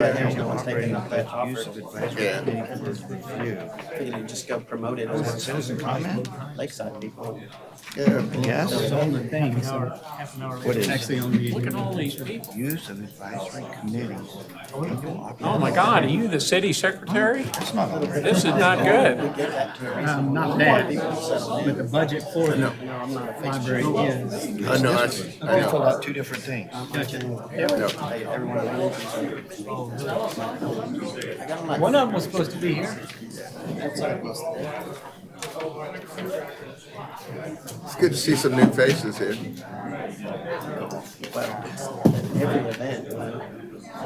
There's no one's taking up that offer. Use of advisory committee for review. Figured you'd just go promote it Is that as citizen comment? Lakeside people. Yes. It's on the thing, so half an hour later. What is? It's actually on the. Look at all these people. Use of advisory committees. Oh my God, are you the city secretary? That's not all right. This is not good. Not that, but the budget for the library is. I know, I filled out two different things. One of them was supposed to be here. It's good to see some new faces here. Every event,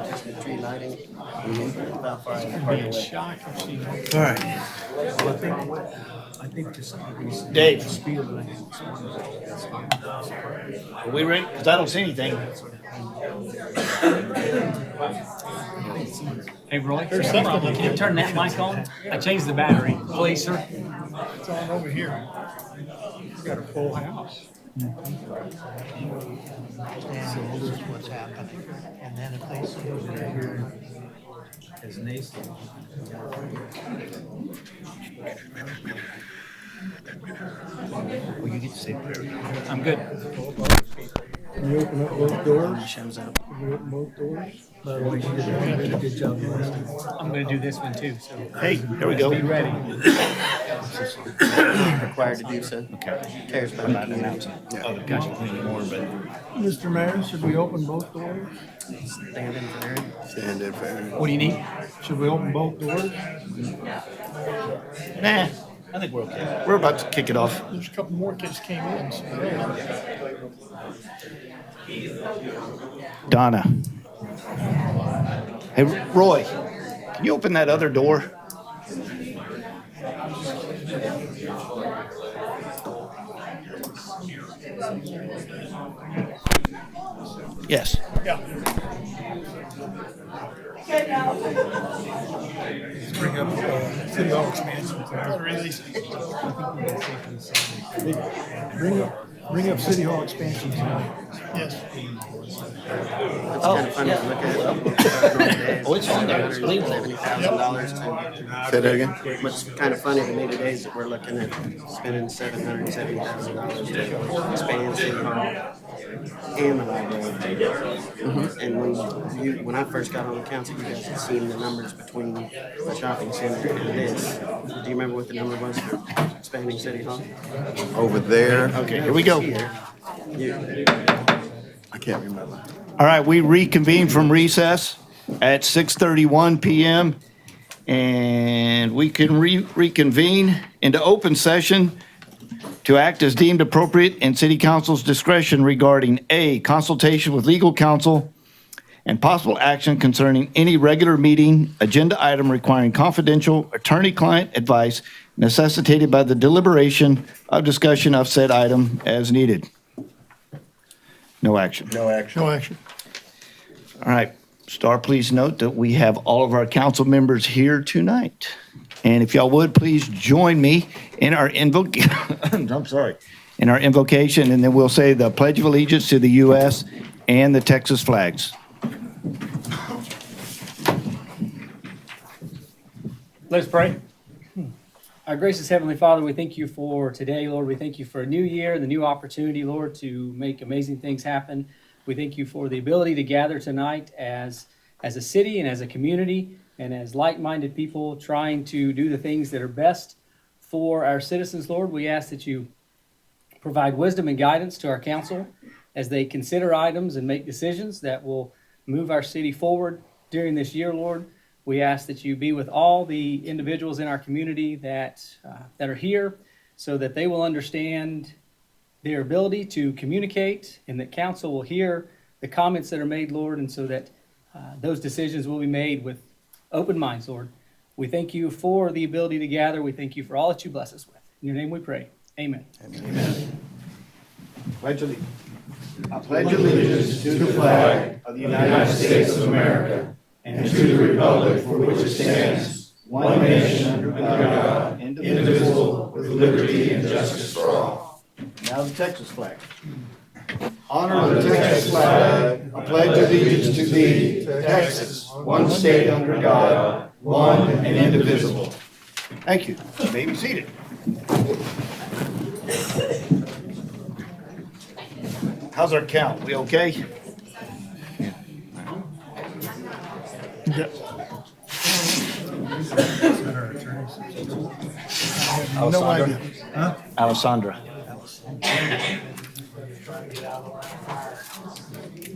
just the tree lighting. About far Be a shock if she. All right. I think to some degree. Dave. Speed of light. Are we ready? Because I don't see anything. Hey, Roy, can you turn that mic on? I changed the battery. Please, sir. It's on over here. He's got a full house. And this is what's happening. And then if they see over here As Nathan. Well, you get to say prayer. I'm good. Can you open up both doors? shows up. Can you open both doors? By the way, you did a good job last time. I'm gonna do this one too, so. Hey, here we go. Be ready. Required to do so. Okay. Cares about the community. Oh, gotcha. More, but Mr. Mayor, should we open both doors? Stand in for Aaron. Stand in for Aaron. What do you need? Should we open both doors? nah, I think we're okay. We're about to kick it off. There's a couple more kids came in. So Donna. Hey, Roy, can you open that other door? Yes. yeah. Let's bring up City Hall expansion. Bring up City Hall expansion tonight. Yes. It's kind of funny to look at. Oh, it's on there. It's legal. $70,000 Say that again? What's kind of funny to me today is that we're looking at spending $770,000 to expand City Hall and the library. And when I first got on the council, you guys had seen the numbers between the shopping center and this. Do you remember what the number was for expanding City Hall? Over there? Okay, here we go. I can't remember. All right, we reconvene from recess at 6:31 p.m. And we can reconvene into open session to act as deemed appropriate in City Council's discretion regarding A, consultation with legal counsel and possible action concerning any regular meeting agenda item requiring confidential attorney-client advice necessitated by the deliberation of discussion of said item as needed. No action. No action. No action. All right. Star, please note that we have all of our council members here tonight. And if y'all would, please join me in our in our invocation, and then we'll say the Pledge of Allegiance to the U.S. and the Texas flags. Let's pray. Our gracious Heavenly Father, we thank you for today, Lord. We thank you for a new year, the new opportunity, Lord, to make amazing things happen. We thank you for the ability to gather tonight as a city and as a community and as like-minded people trying to do the things that are best for our citizens, Lord. We ask that you provide wisdom and guidance to our council as they consider items and make decisions that will move our city forward during this year, Lord. We ask that you be with all the individuals in our community that are here so that they will understand their ability to communicate and that council will hear the comments that are made, Lord, and so that those decisions will be made with open minds, Lord. We thank you for the ability to gather. We thank you for all that you bless us with. In your name we pray. Amen. Amen. Pledge allegiance. I pledge allegiance to the flag of the United States of America and to the republic for which it stands, one nation under God, indivisible, with liberty and justice for all. Now the Texas flag. Honor the Texas flag, I pledge allegiance to thee, Texas, one state under God, one and indivisible. Thank you. You may be seated. How's our count? We okay? No idea. Alessandra.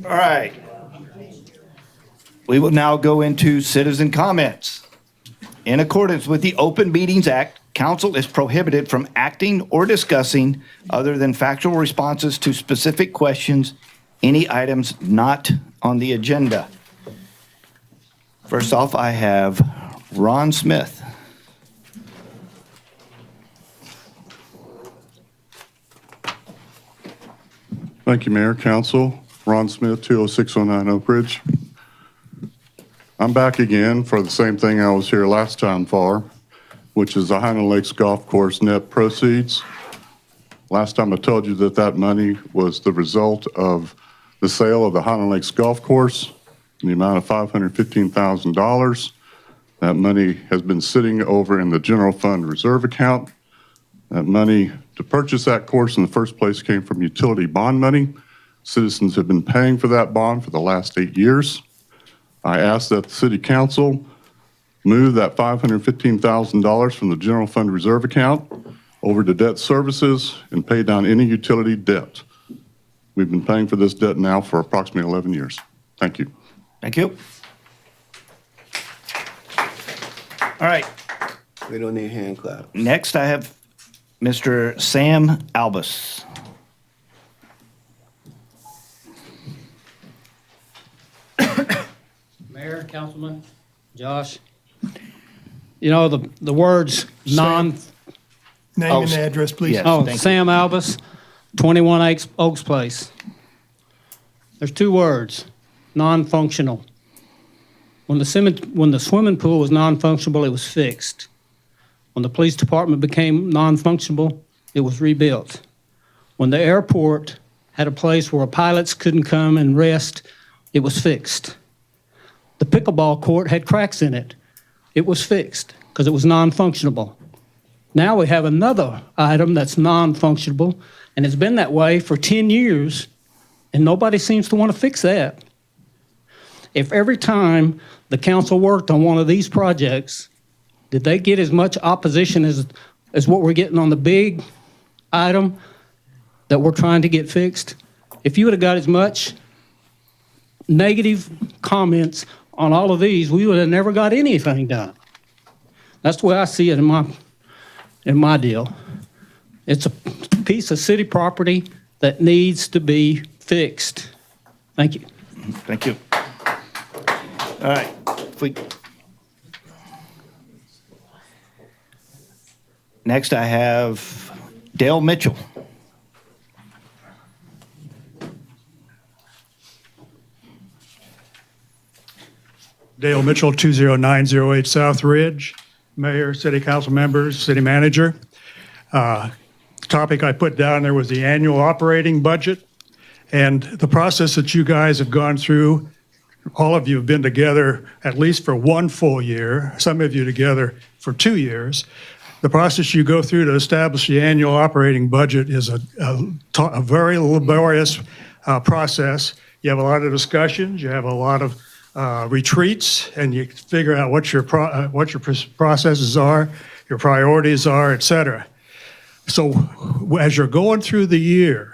All right. We will now go into citizen comments. In accordance with the Open Meetings Act, council is prohibited from acting or discussing, other than factual responses to specific questions, any items not on the agenda. First off, I have Ron Smith. Thank you, Mayor, Council. Ron Smith, 20609 Oak Ridge. I'm back again for the same thing I was here last time for, which is the Highland Lakes Golf Course net proceeds. Last time I told you that that money was the result of the sale of the Highland Lakes Golf Course in the amount of $515,000. That money has been sitting over in the general fund reserve account. That money to purchase that course in the first place came from utility bond money. Citizens have been paying for that bond for the last 8 years. I asked that the city council move that $515,000 from the general fund reserve account over to debt services and pay down any utility debt. We've been paying for this debt now for approximately 11 years. Thank you. Thank you. All right. We don't need hand clap. Next, I have Mr. Sam Albus. Mayor, Councilman, Josh. You know, the words non, Name and address, please. Yes. oh, thank you. Sam Albus, 21 Oaks Place. There's two words, non-functional. When the swimming pool was non-functional, it was fixed. When the police department became non-functional, it was rebuilt. When the airport had a place where pilots couldn't come and rest, it was fixed. The pickleball court had cracks in it. It was fixed because it was non-functional. Now we have another item that's non-functional, and it's been that way for 10 years, and nobody seems to want to fix that. If every time the council worked on one of these projects, did they get as much opposition as what we're getting on the big item that we're trying to get fixed? If you would have got as much negative comments on all of these, we would have never got anything done. That's the way I see it in my deal. It's a piece of city property that needs to be fixed. Thank you. Thank you. All right. Next, I have Dale Mitchell. Dale Mitchell, 20908 South Ridge. Mayor, city council members, city manager. Topic I put down there was the annual operating budget. And the process that you guys have gone through, all of you have been together at least for one full year, some of you together for 2 years. The process you go through to establish the annual operating budget is a very laborious process. You have a lot of discussions, you have a lot of retreats, and you figure out what your processes are, your priorities are, et cetera. So as you're going through the year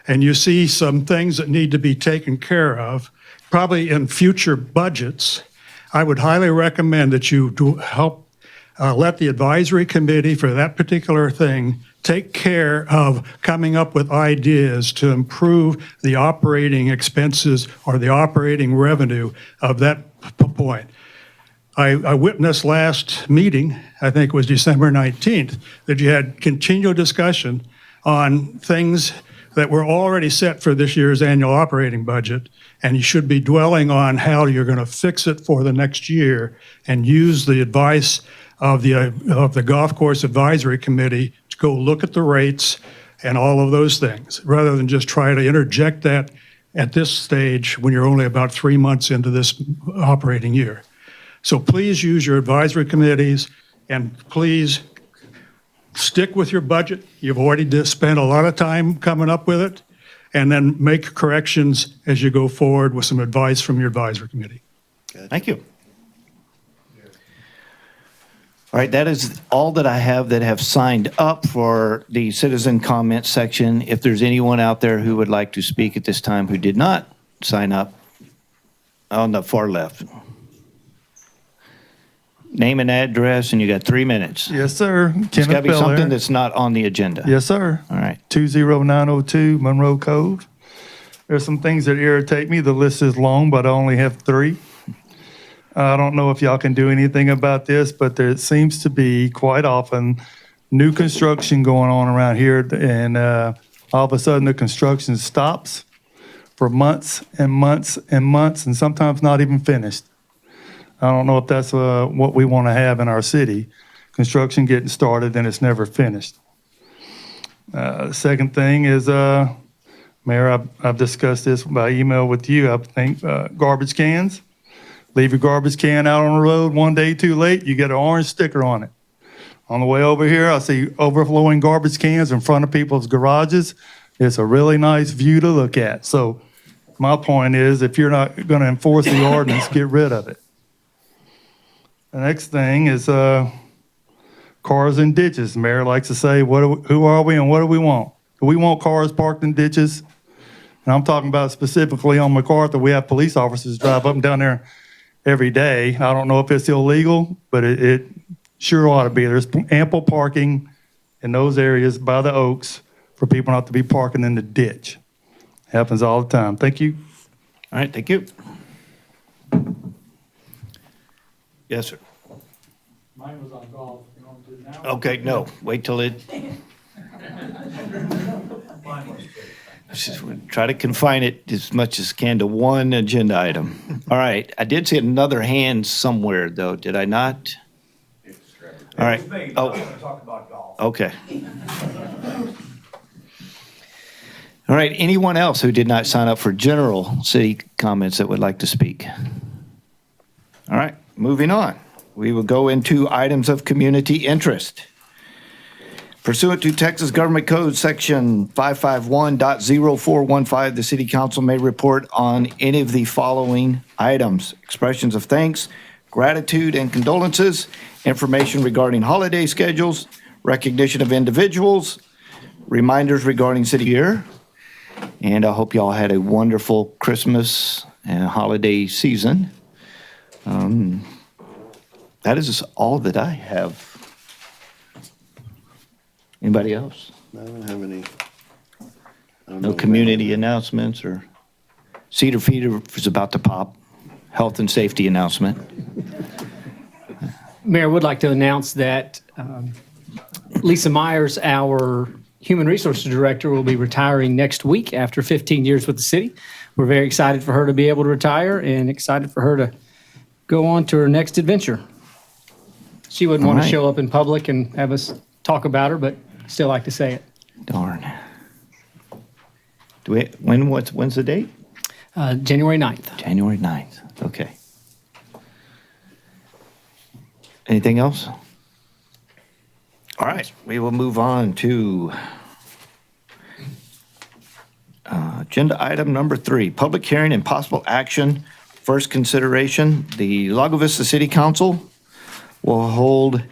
and you see some things that need to be taken care of, probably in future budgets, I would highly recommend that you help let the advisory committee for that particular thing take care of coming up with ideas to improve the operating expenses or the operating revenue of that point. I witnessed last meeting, I think it was December 19th, that you had continual discussion on things that were already set for this year's annual operating budget, and you should be dwelling on how you're going to fix it for the next year and use the advice of the Golf Course Advisory Committee to go look at the rates, and all of those things, rather than just try to interject that at this stage when you're only about 3 months into this operating year. So please use your advisory committees, and please stick with your budget. You've already spent a lot of time coming up with it, and then make corrections as you go forward with some advice from your advisory committee. Thank you. All right, that is all that I have that have signed up for the citizen comment section. If there's anyone out there who would like to speak at this time who did not sign up, on the far left. Name and address, and you got 3 minutes. Yes, sir. It's Kenneth got to be Belair. something that's not on the agenda. Yes, sir. All right. 20902 Monroe Cove. There's some things that irritate me. The list is long, but I only have 3. I don't know if y'all can do anything about this, but there seems to be quite often new construction going on around here, and all of a sudden the construction stops for months and months and months, and sometimes not even finished. I don't know if that's what we want to have in our city. Construction getting started and it's never finished. Second thing is, Mayor, I've discussed this by email with you. I think garbage cans. Leave your garbage can out on the road one day too late, you get an orange sticker on it. On the way over here, I see overflowing garbage cans in front of people's garages. It's a really nice view to look at. So my point is, if you're not going to enforce the ordinance, get rid of it. The next thing is cars in ditches. The mayor likes to say, who are we and what do we want? Do we want cars parked in ditches? And I'm talking about specifically on MacArthur, we have police officers drive up and down there every day. I don't know if it's illegal, but it sure ought to be. There's ample parking in those areas by the Oaks for people not to be parking in the ditch. Happens all the time. Thank you. All right, thank you. Yes, sir. Mine was on golf. You want to do it now? Okay, no, wait till it. Try to confine it as much as can to one agenda item. All right, I did see another hand somewhere, though, did I not? All right. Oh. Okay. All right, anyone else who did not sign up for general city comments that would like to speak? All right, moving on. We will go into items of community interest. Pursuant to Texas Government Code Section 551.0415, the City Council may report on any of the following items: expressions of thanks, gratitude and condolences, information regarding holiday schedules, recognition of individuals, reminders regarding city year, and I hope y'all had a wonderful Christmas and holiday season. That is all that I have. Anybody else? I don't have any. No community announcements or Cedar Feeder is about to pop. Health and safety announcement. Mayor, would like to announce that Lisa Myers, our Human Resources Director, will be retiring next week after 15 years with the city. We're very excited for her to be able to retire and excited for her to go on to her next adventure. She wouldn't want to show up in public and have us talk about her, but still like to say it. Darn. When's the date? January 9th. January 9th. Okay. Anything else? All right, we will move on to agenda item number 3, public hearing and possible action. First consideration, the Lago Vista City Council will hold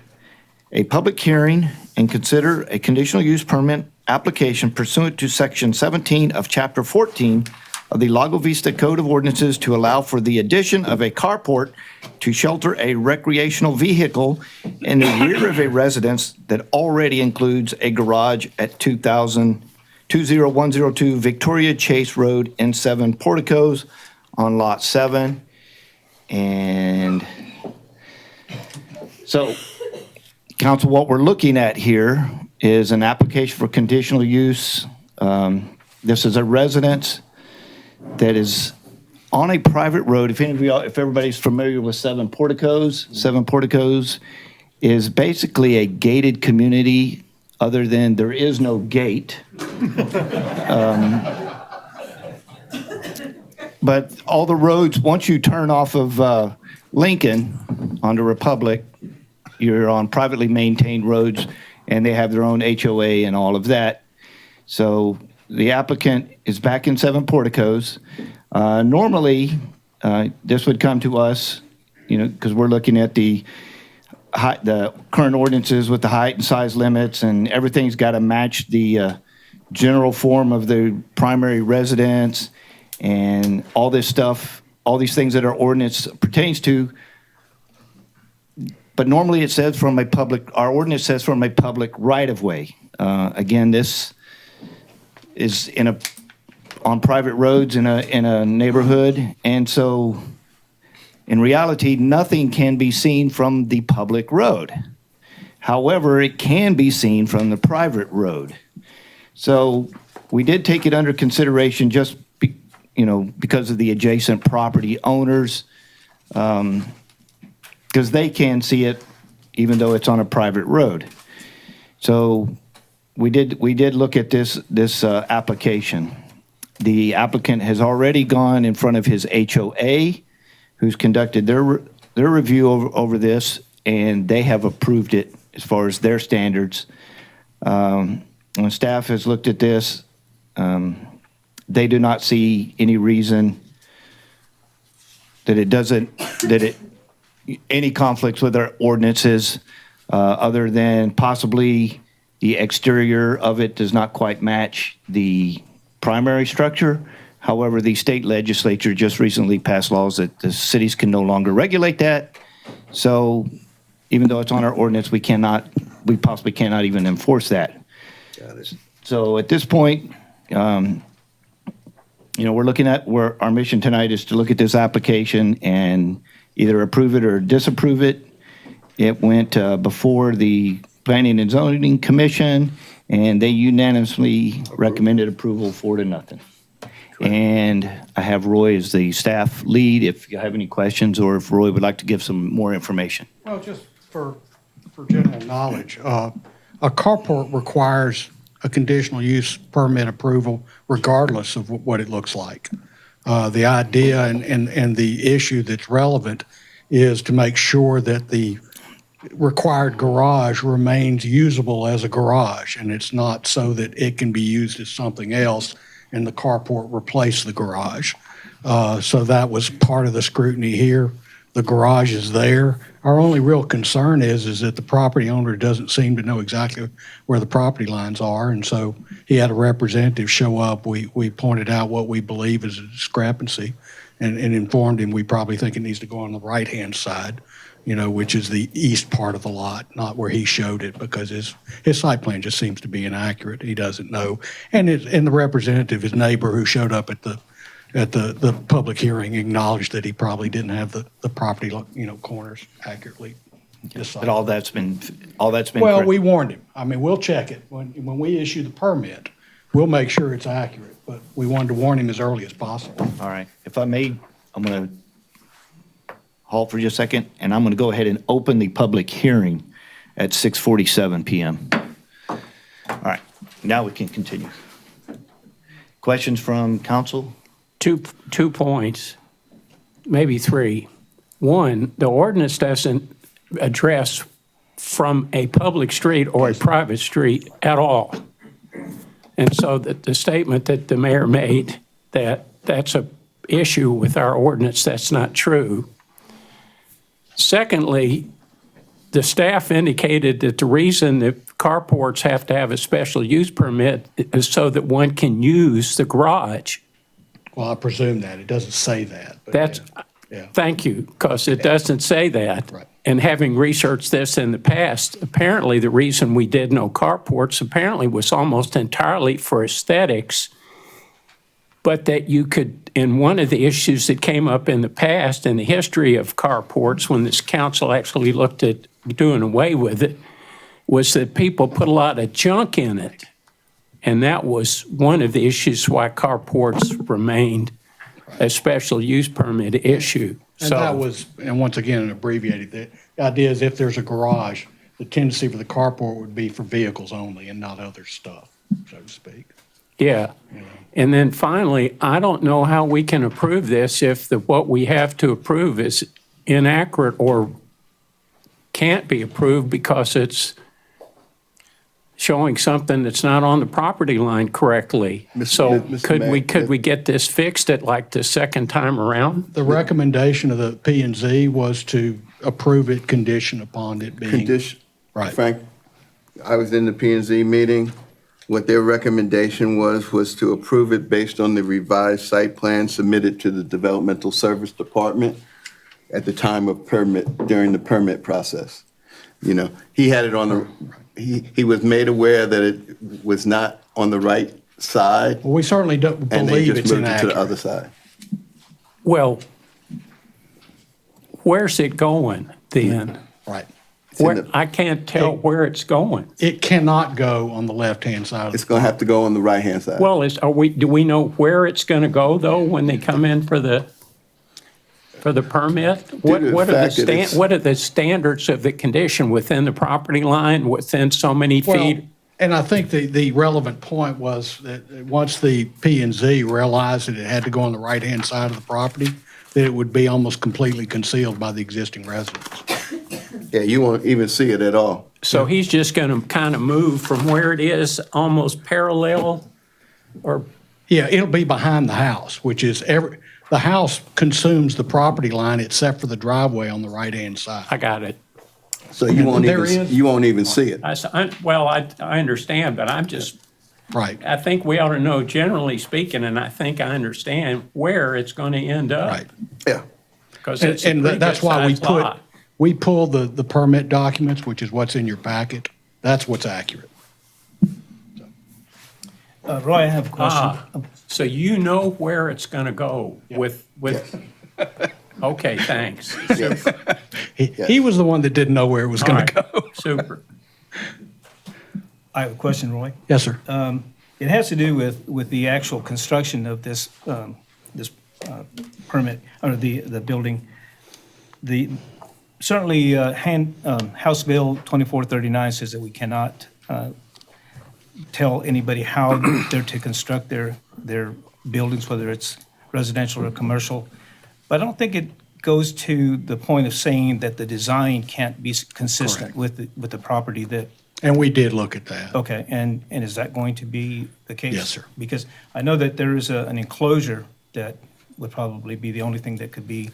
a public hearing and consider a conditional use permit application pursuant to Section 17 of Chapter 14 of the Lago Vista Code of Ordinances to allow for the addition of a carport to shelter a recreational vehicle in the rear of a residence that already includes a garage at 20102 Victoria Chase Road in 7 Porticos on Lot 7. And so, Council, what we're looking at here is an application for conditional use. This is a residence that is on a private road. If everybody's familiar with 7 Porticos, 7 Porticos is basically a gated community other than there is no gate. But all the roads, once you turn off of Lincoln onto Republic, you're on privately maintained roads, and they have their own HOA and all of that. So the applicant is back in 7 porticos. Normally, this would come to us, because we're looking at the current ordinances with the height and size limits, and everything's got to match the general form of the primary residence and all this stuff, all these things that our ordinance pertains to. But normally it says our ordinance says from a public right-of-way. Again, this is on private roads in a neighborhood, and so in reality, nothing can be seen from the public road. However, it can be seen from the private road. So we did take it under consideration just because of the adjacent property owners, because they can see it even though it's on a private road. So we did look at this application. The applicant has already gone in front of his HOA, who's conducted their review over this, and they have approved it as far as their standards. When staff has looked at this, they do not see any reason that any conflicts with our ordinances, other than possibly the exterior of it does not quite match the primary structure. However, the state legislature just recently passed laws that the cities can no longer regulate that. So even though it's on our ordinance, we possibly cannot even enforce that. Got it. So at this point, we're looking at where our mission tonight is to look at this application and either approve it or disapprove it. It went before the Planning and Zoning Commission, and they unanimously recommended approval 4-0. And I have Roy as the staff lead if you have any questions, or if Roy would like to give some more information. Well, just for general knowledge, a carport requires a conditional use permit approval regardless of what it looks like. The idea and the issue that's relevant is to make sure that the required garage remains usable as a garage, and it's not so that it can be used as something else and the carport replace the garage. So that was part of the scrutiny here. The garage is there. Our only real concern is that the property owner doesn't seem to know exactly where the property lines are, and so he had a representative show up. We pointed out what we believe is a discrepancy and informed him we probably think it needs to go on the right-hand side, which is the east part of the lot, not where he showed it, because his site plan just seems to be inaccurate. He doesn't know. And the representative, his neighbor who showed up at the public hearing, acknowledged that he probably didn't have the property, corners accurately decided. But all that's been Well, correct. we warned him. I mean, we'll check it. When we issue the permit, we'll make sure it's accurate, but we wanted to warn him as early as possible. All right. If I may, I'm going to halt for just a second, and I'm going to go ahead and open the public hearing at 6:47 p.m. All right. Now we can continue. Questions from council? Two points, maybe 3. One, the ordinance doesn't address from a public street or a private street at all. And so the statement that the mayor made, that's a issue with our ordinance, that's not true. Secondly, the staff indicated that the reason that carports have to have a special use permit is so that one can use the garage. Well, I presume that. It doesn't say that. But That's, yeah. thank you, because it doesn't say that. Right. And having researched this in the past, apparently the reason we did no carports apparently was almost entirely for aesthetics, but that you could, in one of the issues that came up in the past in the history of carports, when this council actually looked at doing away with it, was that people put a lot of junk in it. And that was one of the issues why carports remained a special use permit issue. And that was, and once again, abbreviated, the idea is if there's a garage, the tendency for the carport would be for vehicles only and not other stuff, so to speak. Yeah. And then finally, I don't know how we can approve this if what we have to approve is inaccurate or can't be approved because it's showing something that's not on the property line correctly. So Mr. could we get this fixed at like the second time around? The recommendation of the P and Z was to approve it conditioned upon it being. Condition, Right. Frank, I was in the P and Z meeting. What their recommendation was to approve it based on the revised site plan submitted to the Developmental Service Department at the time of permit, during the permit process. You know, he had it on the, he was made aware that it was not on the right side, Well, we certainly don't and they believe just it's moved it to the inaccurate. other side. Well, where's it going then? Right. I can't tell where it's going. It cannot go on the left-hand side of It's the gonna have to go on the right-hand side. Well, do we know where it's going to go though when they come in for the permit? Due to the fact that it's- What are the standards of the condition within the property line, within so many Well, feet? and I think the relevant point was that once the P and Z realized that it had to go on the right-hand side of the property, that it would be almost completely concealed by the existing residents. Yeah, you won't even see it at all. So he's just going to kind of move from where it is almost parallel or, Yeah, it'll be behind the house, which is the house consumes the property line except for the driveway on the right-hand side. I got it. So you won't There even, is- you won't even see it. I understand, but Right, I think we ought to know, generally speaking, and I think I understand where it's going to end up. right. Yeah. Because it's a And pretty that's why we good-sized lot. we pulled the permit documents, which is what's in your packet. That's what's accurate. Roy, I have a question. So you know where it's going to go with, okay, thanks. Yes. He was the one that didn't know where it was All going right, to go. super. I have a question, Roy. Yes, sir. It has to do with the actual construction of this permit, or the building. Certainly, House Bill 2439 says that we cannot tell anybody how they're to construct their buildings, whether it's residential or commercial. But I don't think it goes to the point of saying that the design can't be consistent with the property that. And we did look at that. Okay, and is that going to be the case? Yes, sir. Because I know that there is an enclosure that would probably be the only thing that could be.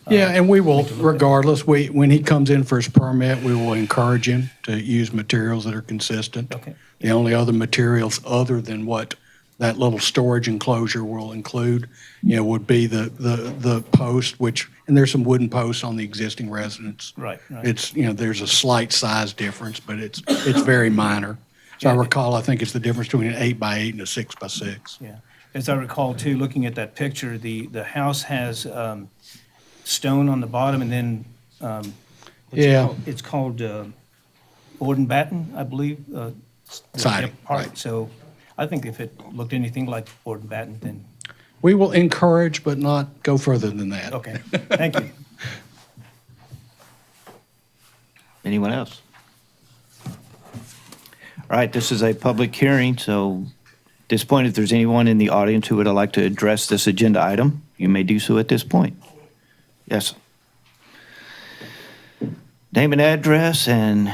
Yeah, and we will, regardless, when he comes in for his permit, we will encourage him to use materials that are consistent. Okay. The only other materials other than what that little storage enclosure will include, would be the post, and there's some wooden posts on the existing residence. Right. It's, there's a slight size difference, but it's very minor. So I recall, I think it's the difference between an 8x8 and a 6x6. Yeah. As I recall too, looking at that picture, the house has stone on the bottom and then it's called board and batten, I believe. The Siding, part. right. So I think if it looked anything like board and batten, then, We will encourage, but not go further than that. okay, thank you. Anyone else? All right, this is a public hearing, so at this point, if there's anyone in the audience who would like to address this agenda item, you may do so at this point. Yes. Name and address and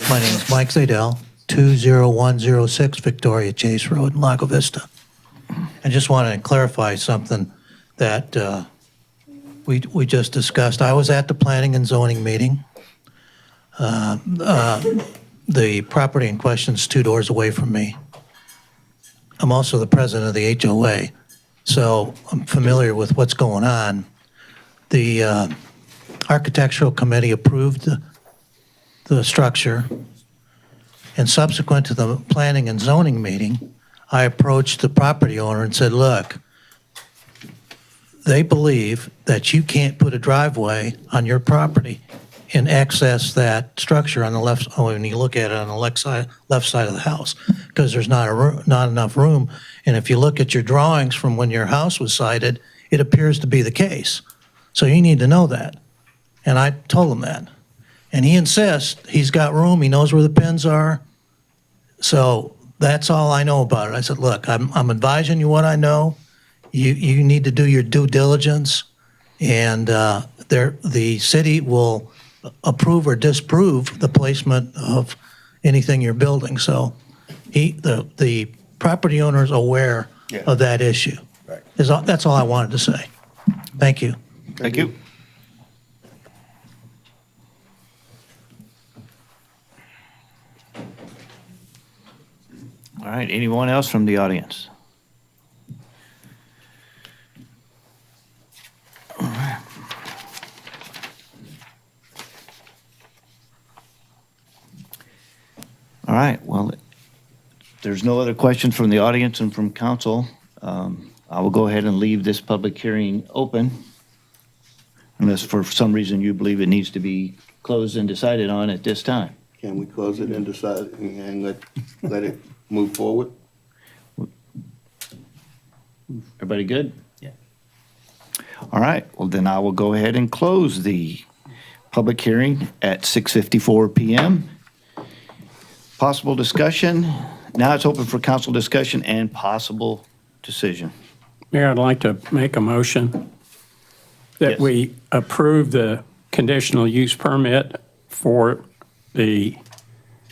My name is Mike Zadell, 20106 Victoria Chase Road, Lago Vista. I just wanted to clarify something that we just discussed. I was at the planning and zoning meeting. The property in question is 2 doors away from me. I'm also the president of the HOA, so I'm familiar with what's going on. The architectural committee approved the structure, and subsequent to the planning and zoning meeting, I approached the property owner and said, look, they believe that you can't put a driveway on your property and access that structure on the left, when you look at it on the left side of the house, because there's not enough room. And if you look at your drawings from when your house was sited, it appears to be the case. So you need to know that. And I told them that. And he insists, he's got room, he knows where the pins are. So that's all I know about it. I said, look, I'm advising you what I know. You need to do your due diligence, and the city will approve or disapprove the placement of anything you're building. So the property owner is aware of that issue. Right. That's all I wanted to say. Thank you. Thank you. All right, anyone else from the audience? All right. All right, well, if there's no other questions from the audience and from council, I will go ahead and leave this public hearing open, unless for some reason you believe it needs to be closed and decided on at this time. Can we close it and decide and let it move forward? Everybody good? Yeah. All right, well, then I will go ahead and close the public hearing at 6:54 PM. Possible discussion. Now it's open for council discussion and possible decision. Mayor, I'd like to make a motion that Yes. we approve the conditional use permit for the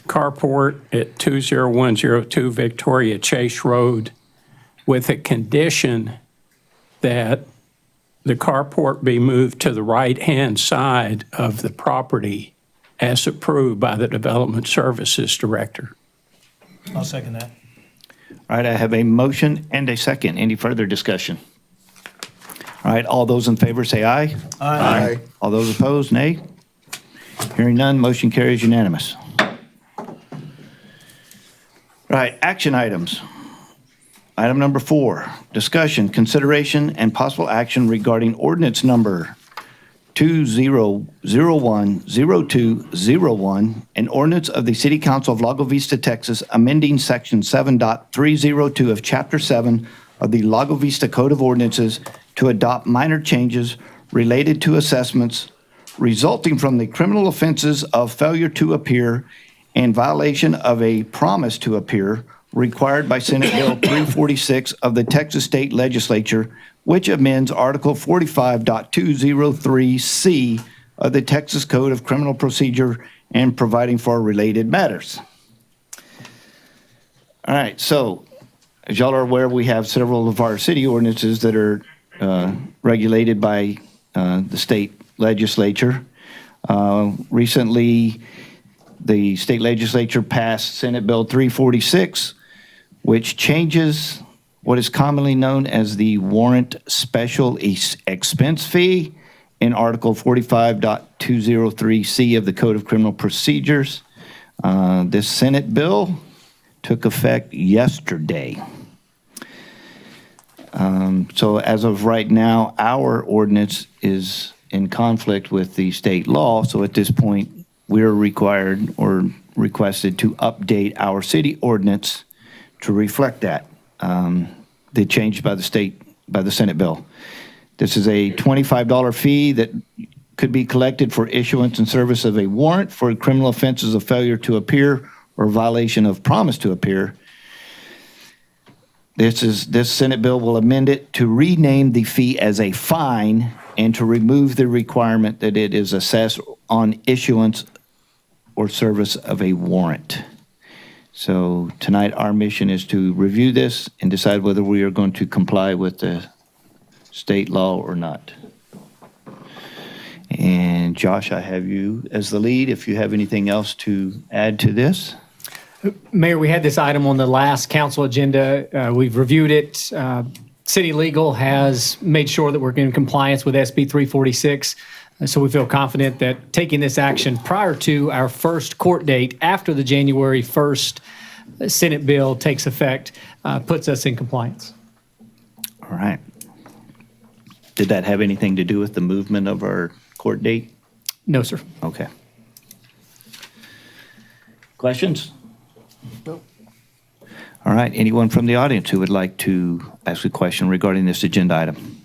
carport at 20102 Victoria Chase Road with a condition that the carport be moved to the right-hand side of the property as approved by the Development Services Director. I'll second that. All right, I have a motion and a second. Any further discussion? All right, all those in favor say aye. Aye. All those opposed, nay. Hearing none, motion carries unanimous. All right, action items. Item number 4, discussion, consideration, and possible action regarding ordinance number 20010201, an ordinance of the City Council of Lago Vista, Texas, amending Section 7.302 of Chapter 7 of the Lago Vista Code of Ordinances to adopt minor changes related to assessments resulting from the criminal offenses of failure to appear and violation of a promise to appear required by Senate Bill 346 of the Texas State Legislature, which amends Article 45.203C of the Texas Code of Criminal Procedure and providing for related matters. All right, so as y'all are aware, we have several of our city ordinances that are regulated by the state legislature. Recently, the state legislature passed Senate Bill 346, which changes what is commonly known as the warrant special expense fee in Article 45.203C of the Code of Criminal Procedures. This Senate bill took effect yesterday. So as of right now, our ordinance is in conflict with the state law. So at this point, we're required or requested to update our city ordinance to reflect that. The change by the Senate bill. This is a $25 fee that could be collected for issuance and service of a warrant for criminal offenses of failure to appear or violation of promise to appear. This Senate bill will amend it to rename the fee as a fine and to remove the requirement that it is assessed on issuance or service of a warrant. So tonight, our mission is to review this and decide whether we are going to comply with the state law or not. And Josh, I have you as the lead. If you have anything else to add to this. Mayor, we had this item on the last council agenda. We've reviewed it. City Legal has made sure that we're in compliance with SB 346. So we feel confident that taking this action prior to our first court date after the January 1st Senate bill takes effect puts us in compliance. All right. Did that have anything to do with the movement of our court date? No, sir. Okay. Questions? No. All right. Anyone from the audience who would like to ask a question regarding this agenda item?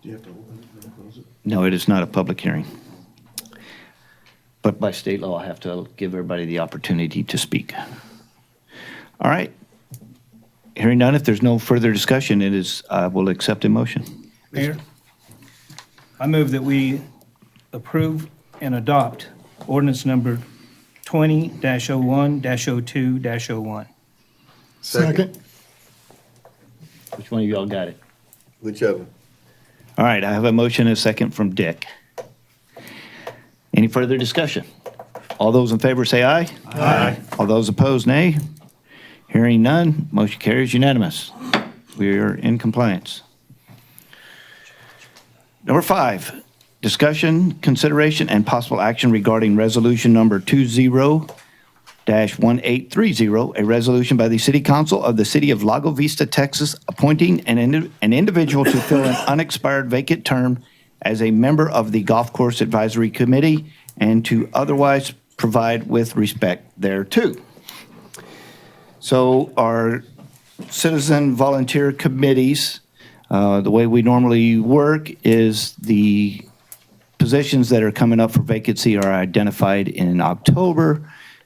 Do you have to open No, it is not a public hearing. But by state law, I have to give everybody the opportunity to speak. All right. Hearing none, if there's no further discussion, I will accept a motion. Mayor, I move that we approve and adopt ordinance number 20-01-02-01. Second. Which one of y'all got it? Whichever. All right, I have a motion and a second from Dick. Any further discussion? All those in favor say aye. Aye. All those opposed, nay. Hearing none, motion carries unanimous. We are in compliance. Number 5, discussion, consideration, and possible action regarding resolution number 20-1830, a resolution by the City Council of the City of Lago Vista, Texas, appointing an individual to fill an unexpired vacant term as a member of the Golf Course Advisory Committee and to otherwise provide with respect thereto. So our citizen volunteer committees, the way we normally work is the positions that are coming up for vacancy are identified in October.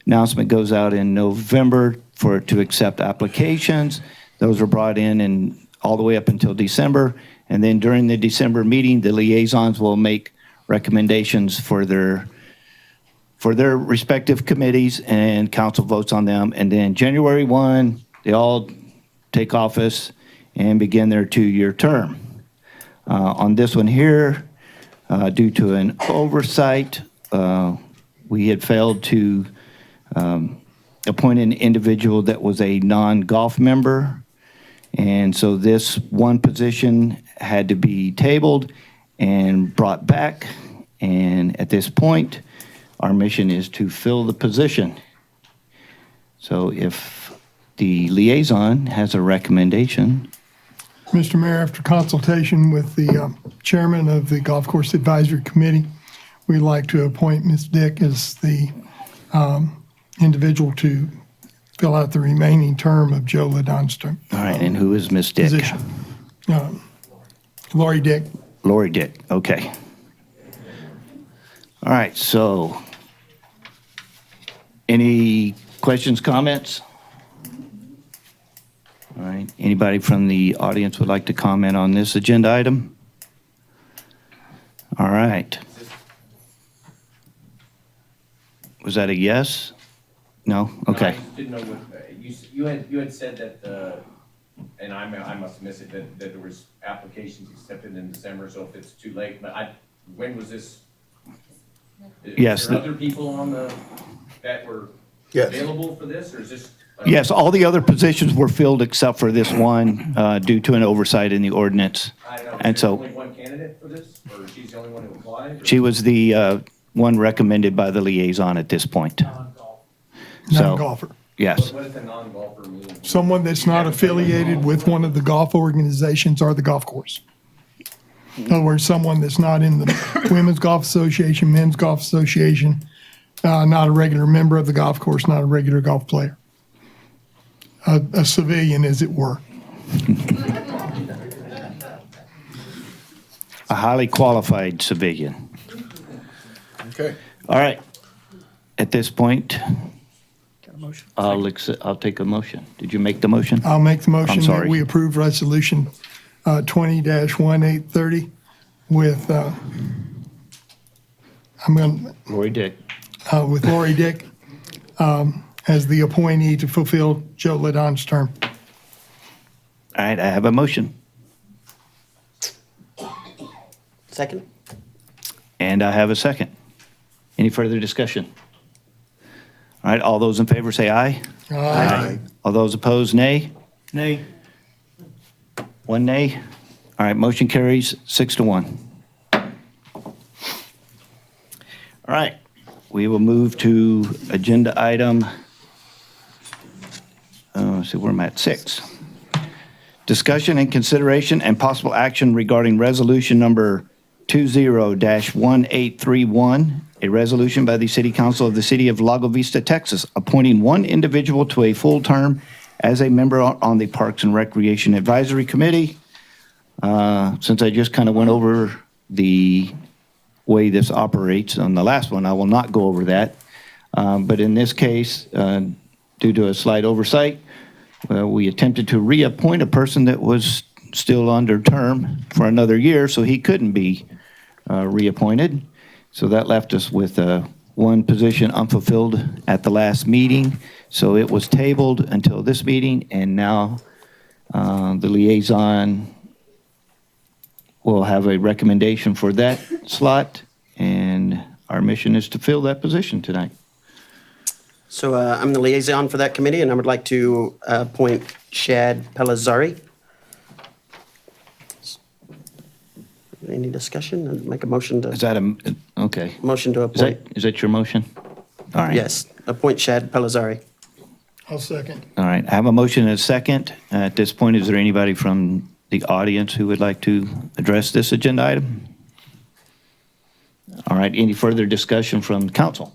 Announcement goes out in November to accept applications. Those are brought in and all the way up until December. And then during the December meeting, the liaisons will make recommendations for their respective committees, and council votes on them. And then January 1, they all take office and begin their 2-year term. On this one here, due to an oversight, we had failed to appoint an individual that was a non-golf member. And so this one position had to be tabled and brought back. And at this point, our mission is to fill the position. So if the liaison has a recommendation. Mr. Mayor, after consultation with the chairman of the Golf Course Advisory Committee, we'd like to appoint Ms. Dick as the individual to fill out the remaining term of Joe LaDonster. All right, and who is Ms. Dick? Position. Lori Dick. Lori Dick, okay. All right, so any questions, comments? All right, anybody from the audience would like to comment on this agenda item? All right. Was that a yes? No? Okay. No, I just didn't know what, you had said that, and I must have missed it, that there was applications accepted in December, so if it's too late, but when was this? Yes. Is there other people on that were Yes. available for this, or is this? Yes, all the other positions were filled except for this one due to an oversight in the ordinance. I don't know, And is there so only one candidate for this, or she's the only one who applied? or- she was the one recommended by the liaison at this point. So, Non-golfer. yes. What does a non-golfer mean? Someone that's not affiliated with one of the golf organizations or the golf course. In other words, someone that's not in the Women's Golf Association, Men's Golf Association, not a regular member of the golf course, not a regular golf player. A civilian, as it were. A highly qualified civilian. Okay. All right. At this point, I'll take a motion. Did you make the motion? I'll make the motion that sorry. we approve resolution 20-1830 with, Lori Dick. with Lori Dick as the appointee to fulfill Joe LaDon's term. All right, I have a motion. Second? And I have a second. Any further discussion? All right, all those in favor say aye. Aye. All those opposed, nay. Nay. One nay. All right, motion carries 6-1. All right, we will move to agenda item, let's see where I'm at, 6. Discussion and consideration and possible action regarding resolution number 20-1831, a resolution by the City Council of the City of Lago Vista, Texas, appointing one individual to a full term as a member on the Parks and Recreation Advisory Committee. Since I just kind of went over the way this operates. On the last one, I will not go over that. But in this case, due to a slight oversight, we attempted to reappoint a person that was still under term for another year, so he couldn't be reappointed. So that left us with one position unfulfilled at the last meeting. So it was tabled until this meeting, and now the liaison will have a recommendation for that slot, and our mission is to fill that position tonight. So I'm the liaison for that committee, and I would like to appoint Shad Pelazzari. Any discussion? I'd make a motion Is to, that okay? motion to appoint. Is that your motion? All right. Yes, appoint Shad Pelazzari. I'll second. All right, I have a motion and a second. At this point, is there anybody from the audience who would like to address this agenda item? All right, any further discussion from council?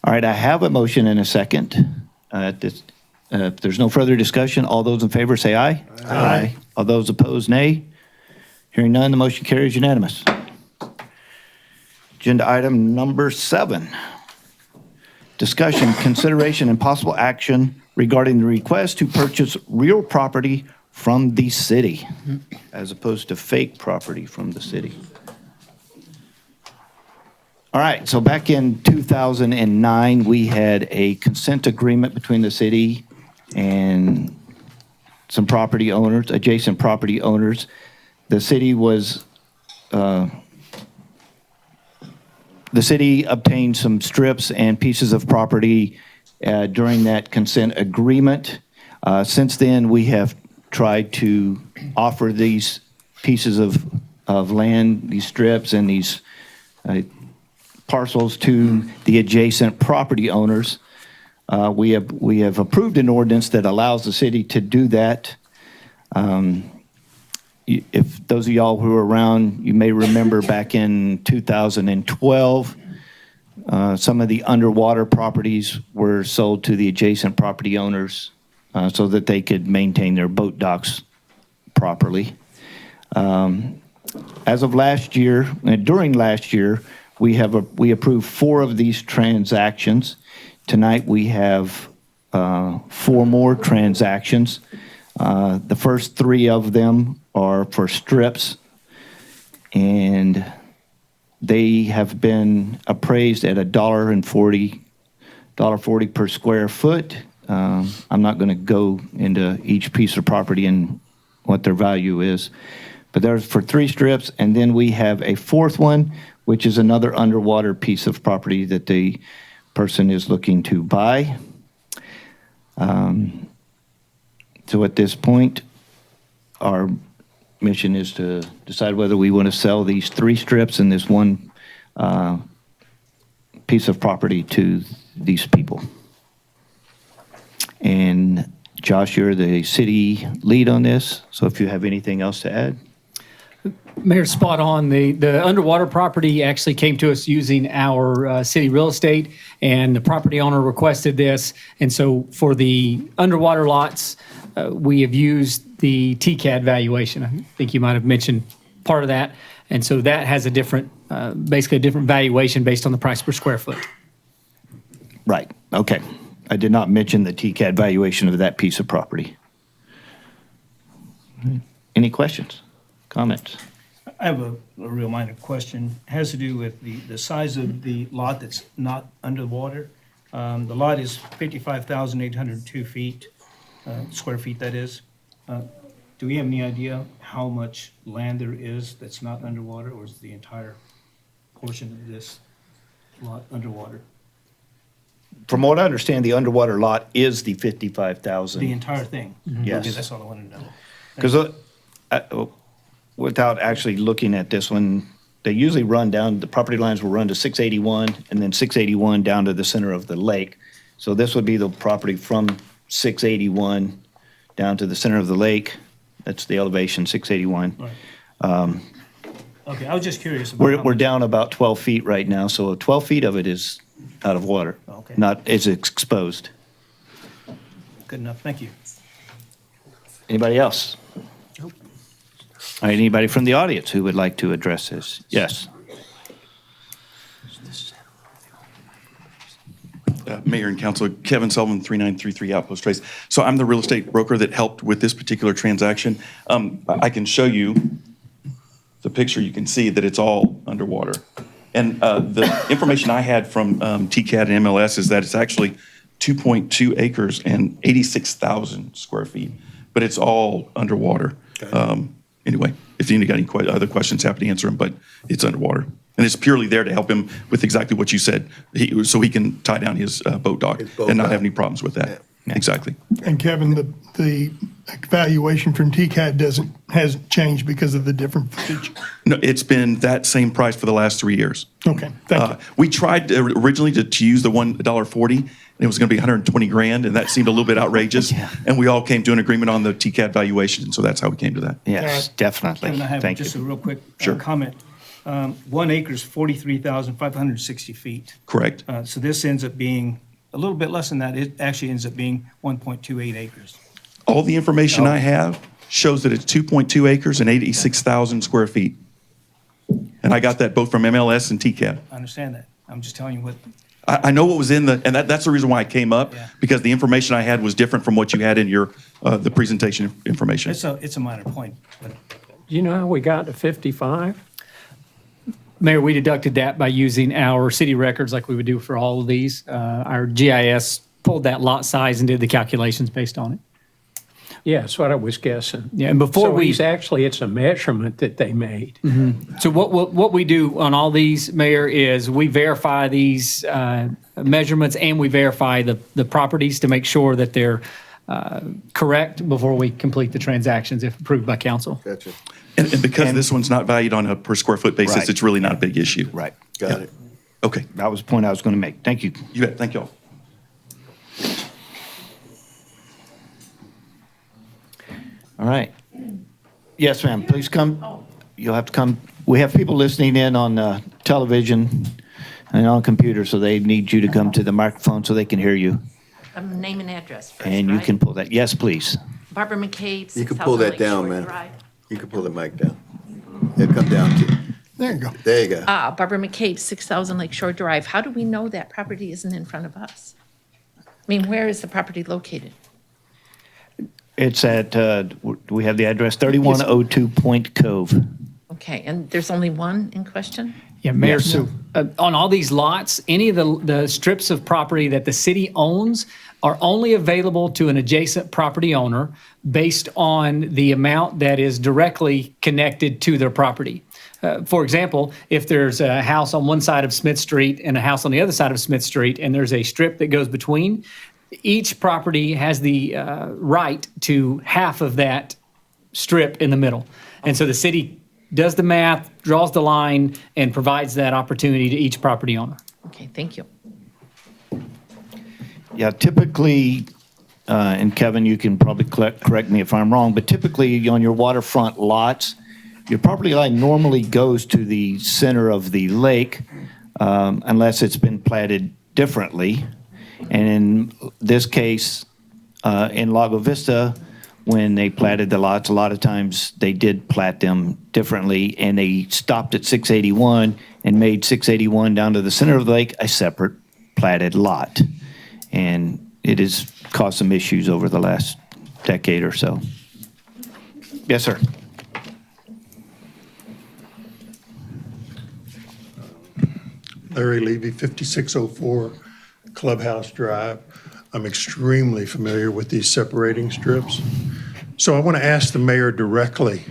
All right, I have a motion and a second. If there's no further discussion, all those in favor say aye. Aye. All those opposed, nay. Hearing none, the motion carries unanimous. Agenda item number 7. Discussion, consideration, and possible action regarding the request to purchase real property from the city, as opposed to fake property from the city. All right, so back in 2009, we had a consent agreement between the city and some property owners, adjacent property owners. The city obtained some strips and pieces of property during that consent agreement. Since then, we have tried to offer these pieces of land, these strips and these parcels to the adjacent property owners. We have approved an ordinance that allows the city to do that. If those of y'all who are around, you may remember back in 2012, some of the underwater properties were sold to the adjacent property owners so that they could maintain their boat docks properly. As of last year, during last year, we approved 4 of these transactions. Tonight we have 4 more transactions. The first 3 of them are for strips, and they have been appraised at $1.40 per square foot. I'm not going to go into each piece of property and what their value is, but there's for 3 strips, and then we have a 4th one, which is another underwater piece of property that the person is looking to buy. So at this point, our mission is to decide whether we want to sell these 3 strips and this 1 piece of property to these people. And Josh, you're the city lead on this, so if you have anything else to add. Mayor, spot on. The underwater property actually came to us using our city real estate, and the property owner requested this. And so for the underwater lots, we have used the TCAD valuation. I think you might have mentioned part of that. And so that has a different, basically a different valuation based on the price per square foot. Right, okay. I did not mention the TCAD valuation of that piece of property. Any questions, comments? I have a real minor question. It has to do with the size of the lot that's not under the water. The lot is 55,802 feet, square feet that is. Do we have any idea how much land there is that's not underwater, or is the entire portion of this lot underwater? From what I understand, the underwater lot is the 55,000. The entire thing? Yes. Okay, that's all I wanted to know. Because without actually looking at this one, they usually run down, the property lines will run to 681 and then 681 down to the center of the lake. So this would be the property from 681 down to the center of the lake. That's the elevation, 681. Right. Okay, I was just curious about how We're much- down about 12 feet right now, so 12 feet of it is out of water. Okay. Not, it's exposed. Good enough, thank you. Anybody else? All right, anybody from the audience who would like to address this? Yes. Mayor and Council, Kevin Sullivan, 3933 Outpost Trace. So I'm the real estate broker that helped with this particular transaction. I can show you the picture. You can see that it's all underwater. And the information I had from TCAT and MLS is that it's actually 2.2 acres and 86,000 square feet, but it's all underwater. Anyway, if you got any other questions, happy to answer them, but it's underwater. And it's purely there to help him with exactly what you said, so he can tie down his boat dock and not have any problems with that. Yeah. Exactly. And Kevin, the valuation from TCAT hasn't changed because of the different footage? No, it's been that same price for the last 3 years. Okay, thank you. We tried originally to use the $1.40, and it was going to be 120 grand, and that seemed a little bit outrageous. Yeah. And we all came to an agreement on the TCAT valuation, and so that's how we came to that. Yes, definitely. Kevin, I have Thank just you. a real quick Sure. comment. 1 acre is 43,560 feet. Correct. So this ends up being a little bit less than that. It actually ends up being 1.28 acres. All the information I have shows that it's 2.2 acres and 86,000 square feet. And I got that both from MLS and TCAT. I understand that. I'm just telling you what. I know what was in and that's the reason why I came up, Yeah. because the information I had was different from what you had in your the presentation information. It's a minor point. But Do you know how we got to 55? Mayor, we deducted that by using our city records like we would do for all of these. Our GIS pulled that lot size and did the calculations based on it. Yeah, that's what I was guessing. Yeah, and before so it's a measurement that they made. So what we do on all these, Mayor, is we verify these measurements and we verify the properties to make sure that they're correct before we complete the transactions if approved by council. Gotcha. And because this one's not valued on a per square foot basis, Right. it's really not a big issue. Right. Got it. Okay. That was the point I was going to make. Thank you. You bet. Thank you all. All right. Yes, ma'am, please come. You'll have to come. We have people listening in on television and on computer, so they need you to come to the microphone so they can hear you. Name and address first, And you right? can pull that. Yes, please. Barbara McCabe, You can 6,000 pull that Lake down, Shore man. Drive. You can pull the mic down. It'll come down to, There you go. there you go. Barbara McCabe, 6,000 Lake Shore Drive. How do we know that property isn't in front of us? I mean, where is the property located? It's at, we have the address 3102 Point Cove. Okay, and there's only one in question? Yeah, Mayor, Yes. so on all these lots, any of the strips of property that the city owns are only available to an adjacent property owner based on the amount that is directly connected to their property. For example, if there's a house on one side of Smith Street and a house on the other side of Smith Street, and there's a strip that goes between, each property has the right to half of that strip in the middle. And so the city does the math, draws the line, and provides that opportunity to each property owner. Okay, thank you. Yeah, typically, and Kevin, you can probably correct me if I'm wrong, but typically on your waterfront lots, your property line normally goes to the center of the lake unless it's been platted differently. And in this case, in Lago Vista, when they platted the lots, a lot of times they did plat them differently, and they stopped at 681 and made 681 down to the center of the lake a separate platted lot. And it has caused some issues over the last decade or so. Yes, sir. Larry Levy, 5604 Clubhouse Drive. I'm extremely familiar with these separating strips. So I want to ask the mayor directly,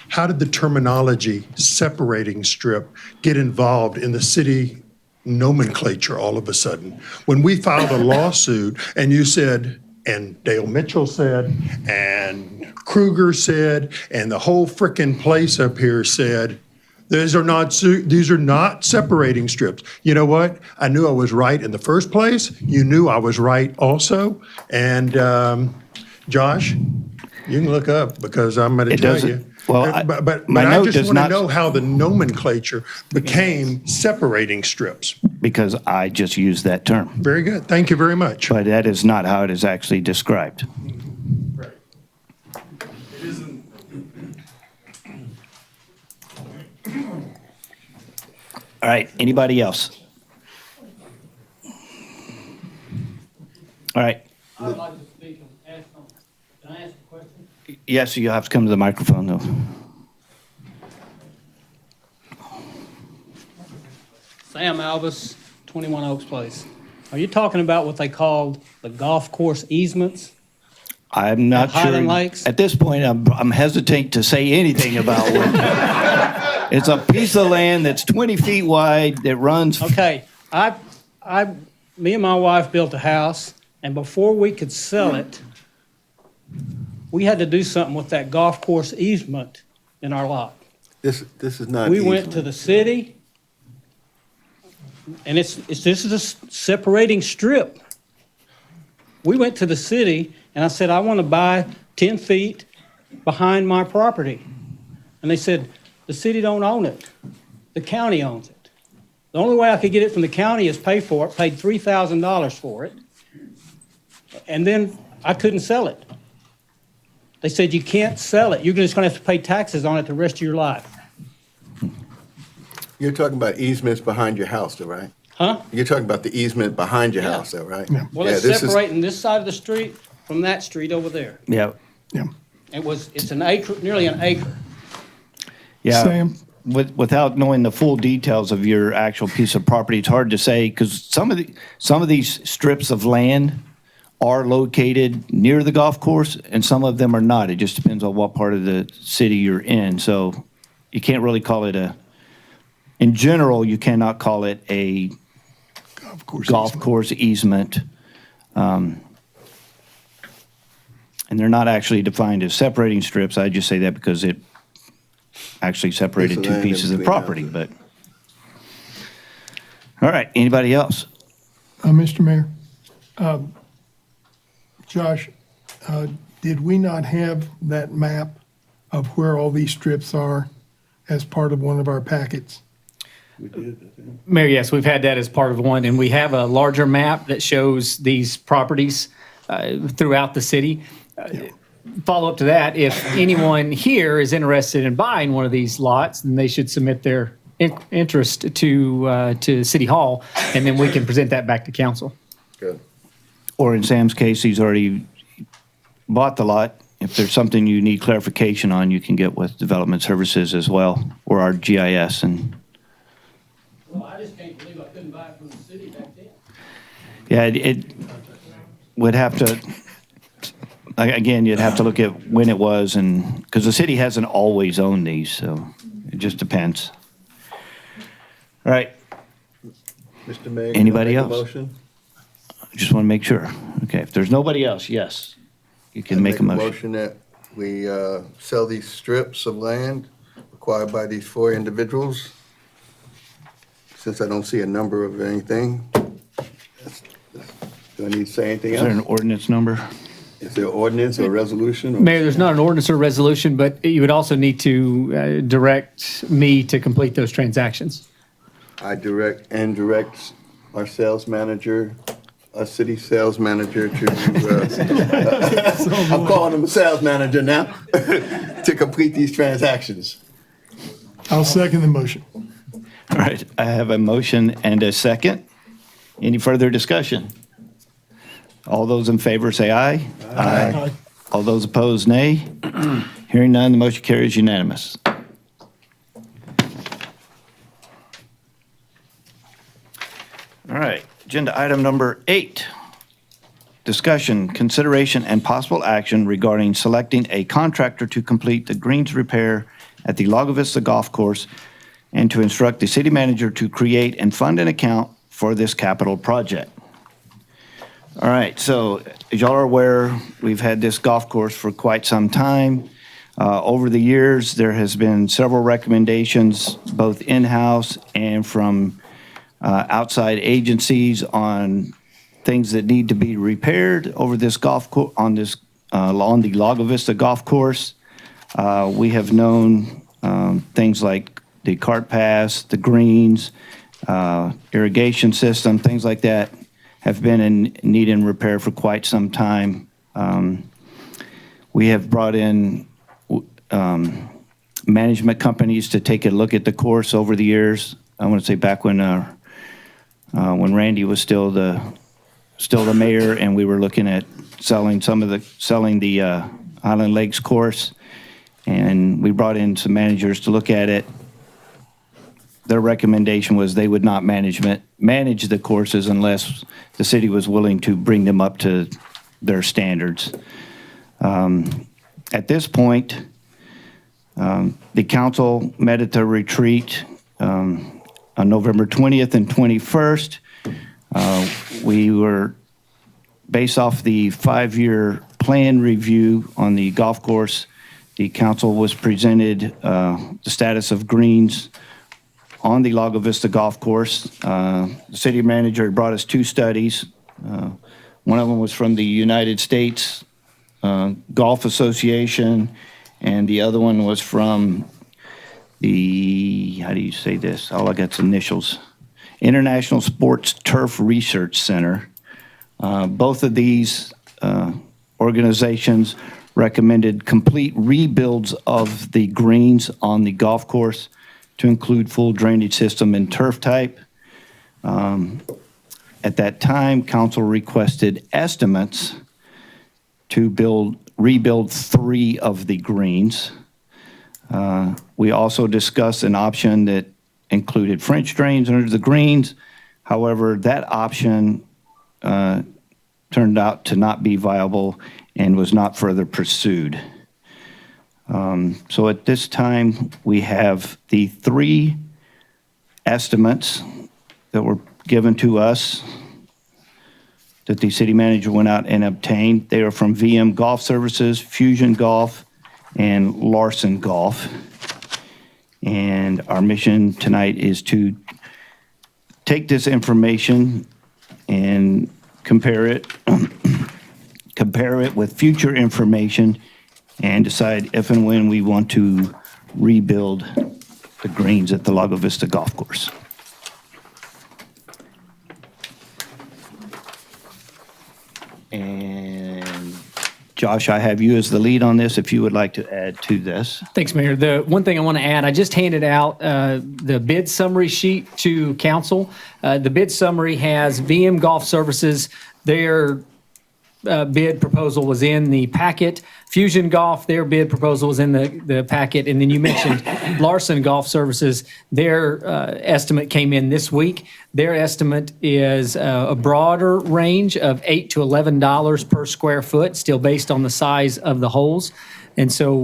how did the terminology separating strip get involved in the city nomenclature all of a sudden? When we filed a lawsuit and you said, and Dale Mitchell said, and Kruger said, and the whole frickin' place up here said, these are not separating strips. You know what? I knew I was right in the first place. You knew I was right also. And Josh, you can look up because I'm going to tell you. Well, but my I note just does want to not- know how the nomenclature became separating strips. Because I just used that term. Very good. Thank you very much. But that is not how it is actually described. All right, anybody else? All right, I would like to speak and ask them. Can I ask a question? yes, you have to come to the microphone, though. Sam Albus, 21 Oaks Place. Are you talking about what they called the golf course easements? I'm not At sure. Highland Lakes? At this point, I'm hesitant to say anything about what. It's a piece of land that's 20 feet wide that runs. Okay, me and my wife built a house, and before we could sell it, we had to do something with that golf course easement in our lot. This is not We went easement. to the city, and this is a separating strip. We went to the city, and I said, I want to buy 10 feet behind my property. And they said, the city don't own it. The county owns it. The only way I could get it from the county is pay for it, paid $3,000 for it. And then I couldn't sell it. They said, you can't sell it. You're just going to have to pay taxes on it the rest of your life. You're talking about easements behind your house, though, right? Huh? You're talking about the easement behind your Yeah. house, though, right? Well, Yeah, it's this is- separating this side of the street from that street over there. Yeah, It's an acre, nearly an acre. yeah. Sam? Without knowing the full details of your actual piece of property, it's hard to say because some of these strips of land are located near the golf course and some of them are not. It just depends on what part of the city you're in. So you can't really call it in general, you cannot call it a golf course easement. And they're not actually defined as separating strips. I just say that because it actually separated Piece of two land in pieces of between property, houses. but. All right, anybody else? Mr. Mayor, Josh, did we not have that map of where all these strips are as part of one of our packets? Mayor, yes, we've had that as part of one, and we have a larger map that shows these properties throughout the city. Follow up to that, if anyone here is interested in buying one of these lots, then they should submit their interest to City Hall, and then we can present that back to council. Good. Or in Sam's case, he's already bought the lot. If there's something you need clarification on, you can get with Development Services as well, or our GIS. And Well, I just can't believe I couldn't buy it from the city back then. yeah, it would have to, again, you'd have to look at when it was, and because the city hasn't always owned these, so it just depends. All right, Mr. Mayor, can I Anybody make a else? motion? just want to make sure. Okay, if there's nobody else, yes, you can make a motion. Motion that we sell these strips of land acquired by these four individuals. Since I don't see a number of anything, do I need to say anything Is there an else? ordinance number? Is there ordinance or resolution? or- Mayor, there's not an ordinance or resolution, but you would also need to direct me to complete those transactions. I direct our sales manager, our city sales manager to, I'm calling him a sales manager now, to complete these transactions. I'll second the motion. All right, I have a motion and a second. Any further discussion? All those in favor say aye. Aye. All those opposed, nay. Hearing none, the motion carries unanimous. All right, agenda item number 8. Discussion, consideration, and possible action regarding selecting a contractor to complete the greens repair at the Lago Vista Golf Course and to instruct the city manager to create and fund an account for this capital project. All right, so as y'all are aware, we've had this golf course for quite some time. Over the years, there has been several recommendations, both in-house and from outside agencies on things that need to be repaired over this golf on the Lago Vista Golf Course. We have known things like the cart paths, the greens, irrigation system, things like that have been in need and repair for quite some time. We have brought in management companies to take a look at the course over the years. I want to say back when Randy was still the mayor, and we were looking at selling the Highland Lakes course, and we brought in some managers to look at it. Their recommendation was they would not manage the courses unless the city was willing to bring them up to their standards. At this point, the council met at the retreat on November 20th and 21st. We were, based off the 5-year plan review on the golf course, the council was presented the status of greens on the Lago Vista golf course. The city manager brought us 2 studies. One of them was from the United States Golf Association, and the other one was from the, how do you say this? All I got's initials. International Sports Turf Research Center. Both of these organizations recommended complete rebuilds of the greens on the golf course to include full drainage system and turf type. At that time, council requested estimates to rebuild 3 of the greens. We also discussed an option that included French drains under the greens. However, that option turned out to not be viable and was not further pursued. So at this time, we have the 3 estimates that were given to us that the city manager went out and obtained. They are from VM Golf Services, Fusion Golf, and Larson Golf. And our mission tonight is to take this information and compare it with future information and decide if and when we want to rebuild the greens at the Lago Vista Golf Course. And Josh, I have you as the lead on this, if you would like to add to this. Thanks, Mayor. The one thing I want to add, I just handed out the bid summary sheet to council. The bid summary has VM Golf Services. Their bid proposal was in the packet. Fusion Golf, their bid proposal was in the packet. And then you mentioned Larson Golf Services. Their estimate came in this week. Their estimate is a broader range of $8 to $11 per square foot, still based on the size of the holes. And so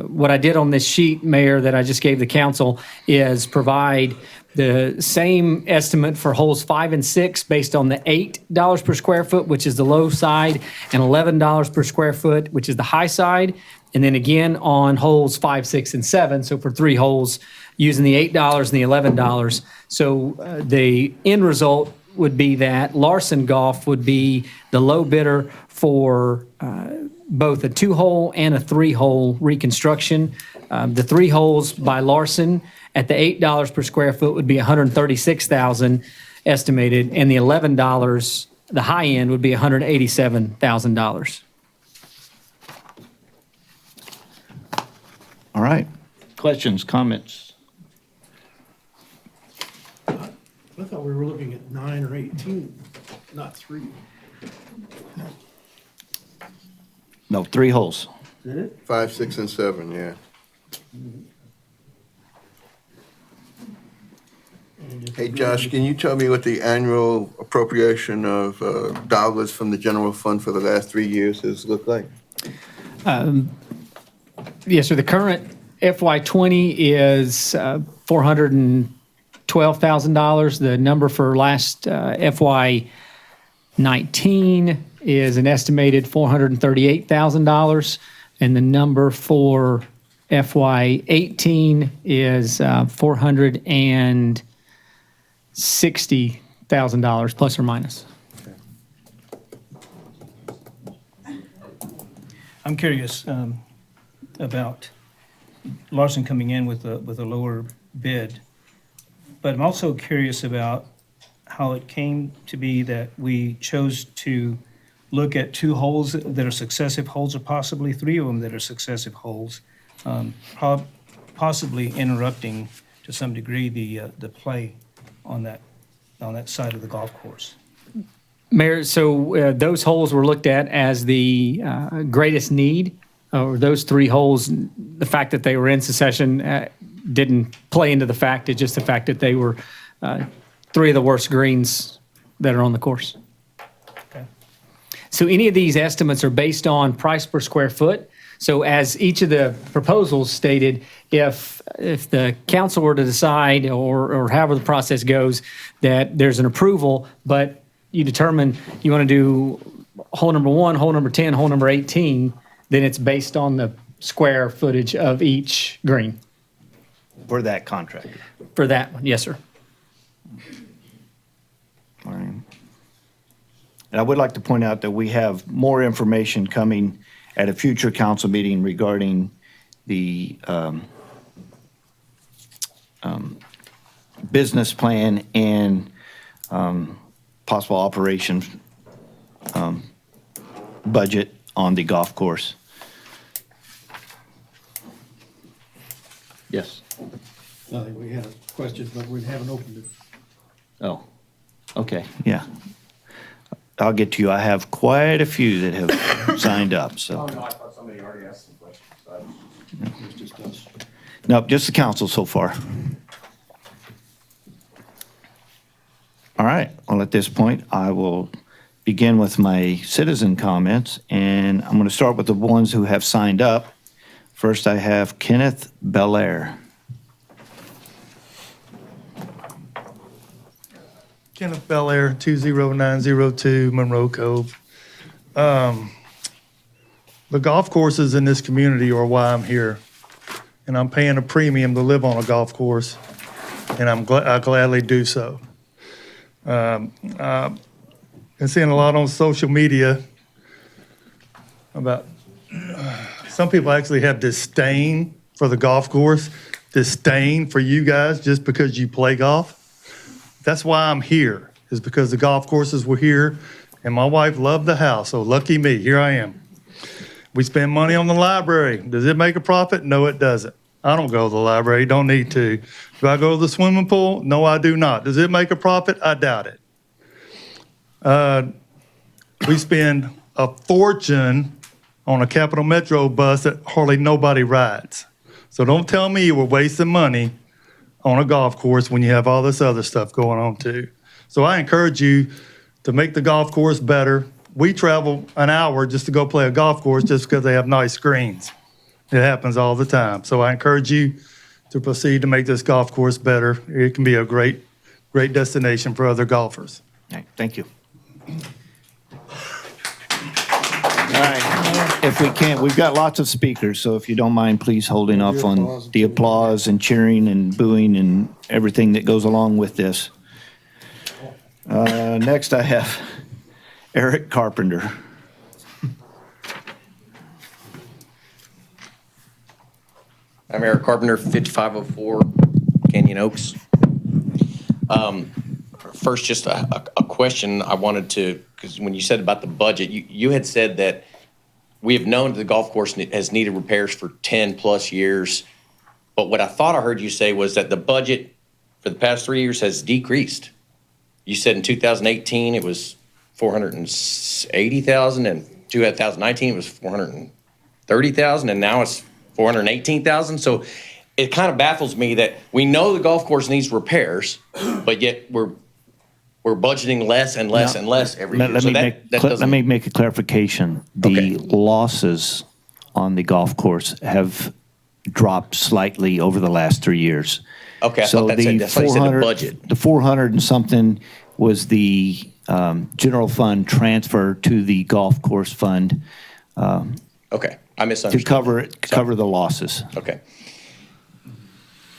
what I did on this sheet, Mayor, that I just gave the council is provide the same estimate for holes 5 and 6 based on the $8 per square foot, which is the low side, and $11 per square foot, which is the high side. And then again on holes 5, 6, and 7. So for 3 holes using the $8 and the $11. So the end result would be that Larson Golf would be the low bidder for both a 2-hole and a 3-hole reconstruction. The 3 holes by Larson at the $8 per square foot would be $136,000 estimated, and the $11, the high end, would be $187,000. All right. Questions, comments? I thought we were looking at 9 or 18, not 3. No, 3 holes. Is that it? 5, 6, and 7, yeah. Hey, Josh, can you tell me what the annual appropriation of dollars from the general fund for the last 3 years has looked like? Yes, sir. The current FY20 is $412,000. The number for last FY19 is an estimated $438,000, and the number for FY18 is $460,000 plus or minus. I'm curious about Larson coming in with a lower bid, but I'm also curious about how it came to be that we chose to look at 2 holes that are successive holes, or possibly 3 of them that are successive holes, possibly interrupting to some degree the play on that side of the golf course? Mayor, so those holes were looked at as the greatest need, or those three holes, the fact that they were in succession didn't play into the fact. It's just the fact that they were three of the worst greens that are on the course. Okay. So any of these estimates are based on price per square foot. So as each of the proposals stated, if the council were to decide, or however the process goes, that there's an approval, but you determine you want to do hole number 1, hole number 10, hole number 18, then it's based on the square footage of each green. For that contractor. For that one, yes, sir. All right. And I would like to point out that we have more information coming at a future council meeting regarding the business plan and possible operations budget on the golf course. Yes. We had a question, but we haven't opened it. Oh, okay, yeah. I'll get to you. I have quite a few that have signed up, so. Oh, no, I thought somebody already asked some questions. So I was- It's just us. Nope, just the council so far. All right, well, at this point, I will begin with my citizen comments, and I'm going to start with the ones who have signed up. First, I have Kenneth Belair. Kenneth Belair, 20902 Monroe Cove. The golf courses in this community are why I'm here. And I'm paying a premium to live on a golf course, and I gladly do so. I've been seeing a lot on social media about some people actually have disdain for the golf course, disdain for you guys just because you play golf. That's why I'm here, is because the golf courses were here, and my wife loved the house, so lucky me, here I am. We spend money on the library. Does it make a profit? No, it doesn't. I don't go to the library, don't need to. Do I go to the swimming pool? No, I do not. Does it make a profit? I doubt it. We spend a fortune on a Capital Metro bus that hardly nobody rides. So don't tell me we're wasting money on a golf course when you have all this other stuff going on too. So I encourage you to make the golf course better. We travel an hour just to go play a golf course just because they have nice greens. It happens all the time. So I encourage you to proceed to make this golf course better. It can be a great destination for other golfers. All right, thank you. All right, if we can't, we've got lots of speakers, so if you don't mind, please holding off on the applause and cheering and booing and everything that goes along with this. Next, I have Eric Carpenter. I'm Eric Carpenter, 5504 Canyon Oaks. First, just a question I wanted to, because when you said about the budget, you had said that we have known that the golf course has needed repairs for 10 plus years. But what I thought I heard you say was that the budget for the past 3 years has decreased. You said in 2018 it was $480,000, and 2019 it was $430,000, and now it's $418,000. So it kind of baffles me that we know the golf course needs repairs, but yet we're budgeting less and less and less every year. Let me make a clarification. The Okay. losses on the golf course have dropped slightly over the last 3 years. Okay, I So thought that's what you said, the budget. The 400 and something was the general fund transfer to the golf course fund Okay, I to misunderstood. cover the losses. Okay.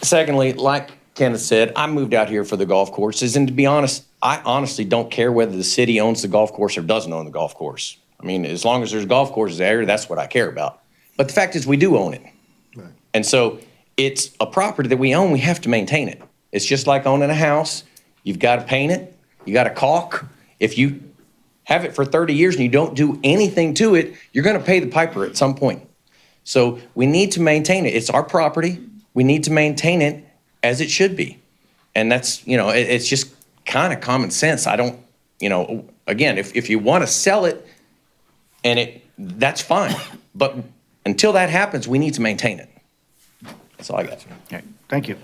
Secondly, like Kenneth said, I moved out here for the golf courses, and to be honest, I honestly don't care whether the city owns the golf course or doesn't own the golf course. I mean, as long as there's golf courses there, that's what I care about. But the fact is, we do own it. Right. And so it's a property that we own, we have to maintain it. It's just like owning a house. You've got to paint it, you got to caulk. If you have it for 30 years and you don't do anything to it, you're going to pay the piper at some point. So we need to maintain it. It's our property. We need to maintain it as it should be. And that's, it's just kind of common sense. I don't, again, if you want to sell it and that's fine. But until that happens, we need to maintain it. That's all I got. Okay, thank you.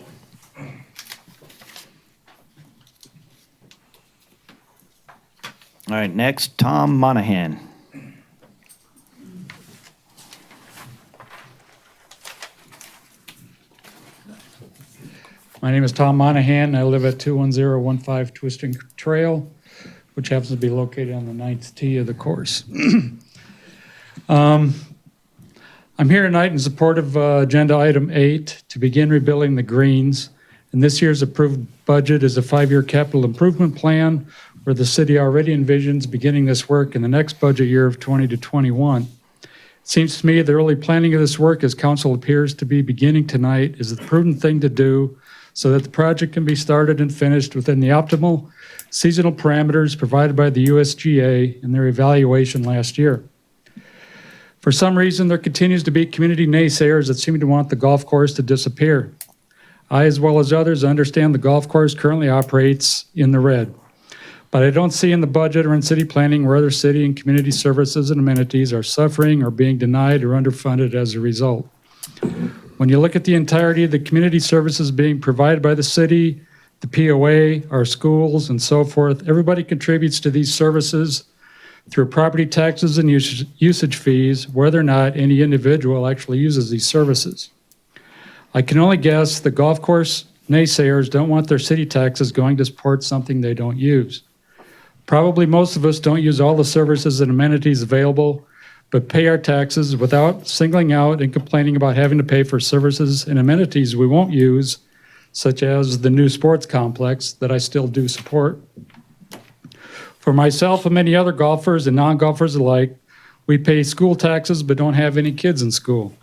All right, next, Tom Monahan. My name is Tom Monahan. I live at 21015 Twisting Trail, which happens to be located on the ninth tee of the course. I'm here tonight in support of Agenda Item 8 to begin rebuilding the greens. And this year's approved budget is a 5-year capital improvement plan where the city already envisions beginning this work in the next budget year of 20 to 21. It seems to me the early planning of this work, as council appears to be beginning tonight, is the prudent thing to do so that the project can be started and finished within the optimal seasonal parameters provided by the USGA in their evaluation last year. For some reason, there continues to be community naysayers that seem to want the golf course to disappear. I, as well as others, understand the golf course currently operates in the red. But I don't see in the budget or in city planning where other city and community services and amenities are suffering or being denied or underfunded as a result. When you look at the entirety of the community services being provided by the city, the POA, our schools, and so forth, everybody contributes to these services through property taxes and usage fees, whether or not any individual actually uses these services. I can only guess the golf course naysayers don't want their city taxes going to support something they don't use. Probably most of us don't use all the services and amenities available, but pay our taxes without singling out and complaining about having to pay for services and amenities we won't use, such as the new sports complex that I still do support. For myself and many other golfers and non-golfers alike, we pay school taxes but don't have any kids in school.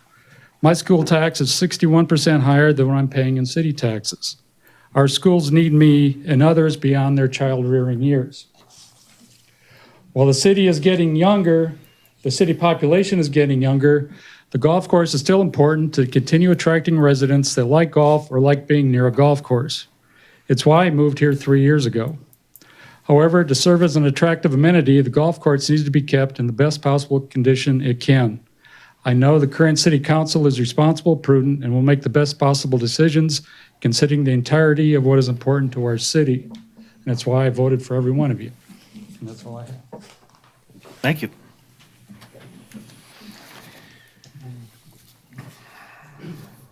My school tax is 61% higher than what I'm paying in city taxes. Our schools need me and others beyond their child-rearing years. While the city is getting younger, the city population is getting younger, the golf course is still important to continue attracting residents that like golf or like being near a golf course. It's why I moved here 3 years ago. However, to serve as an attractive amenity, the golf course needs to be kept in the best possible condition it can. I know the current city council is responsible, prudent, and will make the best possible decisions considering the entirety of what is important to our city. And that's why I voted for every one of you. And that's all I have. Thank you.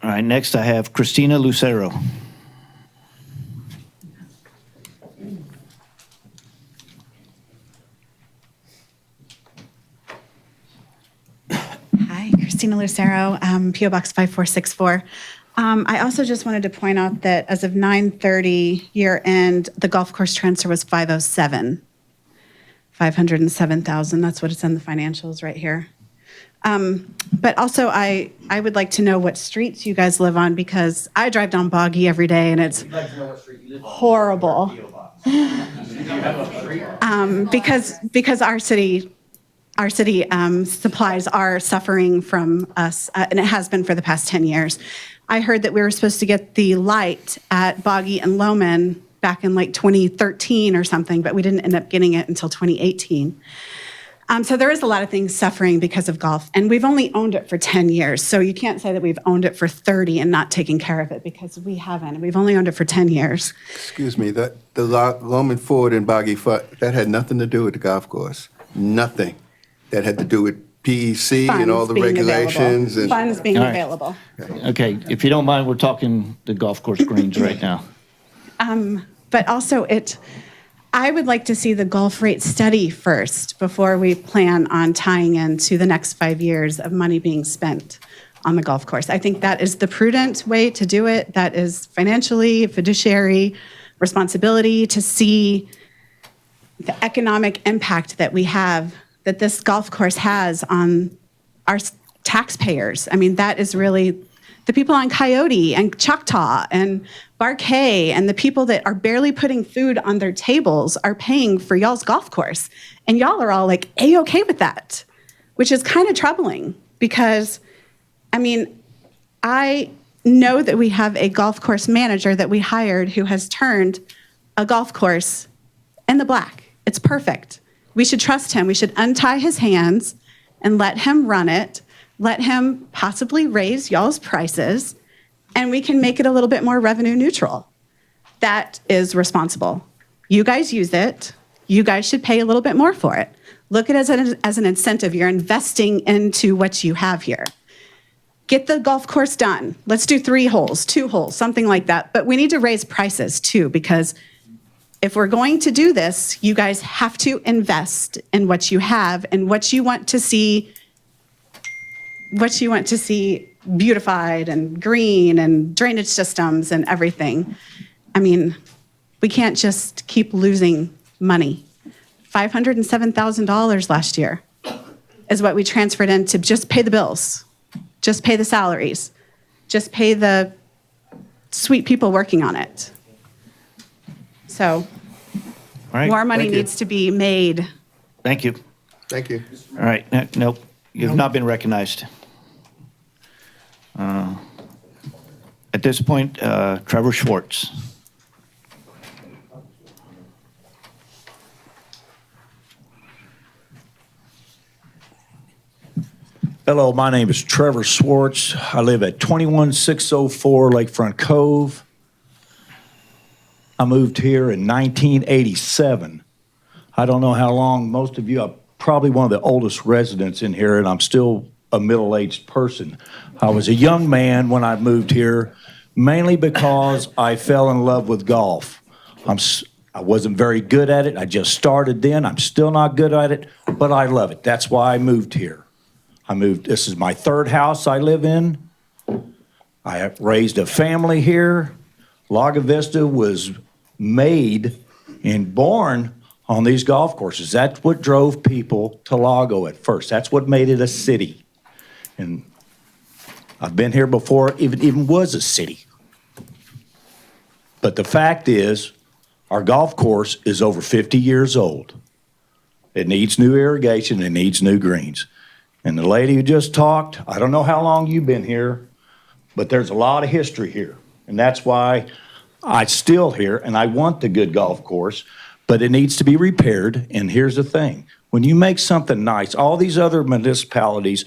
All right, next I have Christina Lucero. Hi, Christina Lucero, P.O. Box 5464. I also just wanted to point out that as of 9/30 year end, the golf course transfer was 507,000. That's what it's in the financials right here. But also, I would like to know what streets you guys live on because I drive down Boggy every day and it's horrible. Because our city supplies are suffering from us, and it has been for the past 10 years. I heard that we were supposed to get the light at Boggy and Loman back in like 2013 or something, but we didn't end up getting it until 2018. So there is a lot of things suffering because of golf, and we've only owned it for 10 years. So you can't say that we've owned it for 30 and not taken care of it because we haven't. We've only owned it for 10 years. Excuse me, the Loman Ford and Boggy Foot, that had nothing to do with the golf course. Nothing. That had to do with PEC and all the regulations. And funds being All right. available. Okay, if you don't mind, we're talking the golf course greens right now. But also I would like to see the golf rate study first before we plan on tying into the next 5 years of money being spent on the golf course. I think that is the prudent way to do it. That is financially, fiduciary responsibility to see the economic impact that we have, that this golf course has on our taxpayers. I mean, that is really the people on Coyote and Choctaw and Barkay and the people that are barely putting food on their tables are paying for y'all's golf course. And y'all are all like A-okay with that, which is kind of troubling because, I mean, I know that we have a golf course manager that we hired who has turned a golf course in the black. It's perfect. We should trust him. We should untie his hands and let him run it, let him possibly raise y'all's prices, and we can make it a little bit more revenue neutral. That is responsible. You guys use it. You guys should pay a little bit more for it. Look at it as an incentive. You're investing into what you have here. Get the golf course done. Let's do 3 holes, 2 holes, something like that. But we need to raise prices too, because if we're going to do this, you guys have to invest in what you have and what you want to see beautified and green and drainage systems and everything. I mean, we can't just keep losing money. $507,000 last year is what we transferred in to just pay the bills, just pay the salaries, just pay the sweet people working on it. So All right, more money thank you. needs to be made. Thank you. Thank you. All right, nope, you've not been recognized. At this point, Trevor Schwartz. Hello, my name is Trevor Schwartz. I live at 21604 Lakefront Cove. I moved here in 1987. I don't know how long, most of you, I'm probably one of the oldest residents in here, and I'm still a middle-aged person. I was a young man when I moved here, mainly because I fell in love with golf. I wasn't very good at it. I just started then. I'm still not good at it, but I love it. That's why I moved here. This is my 3rd house I live in. I have raised a family here. Lago Vista was made and born on these golf courses. That's what drove people to Lago at first. That's what made it a city. And I've been here before it even was a city. But the fact is, our golf course is over 50 years old. It needs new irrigation, it needs new greens. And the lady who just talked, I don't know how long you've been here, but there's a lot of history here. And that's why I'm still here, and I want the good golf course, but it needs to be repaired. And here's the thing. When you make something nice, all these other municipalities,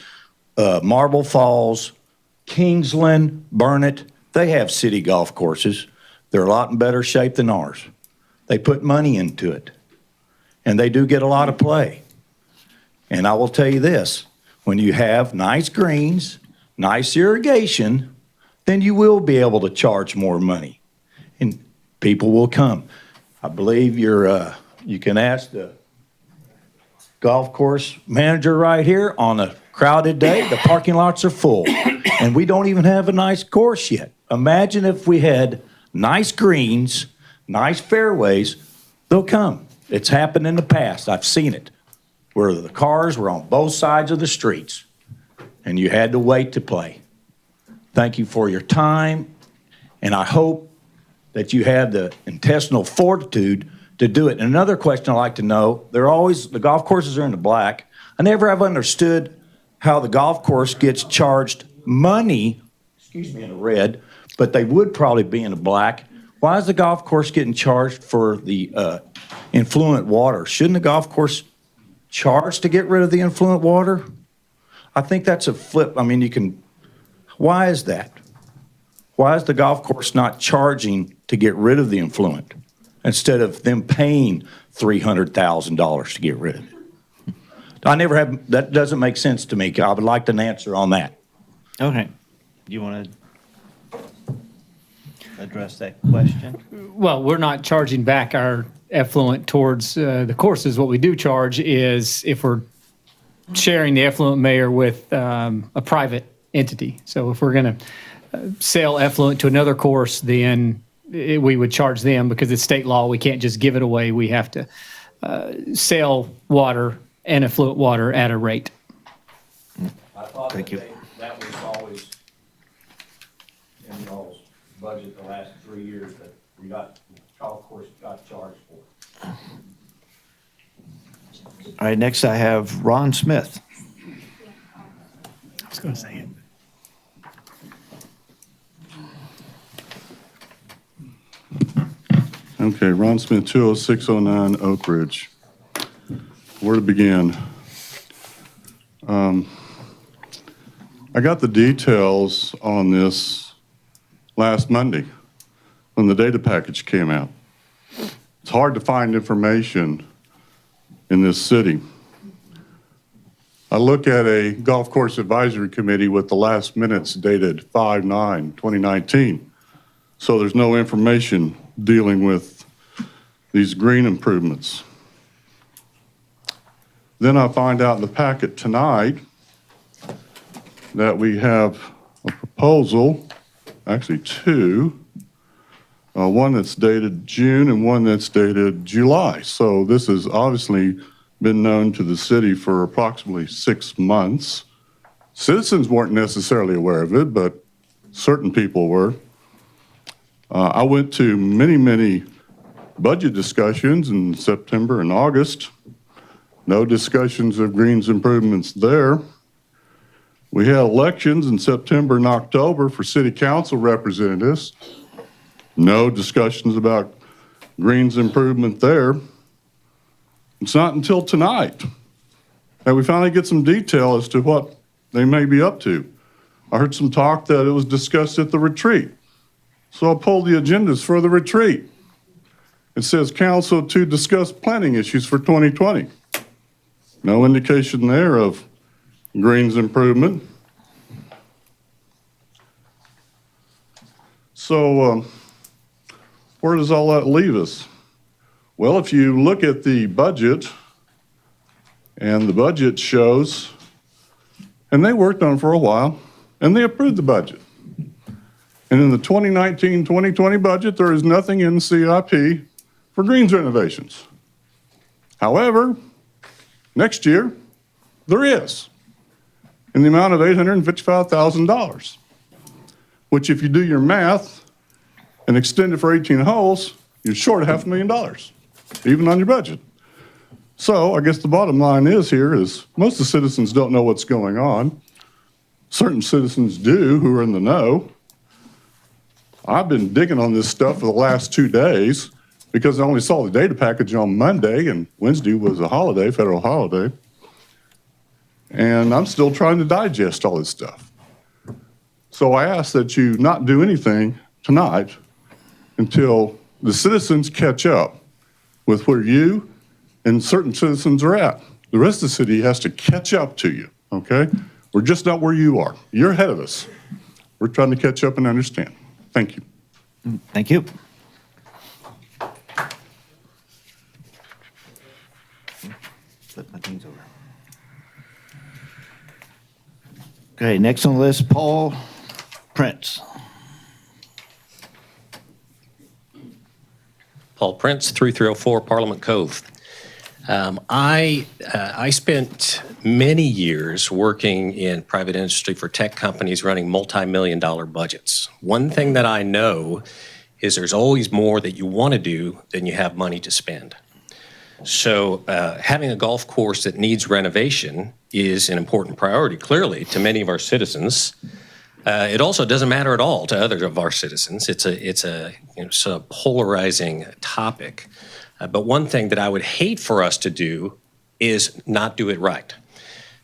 Marble Falls, Kingsland, Burnett, they have city golf courses. They're a lot in better shape than ours. They put money into it, and they do get a lot of play. And I will tell you this, when you have nice greens, nice irrigation, then you will be able to charge more money, and people will come. I believe you can ask the golf course manager right here on a crowded day, the parking lots are full, and we don't even have a nice course yet. Imagine if we had nice greens, nice fairways, they'll come. It's happened in the past, I've seen it, where the cars were on both sides of the streets, and you had to wait to play. Thank you for your time, and I hope that you have the intestinal fortitude to do it. And another question I'd like to know, the golf courses are in the black. I never have understood how the golf course gets charged money, in the red, but they would probably be in the black. Why is the golf course getting charged for the influent water? Shouldn't the golf course charge to get rid of the influent water? I think that's a flip. I mean, why is that? Why is the golf course not charging to get rid of the influent instead of them paying $300,000 to get rid of it? That doesn't make sense to me. I would like an answer on that. Okay. Do you want to address that question? Well, we're not charging back our effluent towards the courses. What we do charge is if we're sharing the effluent mayor with a private entity. So if we're going to sell effluent to another course, then we would charge them because it's state law. We can't just give it away. We have to sell water and effluent water at a rate. Thank you. That was always in y'all's budget the last 3 years that golf course got charged for. All right, next I have Ron Smith. I was going to say it. Okay, Ron Smith, 20609 Oak Ridge. Where to begin? I got the details on this last Monday when the data package came out. It's hard to find information in this city. I look at a golf course advisory committee with the last minutes dated 5/9/2019. So there's no information dealing with these green improvements. Then I find out in the packet tonight that we have a proposal, actually two, one that's dated June and one that's dated July. So this has obviously been known to the city for approximately 6 months. Citizens weren't necessarily aware of it, but certain people were. I went to many budget discussions in September and August. No discussions of greens improvements there. We had elections in September and October for city council representatives. No discussions about greens improvement there. It's not until tonight that we finally get some detail as to what they may be up to. I heard some talk that it was discussed at the retreat. So I pulled the agendas for the retreat. It says council to discuss planning issues for 2020. No indication there of greens improvement. So where does all that leave us? Well, if you look at the budget, and the budget shows, and they worked on it for a while, and they approved the budget. And in the 2019-2020 budget, there is nothing in CIP for greens renovations. However, next year, there is, in the amount of $855,000, which if you do your math and extend it for 18 holes, you're short $500,000, even on your budget. So I guess the bottom line is most of the citizens don't know what's going on. Certain citizens do who are in the know. I've been digging on this stuff for the last 2 days because I only saw the data package on Monday, and Wednesday was a holiday, federal holiday. And I'm still trying to digest all this stuff. So I ask that you not do anything tonight until the citizens catch up with where you and certain citizens are at. The rest of the city has to catch up to you, okay? We're just not where you are. You're ahead of us. We're trying to catch up and understand. Thank you. Thank you. Flip my things over. Okay, next on the list, Paul Prince. Paul Prince, 3304 Parliament Cove. I spent many years working in private industry for tech companies running multi-million-dollar budgets. One thing that I know is there's always more that you want to do than you have money to spend. So having a golf course that needs renovation is an important priority, clearly, to many of our citizens. It also doesn't matter at all to others of our citizens. It's a sort of polarizing topic. But one thing that I would hate for us to do is not do it right.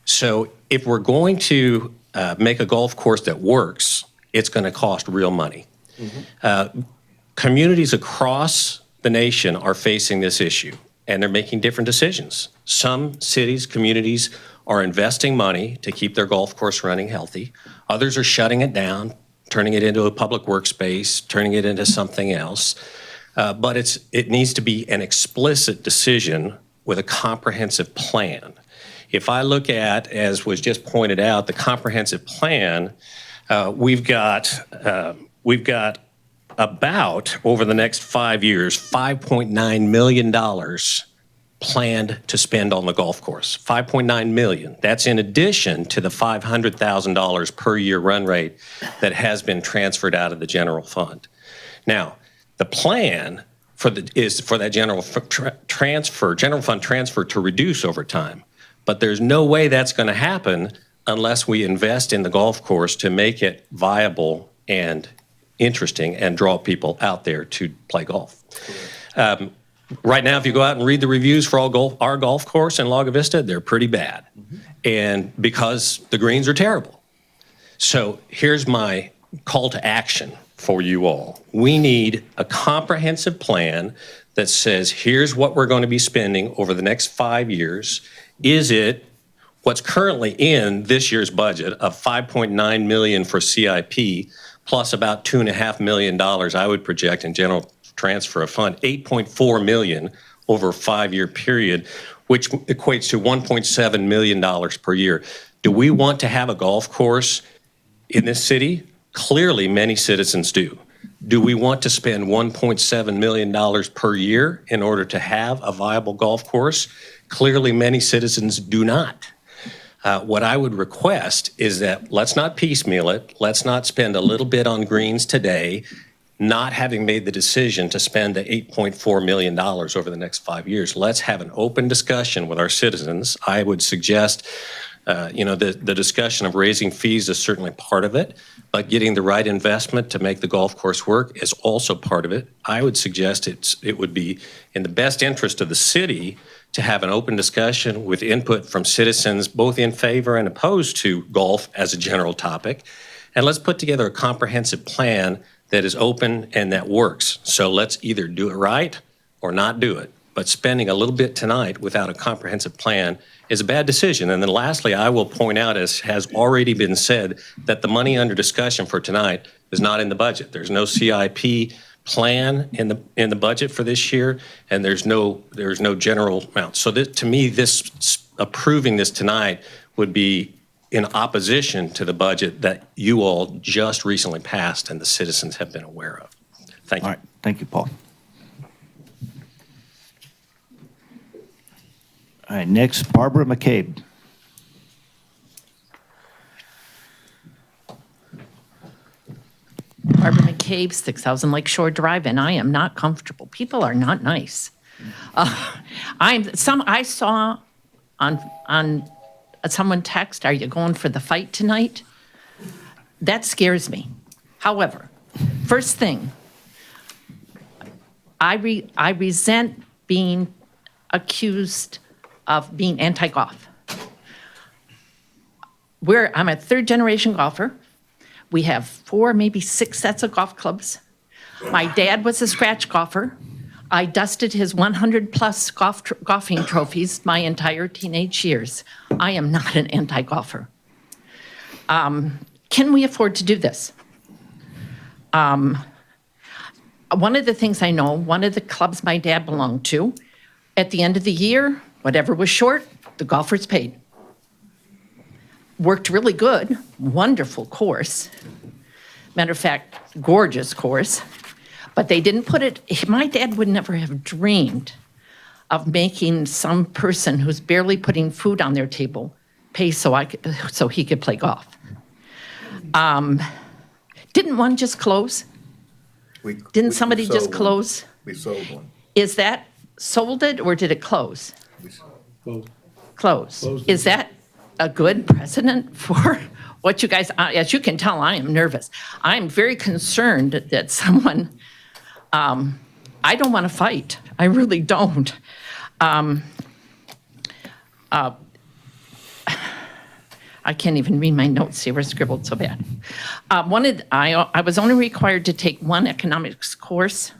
So if we're going to make a golf course that works, it's going to cost real money. Communities across the nation are facing this issue, and they're making different decisions. Some cities, communities are investing money to keep their golf course running healthy. Others are shutting it down, turning it into a public workspace, turning it into something else. But it needs to be an explicit decision with a comprehensive plan. If I look at, as was just pointed out, the comprehensive plan, we've got about, over the next 5 years, $5.9 million planned to spend on the golf course. $5.9 million. That's in addition to the $500,000 per year run rate that has been transferred out of the general fund. Now, the plan is for that general fund transfer to reduce over time. But there's no way that's going to happen unless we invest in the golf course to make it viable and interesting and draw people out there to play golf. Right now, if you go out and read the reviews for our golf course in Lago Vista, they're pretty bad. And because the greens are terrible. So here's my call to action for you all. We need a comprehensive plan that says, here's what we're going to be spending over the next 5 years. Is it what's currently in this year's budget of $5.9 million for CIP, plus about $2.5 million I would project in general transfer of fund, $8.4 million over a 5-year period, which equates to $1.7 million per year. Do we want to have a golf course in this city? Clearly, many citizens do. Do we want to spend $1.7 million per year in order to have a viable golf course? Clearly, many citizens do not. What I would request is that let's not piecemeal it. Let's not spend a little bit on greens today, not having made the decision to spend the $8.4 million over the next 5 years. Let's have an open discussion with our citizens. I would suggest, the discussion of raising fees is certainly part of it, but getting the right investment to make the golf course work is also part of it. I would suggest it would be in the best interest of the city to have an open discussion with input from citizens, both in favor and opposed to golf as a general topic. And let's put together a comprehensive plan that is open and that works. So let's either do it right or not do it. But spending a little bit tonight without a comprehensive plan is a bad decision. And then lastly, I will point out, as has already been said, that the money under discussion for tonight is not in the budget. There's no CIP plan in the budget for this year, and there's no general amount. So to me, approving this tonight would be in opposition to the budget that you all just recently passed and the citizens have been aware of. Thank you. All right, thank you, Paul. All right, next, Barbara McCabe. Barbara McCabe, 6,000 Lakeshore Drive, and I am not comfortable. People are not nice. I saw on someone text, "Are you going for the fight tonight?" That scares me. However, first thing, I resent being accused of being anti-golf. I'm a third-generation golfer. We have 4, maybe 6 sets of golf clubs. My dad was a scratch golfer. I dusted his 100-plus golfing trophies my entire teenage years. I am not an anti-golfer. Can we afford to do this? One of the things I know, one of the clubs my dad belonged to, at the end of the year, whatever was short, the golfers paid. Worked really good, wonderful course. Matter of fact, gorgeous course. But they didn't put it, my dad would never have dreamed of making some person who's barely putting food on their table pay so he could play golf. Didn't one just close? Didn't somebody just close? We sold one. Is that sold it or did it close? Close. Is that a good precedent for what you guys, as you can tell, I am nervous. I'm very concerned that someone, I don't want to fight. I really don't. I can't even read my notes. They were scribbled so bad. I was only required to take one economics course,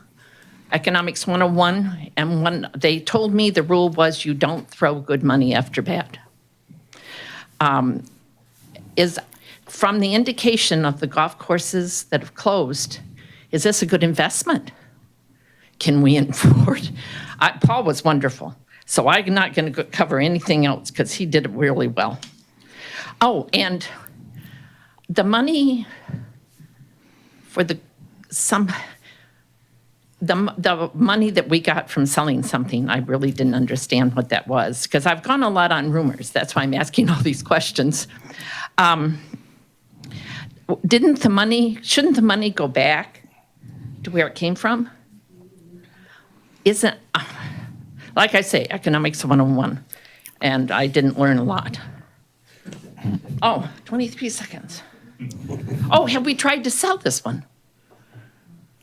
Economics 101, and they told me the rule was you don't throw good money after bad. Is from the indication of the golf courses that have closed, is this a good investment? Can we afford? Paul was wonderful, so I'm not going to cover anything else because he did it really well. Oh, and the money for the money that we got from selling something, I really didn't understand what that was because I've gone a lot on rumors. That's why I'm asking all these questions. Shouldn't the money go back to where it came from? Isn't, like I say, Economics 101, and I didn't learn a lot. Oh, 23 seconds. Oh, have we tried to sell this one?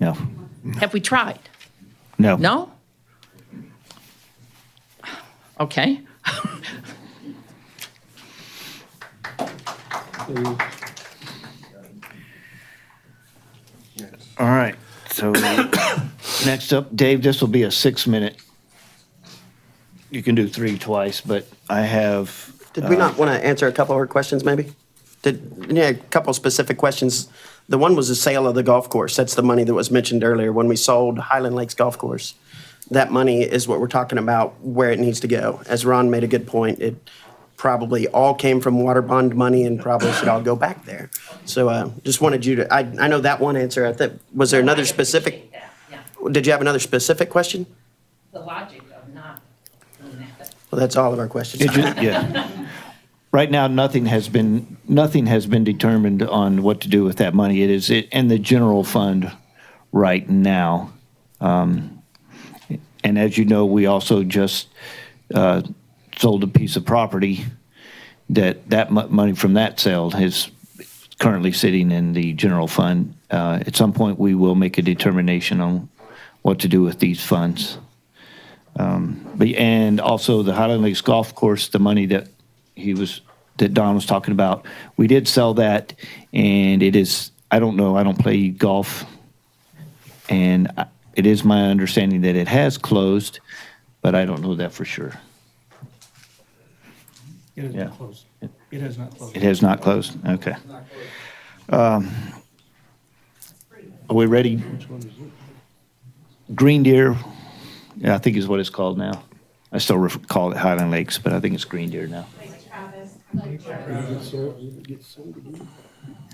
No. Have we tried? No. No? Okay. All right, so next up, Dave, this will be a 6-minute. You can do 3 twice, but I have. Did we not want to answer a couple of her questions, maybe? A couple of specific questions. The one was the sale of the golf course. That's the money that was mentioned earlier when we sold Highland Lakes Golf Course. That money is what we're talking about, where it needs to go. As Ron made a good point, it probably all came from water bond money and probably should all go back there. So just wanted you to, I know that one answer. Was there another specific? Did you have another specific question? The logic of not doing that. Well, that's all of our questions. Yeah. Right now, nothing has been determined on what to do with that money. It is in the general fund right now. And as you know, we also just sold a piece of property that money from that sale is currently sitting in the general fund. At some point, we will make a determination on what to do with these funds. And also the Highland Lakes Golf Course, the money that Don was talking about, we did sell that, and it is, I don't know, I don't play golf, and it is my understanding that it has closed, but I don't know that for sure. It has not closed. It has not closed. It has not closed? Okay. Are we ready? Green Deer, I think is what it's called now. I still call it Highland Lakes, but I think it's Green Deer now.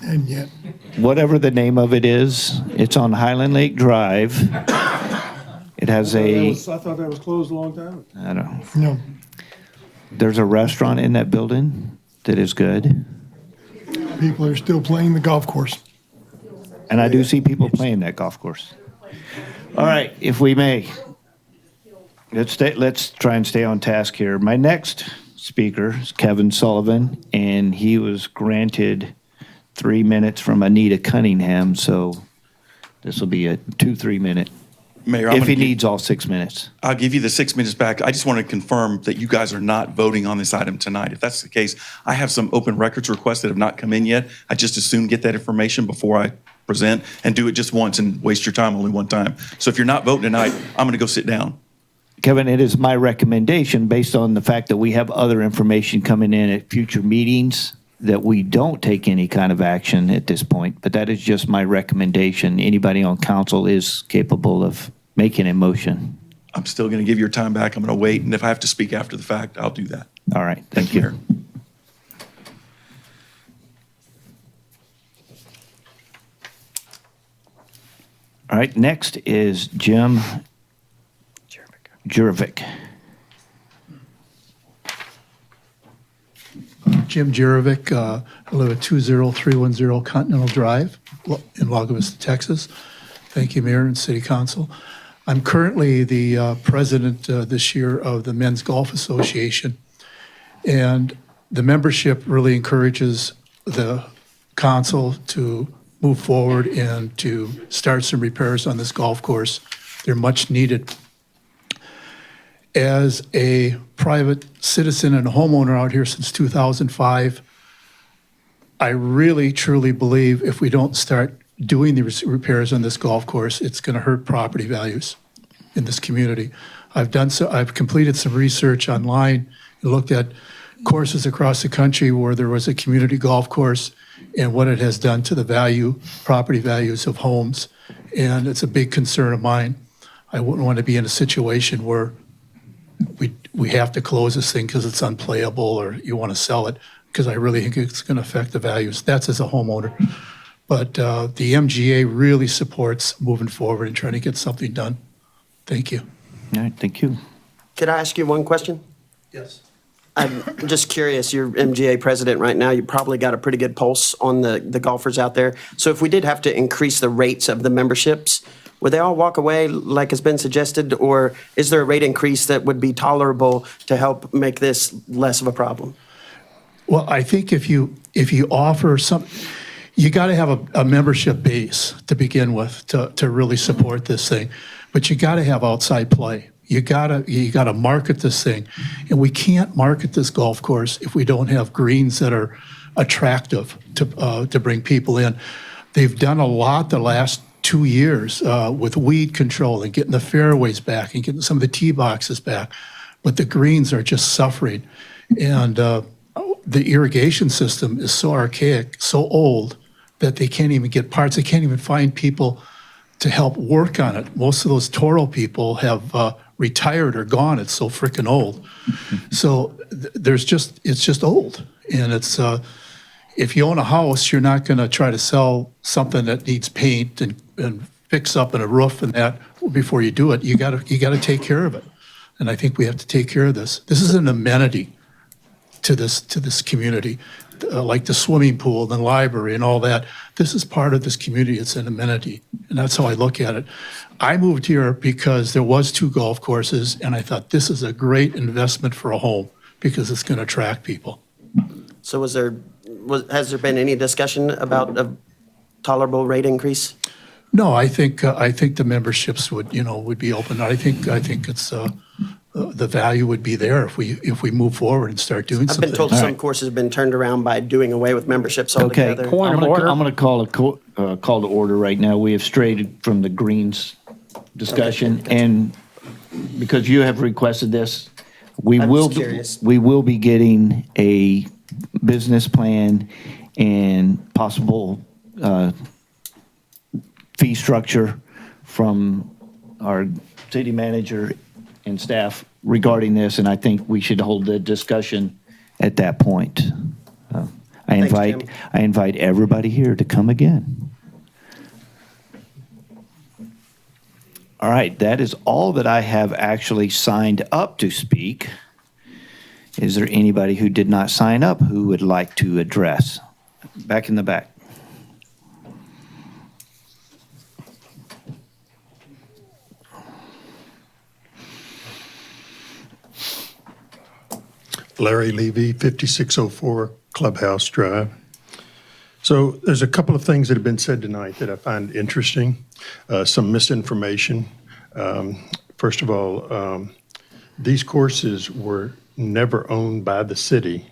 And yet, Whatever the name of it is, it's on Highland Lake Drive. It has I thought that was closed a long time ago. I don't know. no, There's a restaurant in that building that is good. people are still playing the golf course. And I do see people playing that golf course. All right, if we may, let's try and stay on task here. My next speaker is Kevin Sullivan, and he was granted 3 minutes from Anita Cunningham, so this will be a 2-3 minute. Mayor, If he needs all 6 minutes. I'll give you the 6 minutes back. I just want to confirm that you guys are not voting on this item tonight. If that's the case, I have some open records requests that have not come in yet. I just as soon get that information before I present and do it just once and waste your time only one time. So if you're not voting tonight, I'm going to go sit down. Kevin, it is my recommendation, based on the fact that we have other information coming in at future meetings, that we don't take any kind of action at this point, but that is just my recommendation. Anybody on council is capable of making a motion. I'm still going to give your time back. I'm going to wait, and if I have to speak after the fact, I'll do that. All right, thank you. Mayor. All right, next is Jim Jurovic. Jim Jurovic, I live at 20310 Continental Drive in Lago Vista, Texas. Thank you, Mayor and City Council. I'm currently the president this year of the Men's Golf Association, and the membership really encourages the council to move forward and to start some repairs on this golf course. They're much needed. As a private citizen and a homeowner out here since 2005, I really, truly believe if we don't start doing the repairs on this golf course, it's going to hurt property values in this community. I've completed some research online and looked at courses across the country where there was a community golf course and what it has done to the property values of homes. And it's a big concern of mine. I wouldn't want to be in a situation where we have to close this thing because it's unplayable or you want to sell it, because I really think it's going to affect the values. That's as a homeowner. But the MGA really supports moving forward and trying to get something done. Thank you. All right, thank you. Could I ask you one question? Yes. I'm just curious, you're MGA president right now, you probably got a pretty good pulse on the golfers out there. So if we did have to increase the rates of the memberships, would they all walk away like has been suggested, or is there a rate increase that would be tolerable to help make this less of a problem? Well, I think if you offer some, you got to have a membership base to begin with to really support this thing. But you got to have outside play. You gotta market this thing. And we can't market this golf course if we don't have greens that are attractive to bring people in. They've done a lot the last 2 years with weed control and getting the fairways back and getting some of the tee boxes back. But the greens are just suffering. And the irrigation system is so archaic, so old, that they can't even get parts. They can't even find people to help work on it. Most of those Toro people have retired or gone. It's so freaking old. So it's just old. And it's, if you own a house, you're not gonna try to sell something that needs paint and fix up in a roof and that before you do it. You gotta take care of it. And I think we have to take care of this. This is an amenity to this community, like the swimming pool and the library and all that. This is part of this community. It's an amenity, and that's how I look at it. I moved here because there was 2 golf courses, and I thought this is a great investment for a home because it's going to attract people. So has there been any discussion about a tolerable rate increase? No, I think the memberships would be open. I think it's the value would be there if we move forward and start doing I've something. been told some courses have been turned around by doing away with memberships Okay, altogether. I'm going to call to order right now. We have strayed from the Greens discussion, and because you have requested this, we I'm will just curious. we will be getting a business plan and possible fee structure from our city manager and staff regarding this, and I think we should hold the discussion at that point. I invite everybody here to come again. All right, that is all that I have actually signed up to speak. Is there anybody who did not sign up who would like to address? Back in the back. Larry Levy, 5604 Clubhouse Drive. So there's a couple of things that have been said tonight that I find interesting, some misinformation. First of all, these courses were never owned by the city,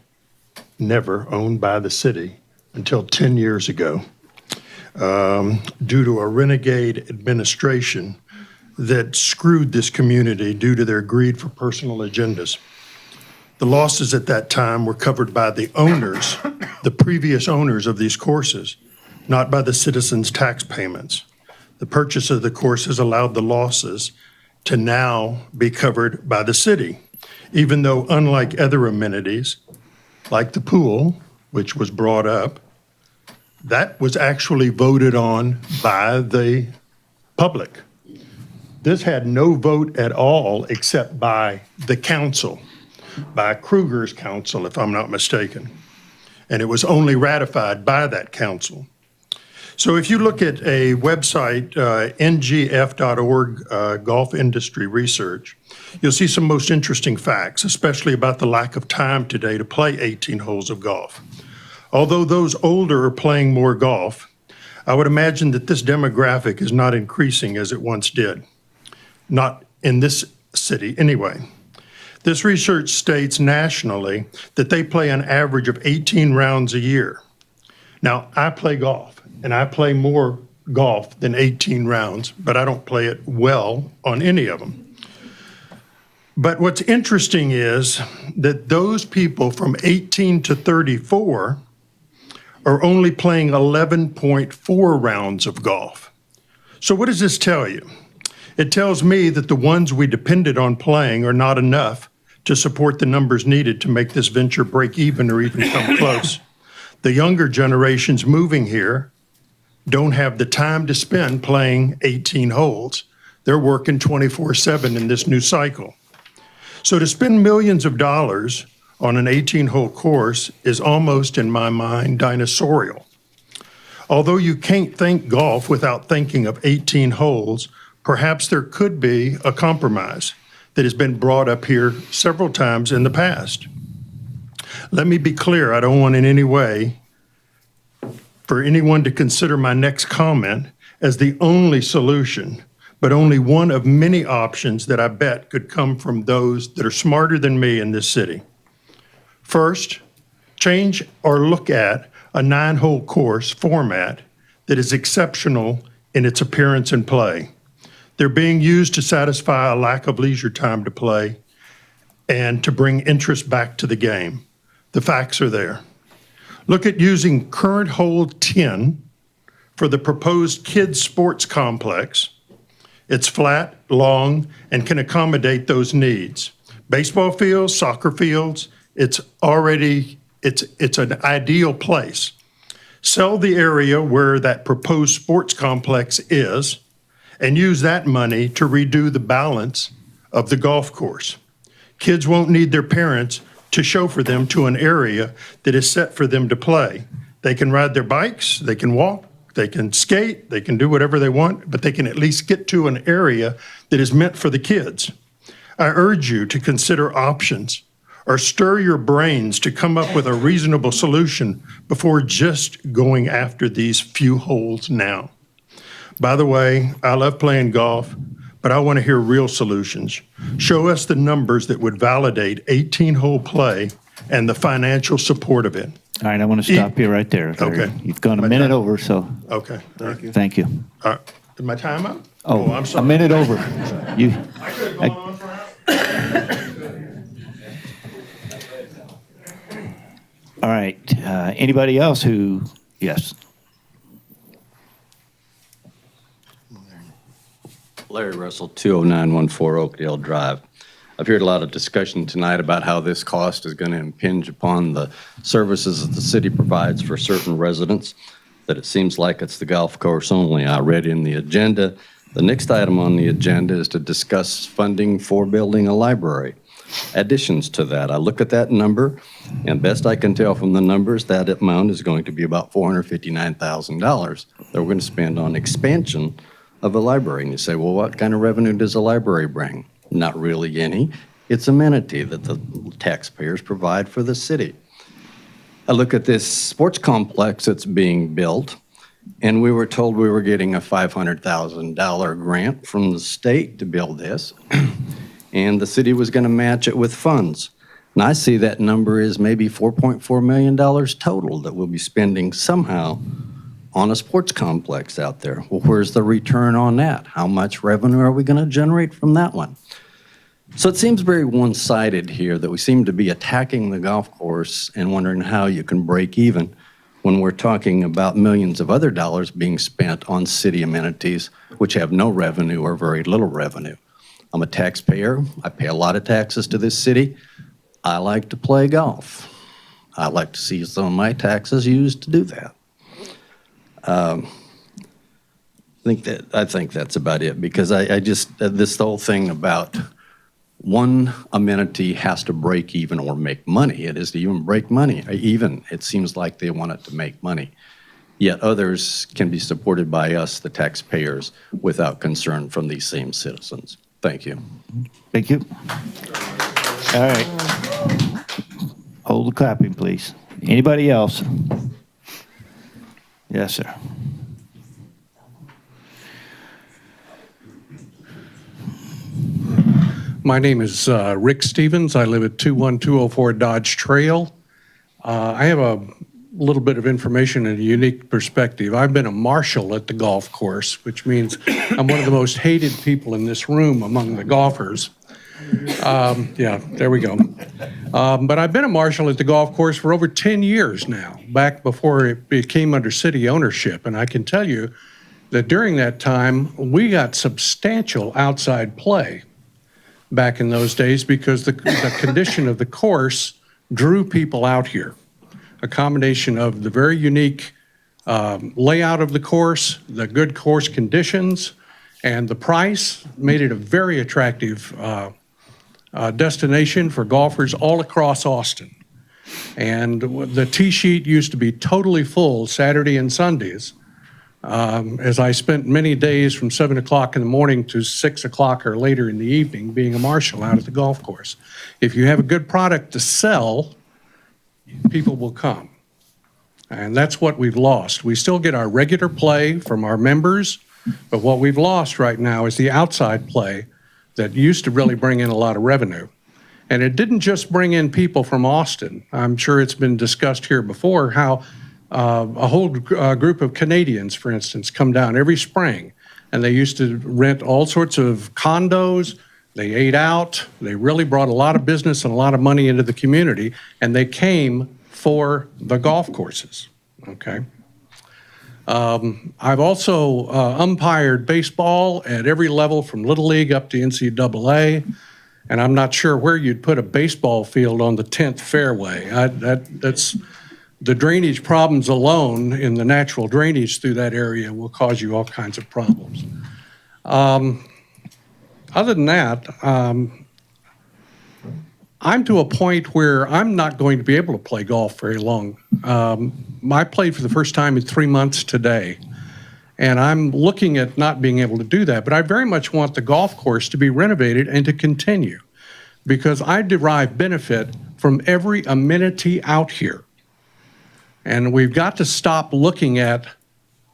until 10 years ago, due to a renegade administration that screwed this community due to their greed for personal agendas. The losses at that time were covered by the owners, the previous owners of these courses, not by the citizens' tax payments. The purchase of the courses allowed the losses to now be covered by the city, even though, unlike other amenities, like the pool, which was brought up, that was actually voted on by the public. This had no vote at all except by the council, by Kruger's council, if I'm not mistaken. And it was only ratified by that council. So if you look at a website, ngf.org, Golf Industry Research, you'll see some most interesting facts, especially about the lack of time today to play 18 holes of golf. Although those older are playing more golf, I would imagine that this demographic is not increasing as it once did. Not in this city anyway. This research states nationally that they play an average of 18 rounds a year. Now, I play golf, and I play more golf than 18 rounds, but I don't play it well on any of them. But what's interesting is that those people from 18 to 34 are only playing 11.4 rounds of golf. So what does this tell you? It tells me that the ones we depended on playing are not enough to support the numbers needed to make this venture break even or even come close. The younger generations moving here don't have the time to spend playing 18 holes. They're working 24/7 in this new cycle. So to spend millions of dollars on an 18-hole course is almost, in my mind, dinosaurial. Although you can't think golf without thinking of 18 holes, perhaps there could be a compromise that has been brought up here several times in the past. Let me be clear, I don't want in any way for anyone to consider my next comment as the only solution, but only one of many options that I bet could come from those that are smarter than me in this city. First, change or look at a 9-hole course format that is exceptional in its appearance and play. They're being used to satisfy a lack of leisure time to play and to bring interest back to the game. The facts are there. Look at using current hole 10 for the proposed kids' sports complex. It's flat, long, and can accommodate those needs. Baseball fields, soccer fields, it's an ideal place. Sell the area where that proposed sports complex is and use that money to redo the balance of the golf course. Kids won't need their parents to chauffeur them to an area that is set for them to play. They can ride their bikes, they can walk, they can skate, they can do whatever they want, but they can at least get to an area that is meant for the kids. I urge you to consider options or stir your brains to come up with a reasonable solution before just going after these few holes now. By the way, I love playing golf, but I want to hear real solutions. Show us the numbers that would validate 18-hole play and the financial support of it. All right, I want to stop you right there. Okay. You've gone a minute over, so Okay, thank you. thank you. All right, is my time up? Oh, I'm a sorry. minute over. You. I could have gone on forever. All right, anybody else who, yes. Larry Russell, 20914 Oakdale Drive. I've heard a lot of discussion tonight about how this cost is going to impinge upon the services that the city provides for certain residents, that it seems like it's the golf course only. I read in the agenda, the next item on the agenda is to discuss funding for building a library. Additions to that, I look at that number, and best I can tell from the numbers, that amount is going to be about $459,000 that we're going to spend on expansion of a library. And you say, well, what kind of revenue does a library bring? Not really any. It's amenity that the taxpayers provide for the city. I look at this sports complex that's being built, and we were told we were getting a $500,000 grant from the state to build this, and the city was going to match it with funds. And I see that number is maybe $4.4 million total that we'll be spending somehow on a sports complex out there. Well, where's the return on that? How much revenue are we going to generate from that one? So it seems very one-sided here that we seem to be attacking the golf course and wondering how you can break even when we're talking about millions of other dollars being spent on city amenities which have no revenue or very little revenue. I'm a taxpayer. I pay a lot of taxes to this city. I like to play golf. I like to see some of my taxes used to do that. I think that's about it, because I just, this whole thing about one amenity has to break even or make money. It is to even break money. Even, it seems like they want it to make money. Yet others can be supported by us, the taxpayers, without concern from these same citizens. Thank you. Thank you. All right. Hold the clapping, please. Anybody else? Yes, sir. My name is Rick Stevens. I live at 21204 Dodge Trail. I have a little bit of information and a unique perspective. I've been a marshal at the golf course, which means I'm one of the most hated people in this room among the golfers. Yeah, there we go. But I've been a marshal at the golf course for over 10 years now, back before it became under city ownership. And I can tell you that during that time, we got substantial outside play back in those days because the condition of the course drew people out here. A combination of the very unique layout of the course, the good course conditions, and the price made it a very attractive destination for golfers all across Austin. And the tee sheet used to be totally full Saturday and Sundays, as I spent many days from 7 o'clock in the morning to 6 o'clock or later in the evening being a marshal out at the golf course. If you have a good product to sell, people will come. And that's what we've lost. We still get our regular play from our members, But what we've lost right now is the outside play that used to really bring in a lot of revenue. And it didn't just bring in people from Austin. I'm sure it's been discussed here before how a whole group of Canadians, for instance, come down every spring, and they used to rent all sorts of condos. They ate out. They really brought a lot of business and a lot of money into the community, and they came for the golf courses, okay? I've also umpired baseball at every level from Little League up to NCAA, and I'm not sure where you'd put a baseball field on the 10th fairway. That's the drainage problems alone in the natural drainage through that area will cause you all kinds of problems. Other than that, I'm to a point where I'm not going to be able to play golf very long. I played for the first time in 3 months today, and I'm looking at not being able to do that, but I very much want the golf course to be renovated and to continue because I derive benefit from every amenity out here. And we've got to stop looking at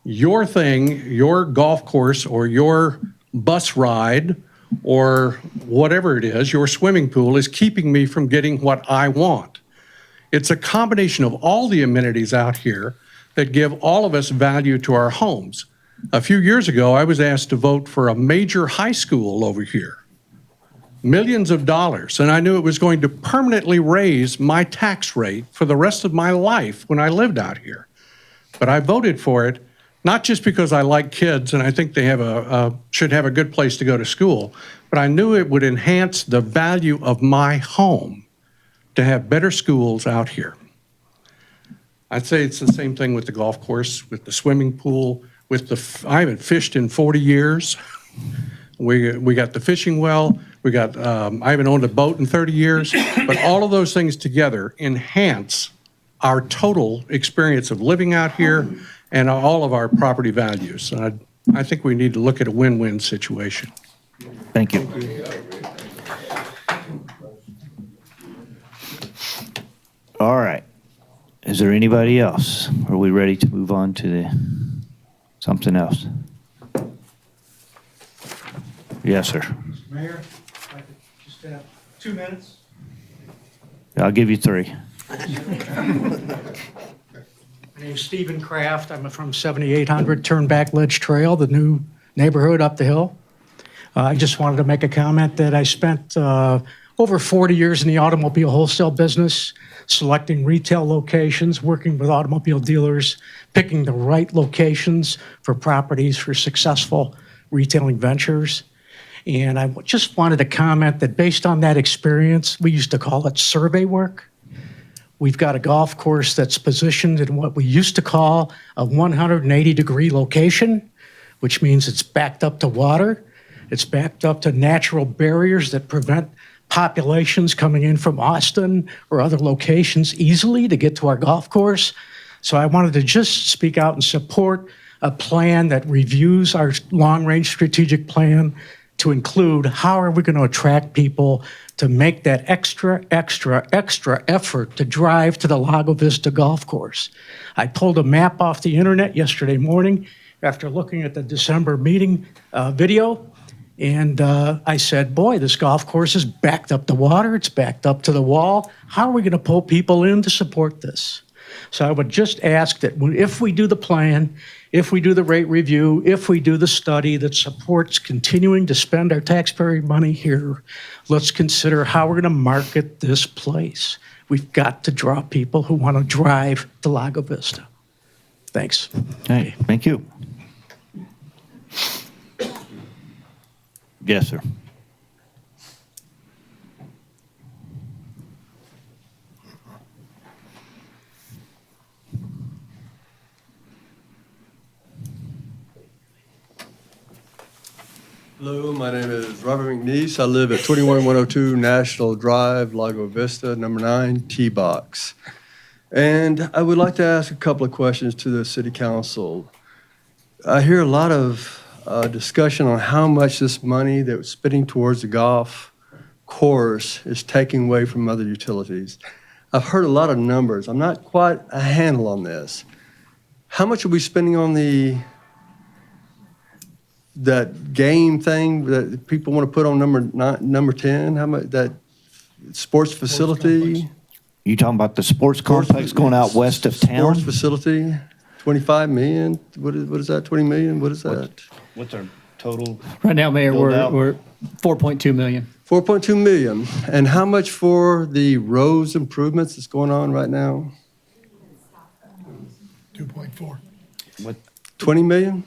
your thing, your golf course or your bus ride or whatever it is, your swimming pool is keeping me from getting what I want. It's a combination of all the amenities out here that give all of us value to our homes. A few years ago, I was asked to vote for a major high school over here, millions of dollars, and I knew it was going to permanently raise my tax rate for the rest of my life when I lived out here. But I voted for it, not just because I like kids and I think they have should have a good place to go to school, but I knew it would enhance the value of my home to have better schools out here. I'd say it's the same thing with the golf course, with the swimming pool, with I haven't fished in 40 years. We got the fishing well, I haven't owned a boat in 30 years, but all of those things together enhance our total experience of living out here and all of our property values. I think we need to look at a win-win situation. Thank you. All right. Is there anybody else? Are we ready to move on to something else? Yes, sir. Mayor, if I could just have 2 minutes. I'll give you 3. My name's Stephen Kraft. I'm from 7800 Turnback Ledge Trail, the new neighborhood up the hill. I just wanted to make a comment that I spent over 40 years in the automobile wholesale business, selecting retail locations, working with automobile dealers, picking the right locations for properties for successful retailing ventures. And I just wanted to comment that based on that experience, we used to call it survey work. We've got a golf course that's positioned in what we used to call a 180-degree location, which means it's backed up to water. It's backed up to natural barriers that prevent populations coming in from Austin or other locations easily to get to our golf course. So I wanted to just speak out and support a plan that reviews our long-range strategic plan to include how are we going to attract people to make that extra effort to drive to the Lago Vista golf course. I pulled a map off the internet yesterday morning after looking at the December meeting video, and I said, boy, this golf course is backed up to water, it's backed up to the wall. How are we going to pull people in to support this? So I would just ask that if we do the plan, if we do the rate review, if we do the study that supports continuing to spend our taxpayer money here, let's consider how we're going to market this place. We've got to draw people who want to drive to Lago Vista. Thanks. Hey, thank you. Yes, sir. Hello, my name is Robert McNeese. I live at 21102 National Drive, Lago Vista, number 9, T-Box. And I would like to ask a couple of questions to the City Council. I hear a lot of discussion on how much this money that was spending towards the golf course is taking away from other utilities. I've heard a lot of numbers. I'm not quite a handle on this. How much are we spending on the that game thing that people want to put on number 10? How much, that sports facility? You talking about the sports complex going out west of town? Sports facility, 25 million? What is that, 20 million? What is that? What's our total? Right now, Mayor, Build out. we're 4.2 million. 4.2 million. And how much for the roads improvements that's going on right now? 2.4. 20 million?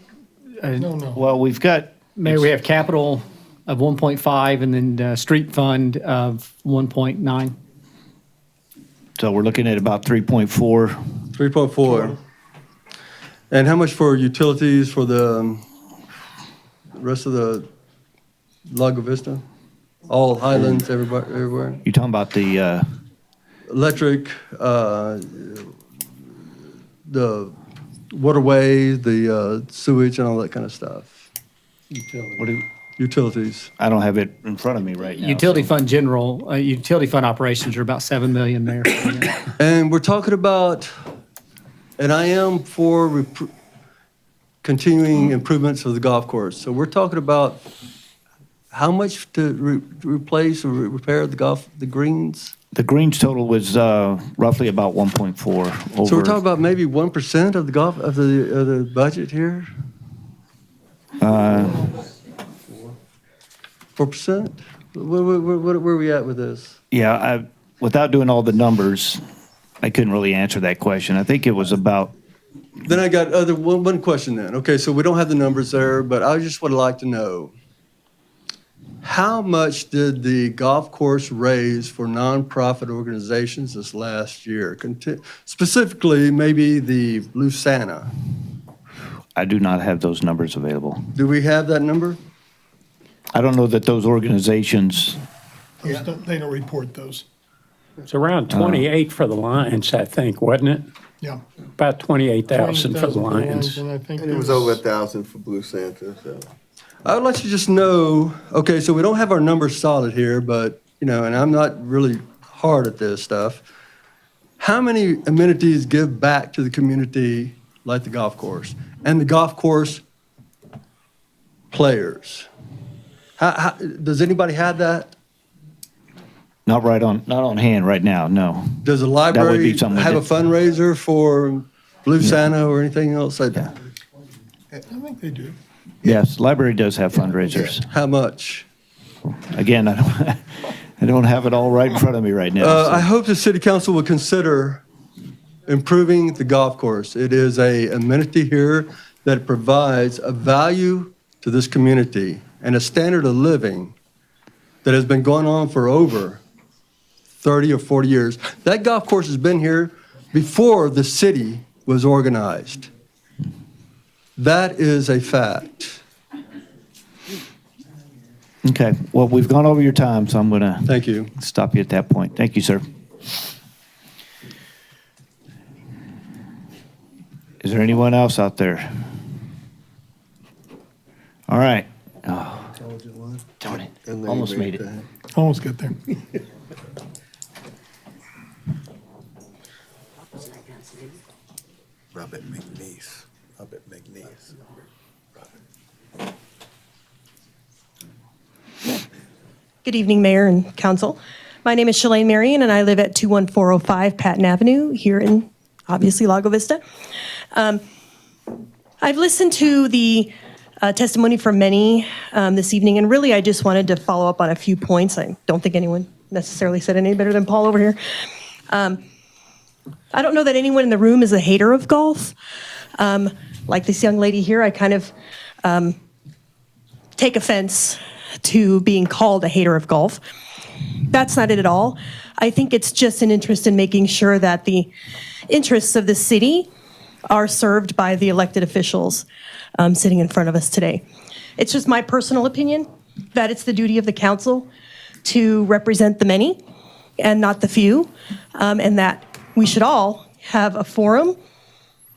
No. Well, we've got, Mayor, we have capital of 1.5 and then street fund of 1.9. so we're looking at about 3.4. 3.4. And how much for utilities for the rest of the Lago Vista? All Highlands, everybody, everywhere? You talking about the, Electric, the waterways, the sewage and all that kind of stuff. what do, Utilities. I don't have it in front of me right now. Utility fund general, utility fund operations are about 7 million, Mayor. And we're talking about, and I am for continuing improvements of the golf course. So we're talking about how much to replace or repair the greens? The greens total was roughly about 1.4 over. So we're talking about maybe 1% of the golf, of the budget here? 4%? Where are we at with this? Yeah, without doing all the numbers, I couldn't really answer that question. I think it was about, Then I got one question then. Okay, so we don't have the numbers there, but I just would like to know, how much did the golf course raise for nonprofit organizations this last year? Specifically, maybe the Blue Santa. I do not have those numbers available. Do we have that number? I don't know that those organizations, They don't report those. It's around 28 for the Lions, I think, wasn't it? Yeah. About 28,000 for the Lions. And I think And it was over 1,000 for Blue Santa, so. I would like you to just know, okay, so we don't have our numbers solid here, but, and I'm not really hard at this stuff. How many amenities give back to the community like the golf course? And the golf course players? Does anybody have that? not on hand right now, no. Does the That would library be something have a that- fundraiser for Blue Santa or anything else like that? I think they do. Yes, library does have fundraisers. How much? Again, I don't have it all right in front of me right now. so. I hope the city council will consider improving the golf course. It is a amenity here that provides a value to this community and a standard of living that has been going on for over 30 or 40 years. That golf course has been here before the city was organized. That is a fact. Okay, well, we've gone over your time, so I'm going to Thank you. stop you at that point. Thank you, sir. Is there anyone else out there? All right. Oh, darn it. Almost made it. Almost got there. Robert McNeese. Robert McNeese. Good evening, Mayor and Council. My name is Shalane Marion, and I live at 21405 Patton Avenue here in, obviously, Lago Vista. I've listened to the testimony from many this evening, and really I just wanted to follow up on a few points. I don't think anyone necessarily said any better than Paul over here. I don't know that anyone in the room is a hater of golf. Like this young lady here, I kind of take offense to being called a hater of golf. That's not it at all. I think it's just an interest in making sure that the interests of the city are served by the elected officials sitting in front of us today. It's just my personal opinion that it's the duty of the council to represent the many and not the few, and that we should all have a forum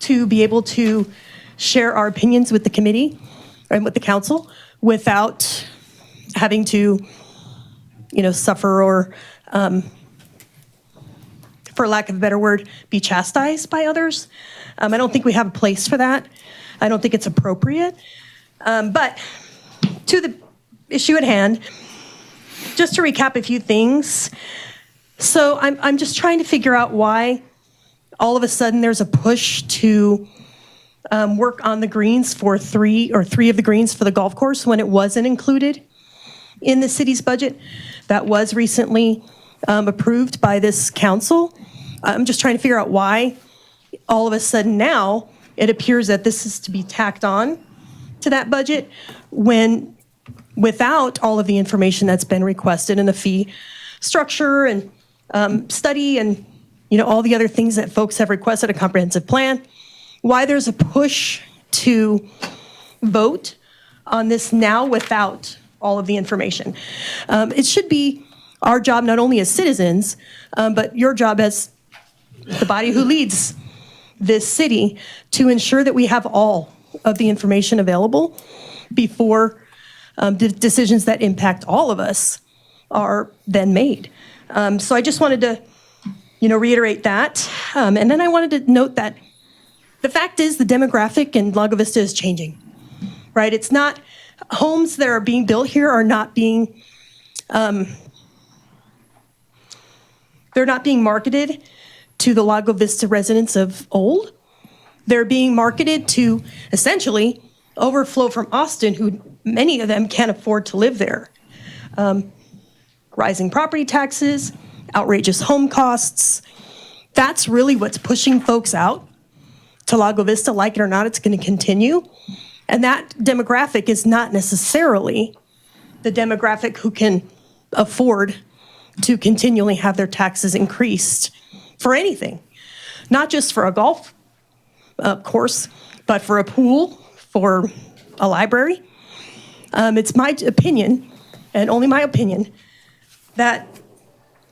to be able to share our opinions with the committee and with the council without having to, suffer or, for lack of a better word, be chastised by others. I don't think we have a place for that. I don't think it's appropriate. But to the issue at hand, just to recap a few things. So I'm just trying to figure out why all of a sudden there's a push to work on the greens for three of the greens for the golf course when it wasn't included in the city's budget. That was recently approved by this council. I'm just trying to figure out why all of a sudden now it appears that this is to be tacked on to that budget when without all of the information that's been requested in the fee structure and study and all the other things that folks have requested, a comprehensive plan, why there's a push to vote on this now without all of the information. It should be our job not only as citizens, but your job as the body who leads this city to ensure that we have all of the information available before decisions that impact all of us are then made. So I just wanted to, reiterate that. And then I wanted to note that the fact is the demographic in Lago Vista is changing, right? It's not, homes that are being built here are not being, they're not being marketed to the Lago Vista residents of old. They're being marketed to essentially overflow from Austin, who many of them can't afford to live there. Rising property taxes, outrageous home costs. That's really what's pushing folks out to Lago Vista. Like it or not, it's going to continue. And that demographic is not necessarily the demographic who can afford to continually have their taxes increased for anything, not just for a golf course, but for a pool, for a library. It's my opinion, and only my opinion, that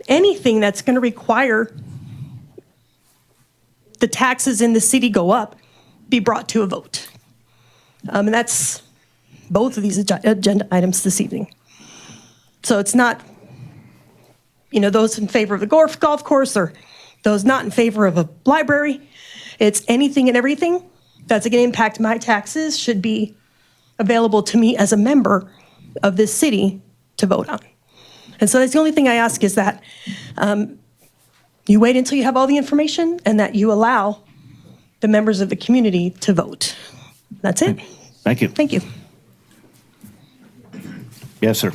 anything that's going to require the taxes in the city go up be brought to a vote. And that's both of these agenda items this evening. So it's not, those in favor of the golf course or those not in favor of a library. It's anything and everything that's going to impact my taxes should be available to me as a member of this city to vote on. And so that's the only thing I ask is that you wait until you have all the information and that you allow the members of the community to vote. That's it. Thank you. Thank you. Yes, sir.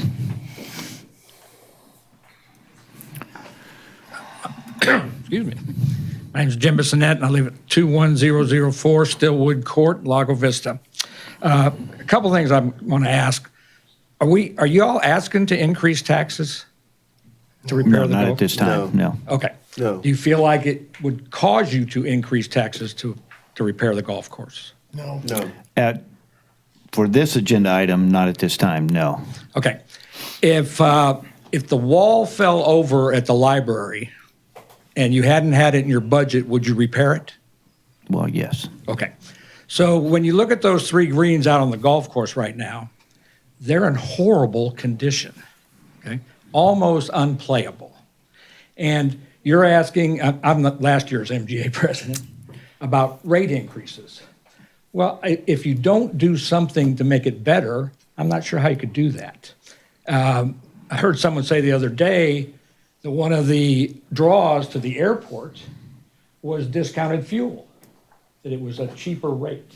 Excuse me. My name's Jim Bissonette, and I live at 21004 Stillwood Court, Lago Vista. A couple things I want to ask. Are you all asking to increase taxes to repair No, the not golf? at this time, no. Okay. No. Do you feel like it would cause you to increase taxes to repair the golf course? No. No. For this agenda item, not at this time, no. Okay. If the wall fell over at the library and you hadn't had it in your budget, would you repair it? Well, yes. Okay. So when you look at those three greens out on the golf course right now, they're in horrible condition, okay? Almost unplayable. And you're asking, I'm the last year's MGA president, about rate increases. Well, if you don't do something to make it better, I'm not sure how you could do that. I heard someone say the other day that one of the draws to the airport was discounted fuel, that it was a cheaper rate.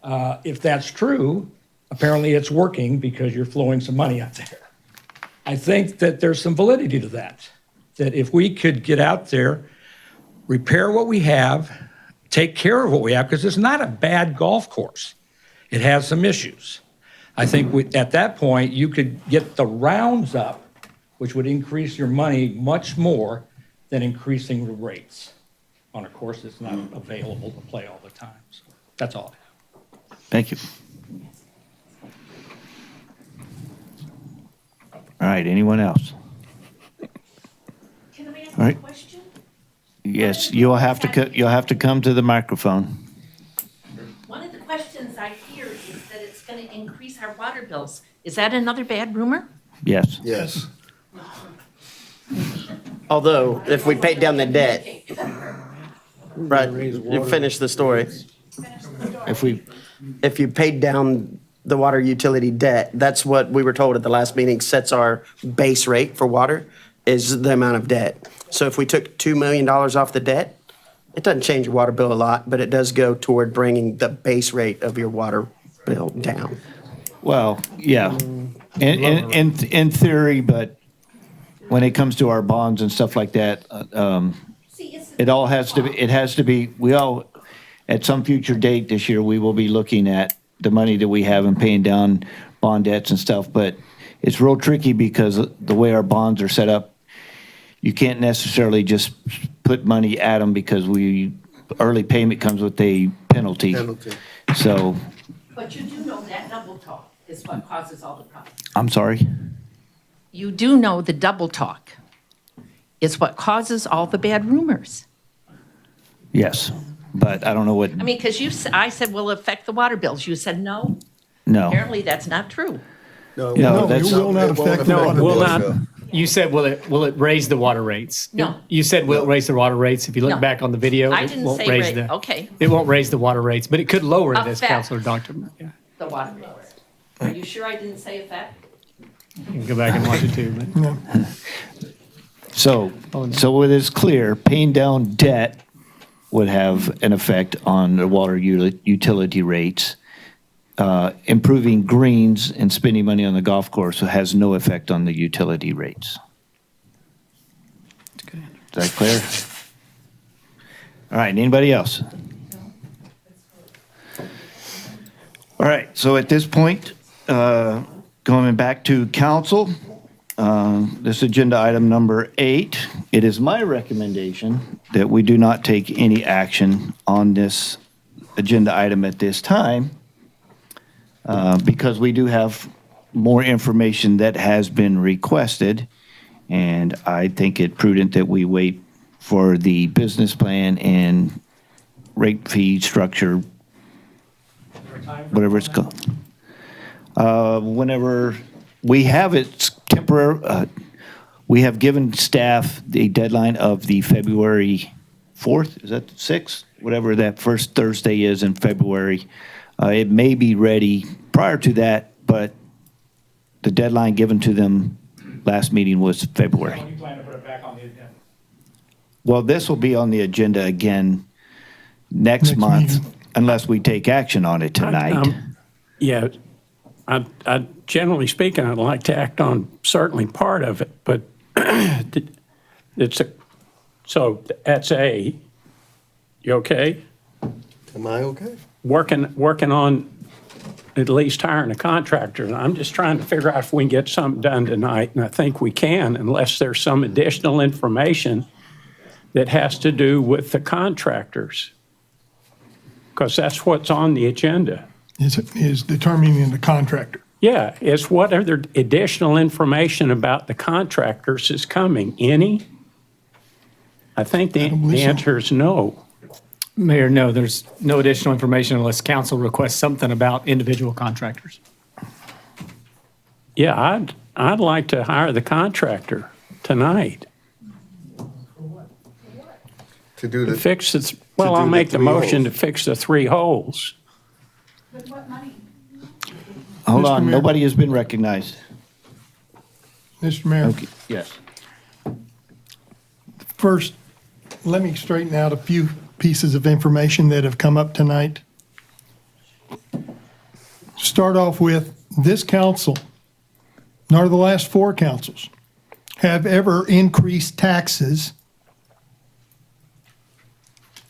If that's true, apparently it's working because you're flowing some money out there. I think that there's some validity to that if we could get out there, repair what we have, take care of what we have, because it's not a bad golf course. It has some issues. I think at that point, you could get the rounds up, which would increase your money much more than increasing the rates on a course that's not available to play all the time. So that's all I have. Thank you. All right, anyone else? Can I ask All right. a question? Yes, you'll have to come to the microphone. One of the questions I hear is that it's going to increase our water bills. Is that another bad rumor? Yes. Yes. Although, if we paid down the debt, right, you finish the story. If we, If you paid down the water utility debt. That's what we were told at the last meeting sets our base rate for water, is the amount of debt. So if we took $2 million off the debt, it doesn't change your water bill a lot, but it does go toward bringing the base rate of your water bill down. Well, yeah, in theory, but when it comes to our bonds and stuff like that, it all has to be, we all, at some future date this year, we will be looking at the money that we have and paying down bond debts and stuff, but it's real tricky because the way our bonds are set up, you can't necessarily just put money at them because early payment comes with a penalty. So, But you do know that double talk is what causes all the problems. I'm sorry? You do know the double talk is what causes all the bad rumors. Yes, but I don't know what, I mean, because I said, will it affect the water bills? You said no. no. Apparently, that's not true. No, it that's, will not affect the water will bill. not. You said, will it raise the water rates? No. You said, will it raise the water rates? If you look No. back on the video, I it didn't won't say raise raise. the. Okay. It won't raise the water rates, but it could lower it, as Affect. Councilor Doctor. Yeah. The water rates. Are you sure I didn't say effect? You can go back and watch it too. But. so it is clear, paying down debt would have an effect on the water utility rates. Improving greens and spending money on the golf course has no effect on the utility rates. Is that clear? All right, anybody else? All right, so at this point, going back to council, this agenda item number 8, it is my recommendation that we do not take any action on this agenda item at this time, because we do have more information that has been requested, and I think it prudent that we wait for the business plan and rate fee structure, whatever it's called. Whenever we have it temporary, we have given staff the deadline of the February 4th, is that 6th? Whatever that first Thursday is in February. It may be ready prior to that, but the deadline given to them last meeting was February. You plan to put it back on the agenda? Well, this will be on the agenda again next month, meeting. unless we take action on it tonight. Yeah, I generally speaking, I'd like to act on certainly part of it, but so that's A. You okay? Am I okay? Working on at least hiring a contractor. I'm just trying to figure out if we can get something done tonight, and I think we can, unless there's some additional information that has to do with the contractors, because that's what's on the agenda. Is determining the contractor. Yeah, it's what other additional information about the contractors is coming? Any? I think the answer is no. Mayor, no, there's no additional information unless council requests something about individual contractors. Yeah, I'd like to hire the contractor tonight. To do To the, fix the, well, do I'll the make the 3 motion to holes. fix the 3 holes. Hold Mr. on, Mayor. nobody has been recognized. Mr. Mayor, Okay, yes. first, let me straighten out a few pieces of information that have come up tonight. Start off with, this council, nor the last 4 councils, have ever increased taxes.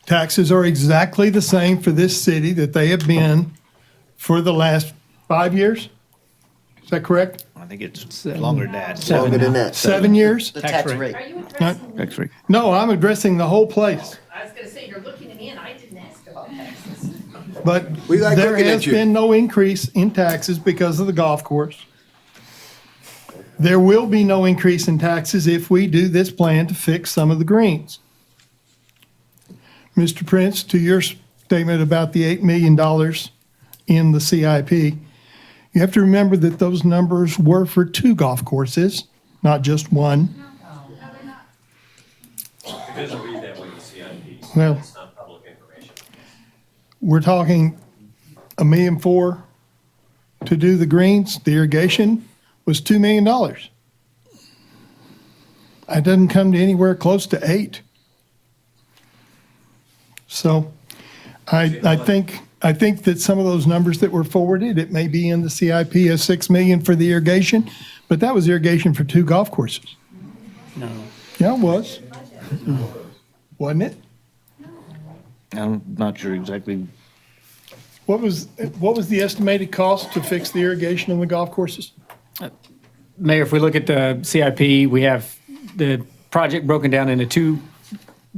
Taxes are exactly the same for this city that they have been for the last 5 years? Is that correct? I think it's longer than that. Longer than that. 7 years? The tax rate. Are you addressing? Next week. No, I'm addressing the whole place. I was going to say, you're looking at me and I didn't ask about taxes. But We like there looking at has you. been no increase in taxes because of the golf course. There will be no increase in taxes if we do this plan to fix some of the greens. Mr. Prince, to your statement about the $8 million in the CIP, you have to remember that those numbers were for 2 golf courses, not just one. It doesn't read that way in the CIP. Well, It's not public information. we're talking $1.4 million to do the greens, the irrigation, was $2 million. It doesn't come to anywhere close to 8. So I think that some of those numbers that were forwarded, it may be in the CIP as $6 million for the irrigation, but that was irrigation for 2 golf courses. No. Yeah, it was. Wasn't it? I'm not sure exactly. What was the estimated cost to fix the irrigation on the golf courses? Mayor, if we look at the CIP, we have the project broken down into 2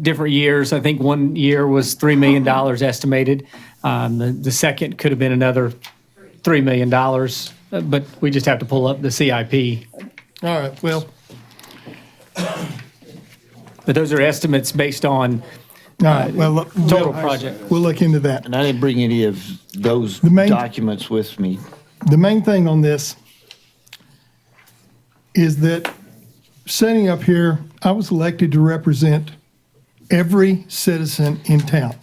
different years. I think one year was $3 million estimated. The second could have been another $3 million, but we just have to pull up the CIP. All right, well. But those are estimates based on All right, well, total project. We'll look into that. And I didn't bring any of those main- documents with me. The main thing on this is that sitting up here, I was elected to represent every citizen in town.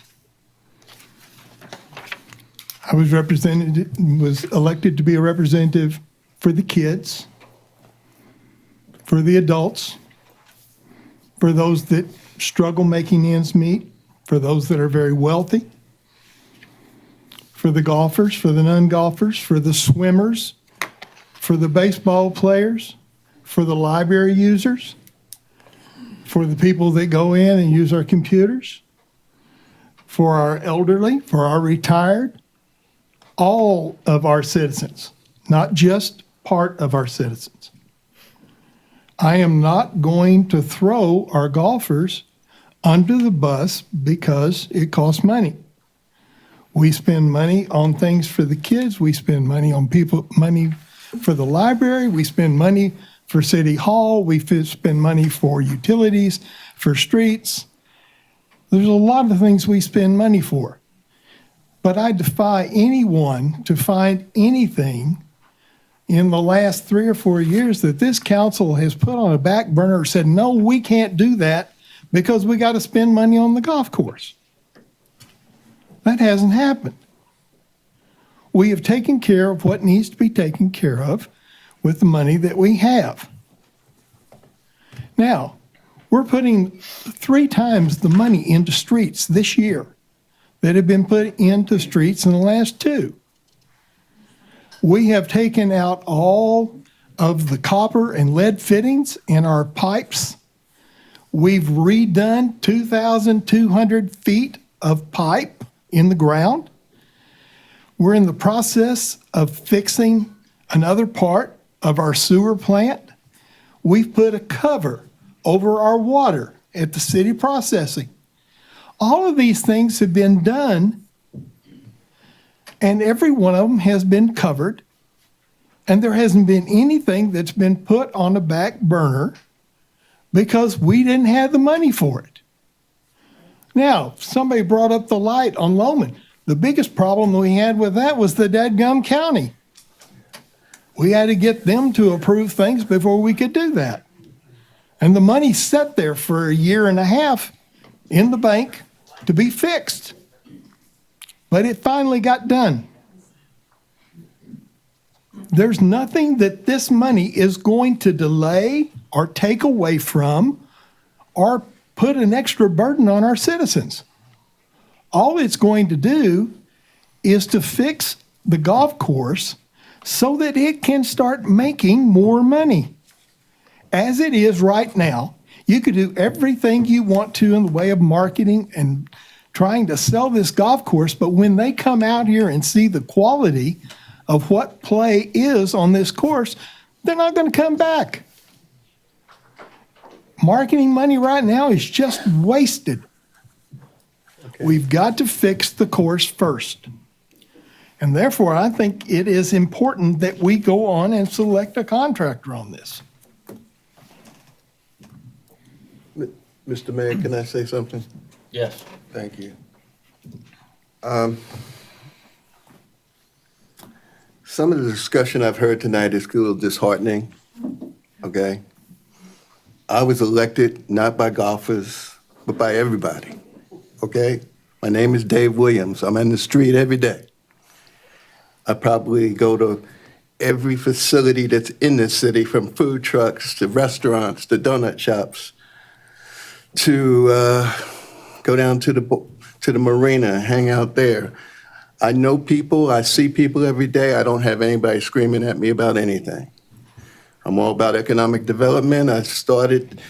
I was elected to be a representative for the kids, for the adults, for those that struggle making ends meet, for those that are very wealthy, for the golfers, for the non-golfers, for the swimmers, for the baseball players, for the library users, for the people that go in and use our computers, for our elderly, for our retired, all of our citizens, not just part of our citizens. I am not going to throw our golfers under the bus because it costs money. We spend money on things for the kids. We spend money on money for the library. We spend money for City Hall. We spend money for utilities, for streets. There's a lot of things we spend money for. But I defy anyone to find anything in the last 3 or 4 years that this council has put on a back burner or said, no, we can't do that because we got to spend money on the golf course. That hasn't happened. We have taken care of what needs to be taken care of with the money that we have. Now, we're putting 3 times the money into streets this year that have been put into streets in the last 2. We have taken out all of the copper and lead fittings in our pipes. We've redone 2,200 feet of pipe in the ground. We're in the process of fixing another part of our sewer plant. We've put a cover over our water at the city processing. All of these things have been done, and every one of them has been covered, and there hasn't been anything that's been put on the back burner because we didn't have the money for it. Now, somebody brought up the light on Loman. The biggest problem we had with that was the dadgum county. We had to get them to approve things before we could do that. And the money sat there for 1.5 years in the bank to be fixed. But it finally got done. There's nothing that this money is going to delay or take away from or put an extra burden on our citizens. All it's going to do is to fix the golf course so that it can start making more money. As it is right now, you could do everything you want to in the way of marketing and trying to sell this golf course, but when they come out here and see the quality of what play is on this course, they're not going to come back. Marketing money right now is just wasted. Okay. We've got to fix the course first. And therefore, I think it is important that we go on and select a contractor on this. Mr. Mayor, can I say something? Yes. Thank you. Some of the discussion I've heard tonight is a little disheartening, okay? I was elected not by golfers, but by everybody, okay? My name is Dave Williams. I'm in the street every day. I probably go to every facility that's in this city, from food trucks to restaurants to donut shops, to go down to the marina, hang out there. I know people, I see people every day. I don't have anybody screaming at me about anything. I'm all about economic development. I started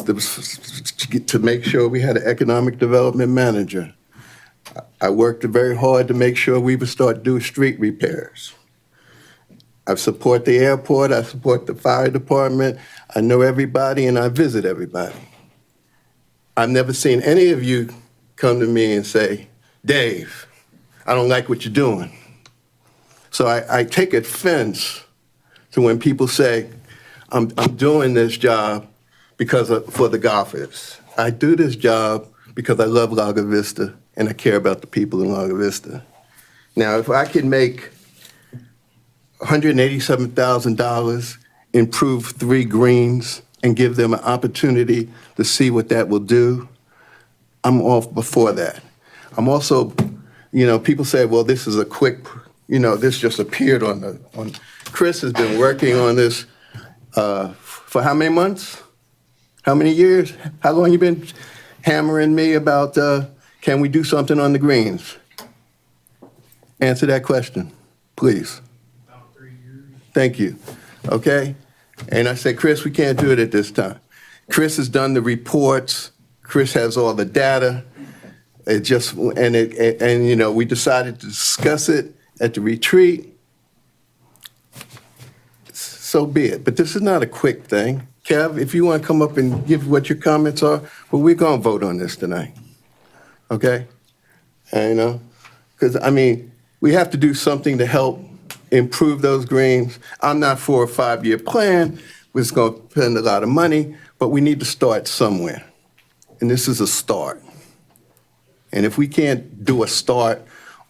to make sure we had an economic development manager. I worked very hard to make sure we would start doing street repairs. I support the airport, I support the fire department, I know everybody, and I visit everybody. I've never seen any of you come to me and say, Dave, I don't like what you're doing. So I take offense to when people say, I'm doing this job for the Gophers. I do this job because I love Lago Vista and I care about the people in Lago Vista. Now, if I could make $187,000, improve 3 greens, and give them an opportunity to see what that will do, I'm off before that. I'm also, people say, well, this is a quick, this just appeared on. Chris has been working on this for how many months? How many years? How long you been hammering me about, can we do something on the greens? Answer that question, please. About 3 years. Thank you. Okay? And I said, Chris, we can't do it at this time. Chris has done the reports. Chris has all the data. We decided to discuss it at the retreat. So be it. But this is not a quick thing. Kev, if you want to come up and give what your comments are, well, we're going to vote on this tonight. Okay? Because, we have to do something to help improve those greens. I'm not for a 5-year plan. We're just going to spend a lot of money, but we need to start somewhere. And this is a start. And if we can't do a start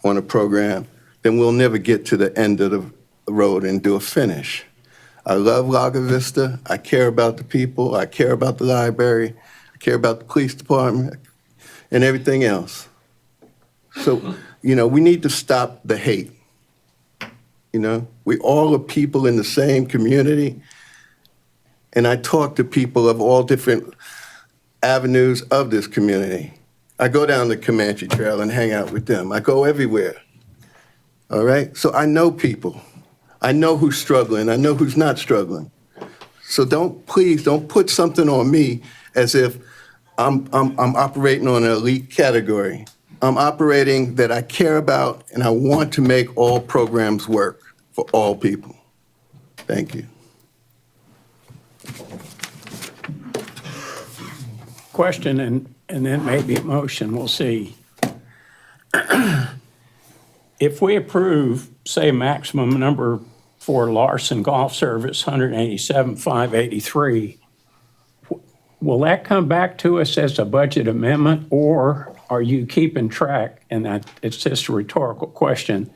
on a program, then we'll never get to the end of the road and do a finish. I love Lago Vista. I care about the people. I care about the library. I care about the police department and everything else. So, we need to stop the hate. We all are people in the same community. And I talk to people of all different avenues of this community. I go down the Comanche Trail and hang out with them. I go everywhere. All right? So I know people. I know who's struggling. I know who's not struggling. So please don't put something on me as if I'm operating on an elite category. I'm operating that I care about and I want to make all programs work for all people. Thank you. Question and then maybe a motion, we'll see. If we approve, say, maximum number for Larson Golf Service, 187,583, will that come back to us as a budget amendment, or are you keeping track, and that it's just a rhetorical question,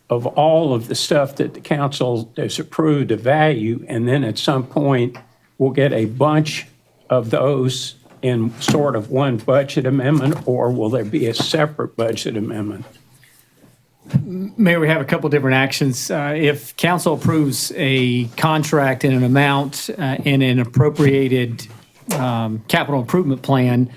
of all of the stuff that the council has approved of value, and then at some point we'll get a bunch of those in sort of one budget amendment, or will there be a separate budget amendment? Mayor, we have a couple different actions. If council approves a contract in an amount in an appropriated capital improvement plan,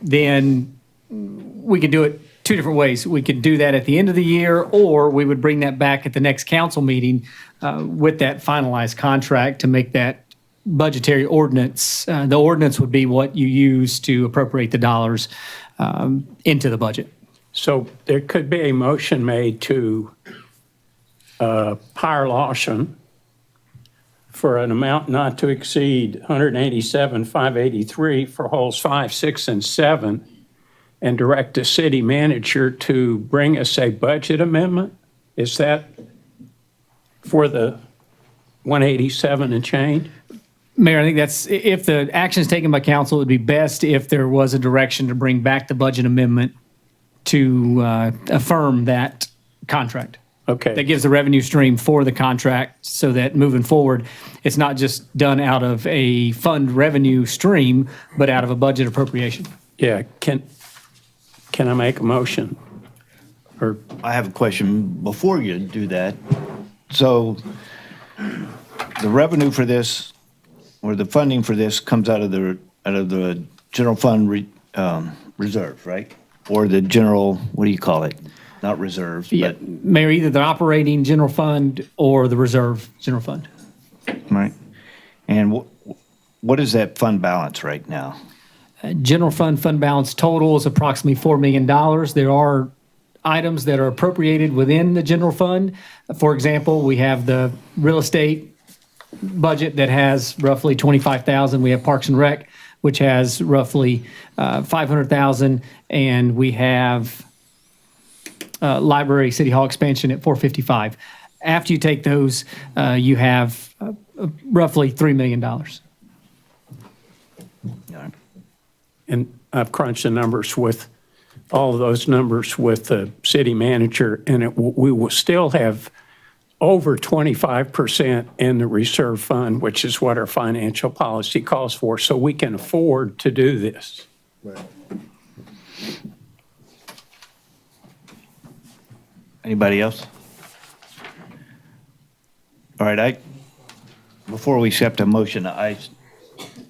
then we could do it 2 different ways. We could do that at the end of the year, or we would bring that back at the next council meeting with that finalized contract to make that budgetary ordinance. The ordinance would be what you use to appropriate the dollars into the budget. So there could be a motion made to hire Lawson for an amount not to exceed 187,583 for holes 5, 6, and 7, and direct the city manager to bring us a budget amendment? Is that for the 187 and change? Mayor, I think that's, if the action is taken by council, it would be best if there was a direction to bring back the budget amendment to affirm that contract. Okay. That gives the revenue stream for the contract so that moving forward, it's not just done out of a fund revenue stream, but out of a budget appropriation. Yeah, can I make a motion? Or I have a question before you do that. So the revenue for this, or the funding for this, comes out of the general fund reserve, right? Or the general, what do you call it? Not reserves, Yeah, but, Mayor, either the operating general fund or the reserve general fund. right? And what is that fund balance right now? General fund balance total is approximately $4 million. There are items that are appropriated within the general fund. For example, we have the real estate budget that has roughly $25,000. We have Parks and Rec, which has roughly $500,000, and we have library city hall expansion at $455,000. After you take those, you have roughly $3 million. And I've crunched the numbers with, all of those numbers with the city manager, and we will still have over 25% in the reserve fund, which is what our financial policy calls for, so we can afford to do this. Anybody else? All right, before we accept a motion, I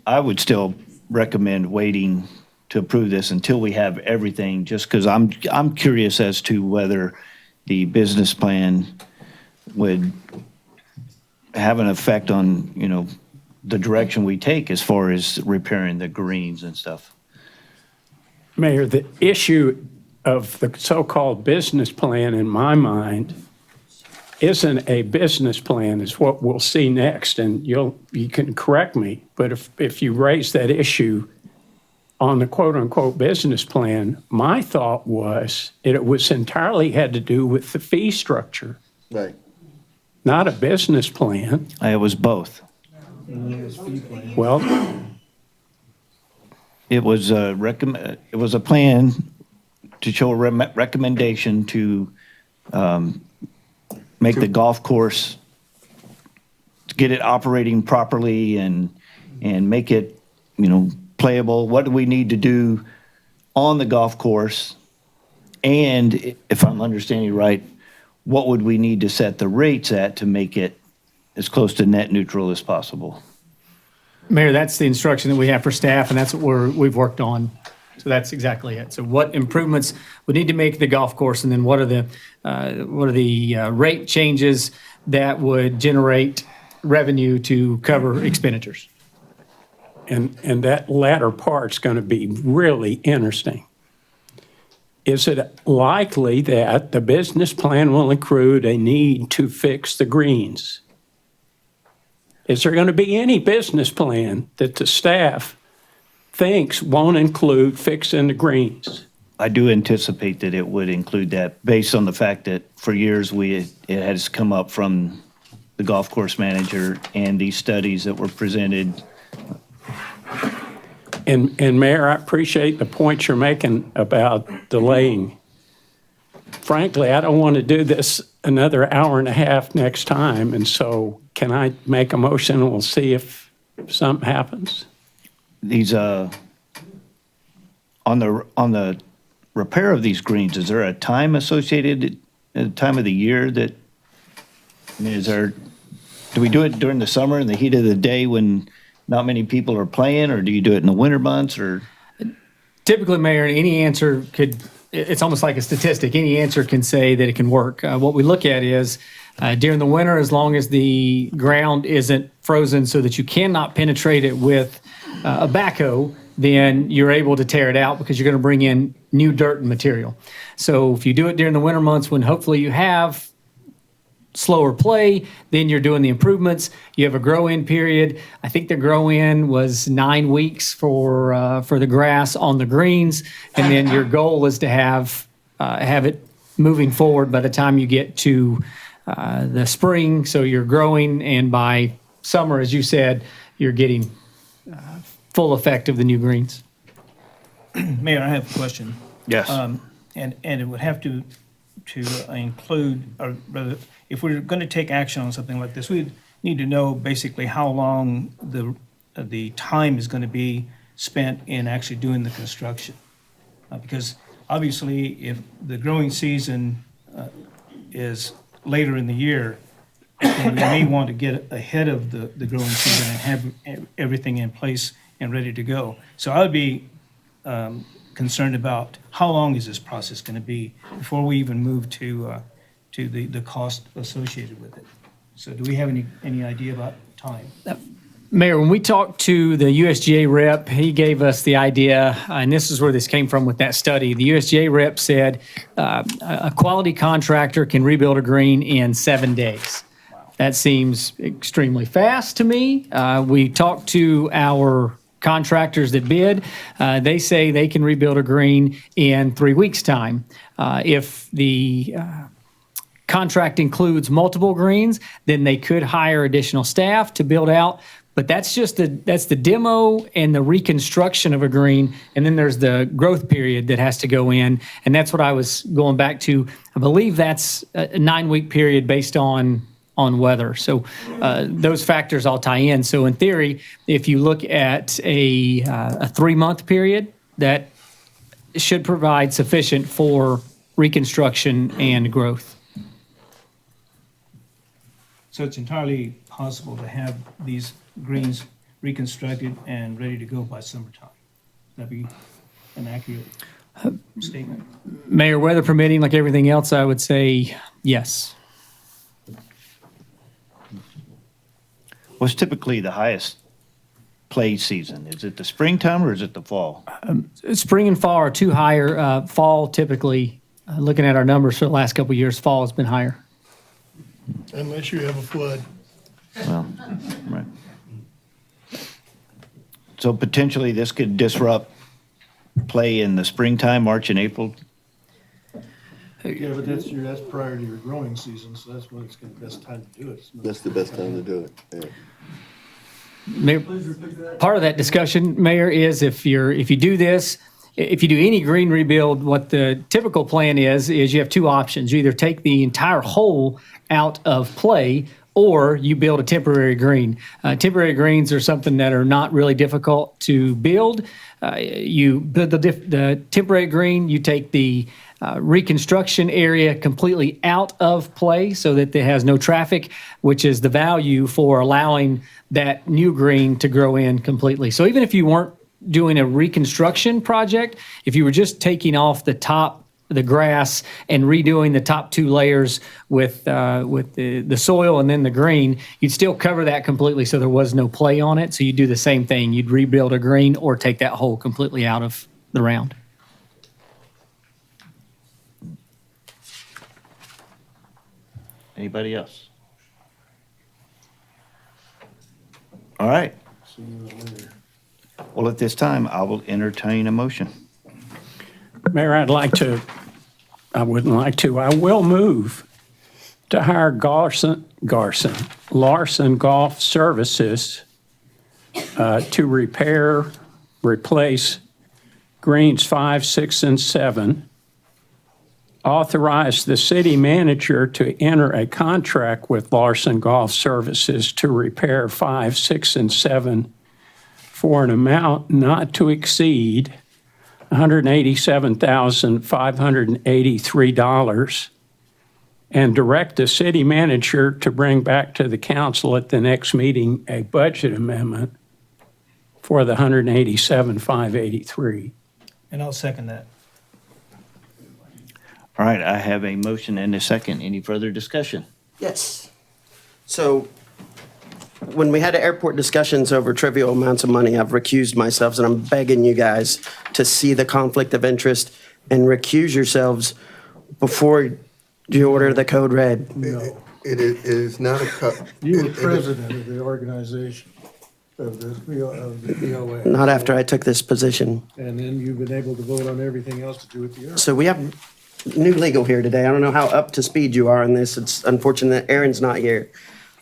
would still recommend waiting to approve this until we have everything, just because I'm curious as to whether the business plan would have an effect on, the direction we take as far as repairing the greens and stuff. Mayor, the issue of the so-called business plan, in my mind, isn't a business plan. Is what we'll see next, and you can correct me, but if you raise that issue on the quote-unquote business plan, my thought was it was entirely had to do with the fee structure, Right. not a business plan. It was both. Well, It was a plan to show a recommendation to make the golf course, to get it operating properly and make it, playable. What do we need to do on the golf course? And if I'm understanding right, what would we need to set the rates at to make it as close to net neutral as possible? Mayor, that's the instruction that we have for staff, and that's what we've worked on. So that's exactly it. So what improvements we need to make to the golf course, and then what are the rate changes that would generate revenue to cover expenditures? and that latter part's going to be really interesting. Is it likely that the business plan will include a need to fix the greens? Is there going to be any business plan that the staff thinks won't include fixing the greens? I do anticipate that it would include that, based on the fact that for years it has come up from the golf course manager and these studies that were presented. And Mayor, I appreciate the point you're making about delaying. Frankly, I don't want to do this another hour and a half next time, and so can I make a motion and we'll see if something happens? These, on the repair of these greens, is there a time associated, a time of the year that, I mean, do we do it during the summer in the heat of the day when not many people are playing, or do you do it in the winter months, or? Typically, Mayor, any answer it's almost like a statistic. Any answer can say that it can work. What we look at is during the winter, as long as the ground isn't frozen so that you cannot penetrate it with a backhoe, then you're able to tear it out because you're going to bring in new dirt and material. So if you do it during the winter months when hopefully you have slower play, then you're doing the improvements. You have a grow-in period. I think the grow-in was 9 weeks for the grass on the greens, and then your goal is to have it moving forward by the time you get to the spring. So you're growing, and by summer, as you said, you're getting full effect of the new greens. Mayor, I have a question. Yes. And it would have to include, or rather, if we're going to take action on something like this, we need to know basically how long the time is going to be spent in actually doing the construction. Because obviously, if the growing season is later in the year, And we may want to get ahead of the growing season and have everything in place and ready to go. So I would be concerned about how long is this process going to be before we even move to the cost associated with it. So do we have any idea about time? Mayor, when we talked to the USGA rep, he gave us the idea, and this is where this came from with that study. The USGA rep said a quality contractor can rebuild a green in 7 days. That seems extremely fast to me. We talked to our contractors that bid. They say they can rebuild a green in 3 weeks' time. If the contract includes multiple greens, then they could hire additional staff to build out. But that's just that's the demo and the reconstruction of a green, and then there's the growth period that has to go in, and that's what I was going back to. I believe that's a 9-week period based on weather. So those factors all tie in. So in theory, if you look at a 3-month period, that should provide sufficient for reconstruction and growth. So it's entirely possible to have these greens reconstructed and ready to go by summertime. That'd be an accurate statement. Mayor, weather permitting, like everything else, I would say yes. What's typically the highest play season? Is it the springtime or is it the fall? Spring and fall are two higher. Fall typically, looking at our numbers for the last couple of years, fall has been higher. Unless you have a flood. Well, right. So potentially this could disrupt play in the springtime, March and April? Yeah, but that's prior to your growing season, so that's when it's the best time to do it. That's the best time to do it, yeah. Mayor, part of that discussion, Mayor, is if you do this, if you do any green rebuild, what the typical plan is you have two options. You either take the entire hole out of play, or you build a temporary green. Temporary greens are something that are not really difficult to build. You build the temporary green, you take the reconstruction area completely out of play so that it has no traffic, which is the value for allowing that new green to grow in completely. So even if you weren't doing a reconstruction project, if you were just taking off the grass and redoing the top 2 layers with the soil and then the green, you'd still cover that completely so there was no play on it. So you'd do the same thing. You'd rebuild a green or take that hole completely out of the round. Anybody else? All right. Well, at this time, I will entertain a motion. Mayor, I will move to hire Larson Golf Services to repair, replace greens 5, 6, and 7. Authorize the city manager to enter a contract with Larson Golf Services to repair 5, 6, and 7 for an amount not to exceed $187,583, and direct the city manager to bring back to the council at the next meeting a budget amendment for the $187,583. And I'll second that. All right, I have a motion and a second. Any further discussion? Yes. So when we had airport discussions over trivial amounts of money, I've recused myself, and I'm begging you guys to see the conflict of interest and recuse yourselves before you order the code red. It is not a. You were president of the organization, of the BOA. Not after I took this position. And then you've been able to vote on everything else to do with the airport. So we have new legal here today. I don't know how up to speed you are on this. It's unfortunate that Aaron's not here.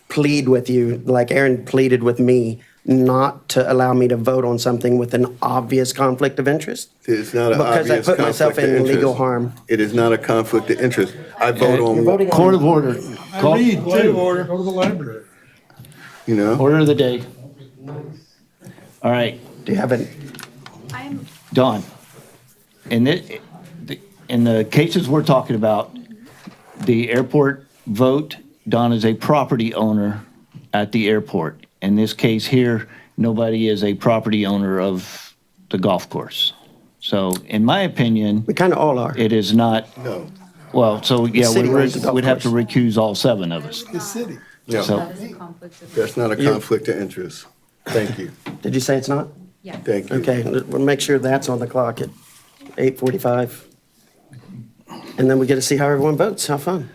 Plead with you, like Aaron pleaded with me, not to allow me to vote on something with an obvious conflict of interest. It's not an Because I obvious put myself conflict of in legal interest. harm. It is not a conflict of interest. I vote You're on, voting Court of order. I read, too. Order. Go to the library. you know, Order of the day. All right, Do you have it? Dawn. In the cases we're talking about, the airport vote Don is a property owner at the airport. In this case here, nobody is a property owner of the golf course. So in my opinion. We kind of all are. It is not, No, well, so yeah, city owns the golf we'd have to course. recuse all 7 of us. The city. no, So, that's not a conflict of interest. Thank you. Did you say it's not? Thank you. Okay, we'll make sure that's on the clock at 8:45. And then we get to see how everyone votes. How fun.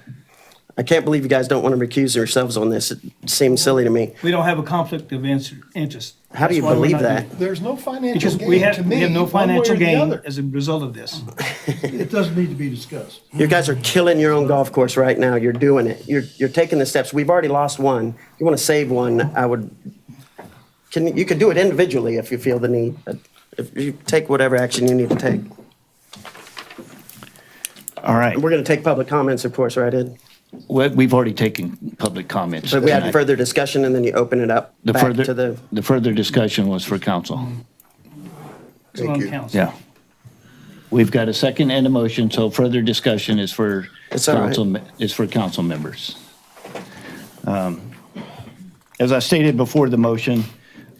I can't believe you guys don't want to recuse yourselves on this. It seems silly to me. We don't have a conflict of interest. How do you That's why we're believe not that? doing There's no financial Because gain we to have me, no one way or financial the gain other. as a result of this. It does need to be discussed. You guys are killing your own golf course right now. You're doing it. You're taking the steps. We've already lost one. You want to save one, you could do it individually if you feel the need. But if you take whatever action you need to take. all right. We're going to take public comments, of course, right, Ed? We've already taken public comments. But we had tonight. further discussion and then you open it up The back further, to the. the further discussion was for council. It's on you. council. Yeah. We've got a second and a motion, so further discussion is for It's all right. council members. As I stated before the motion,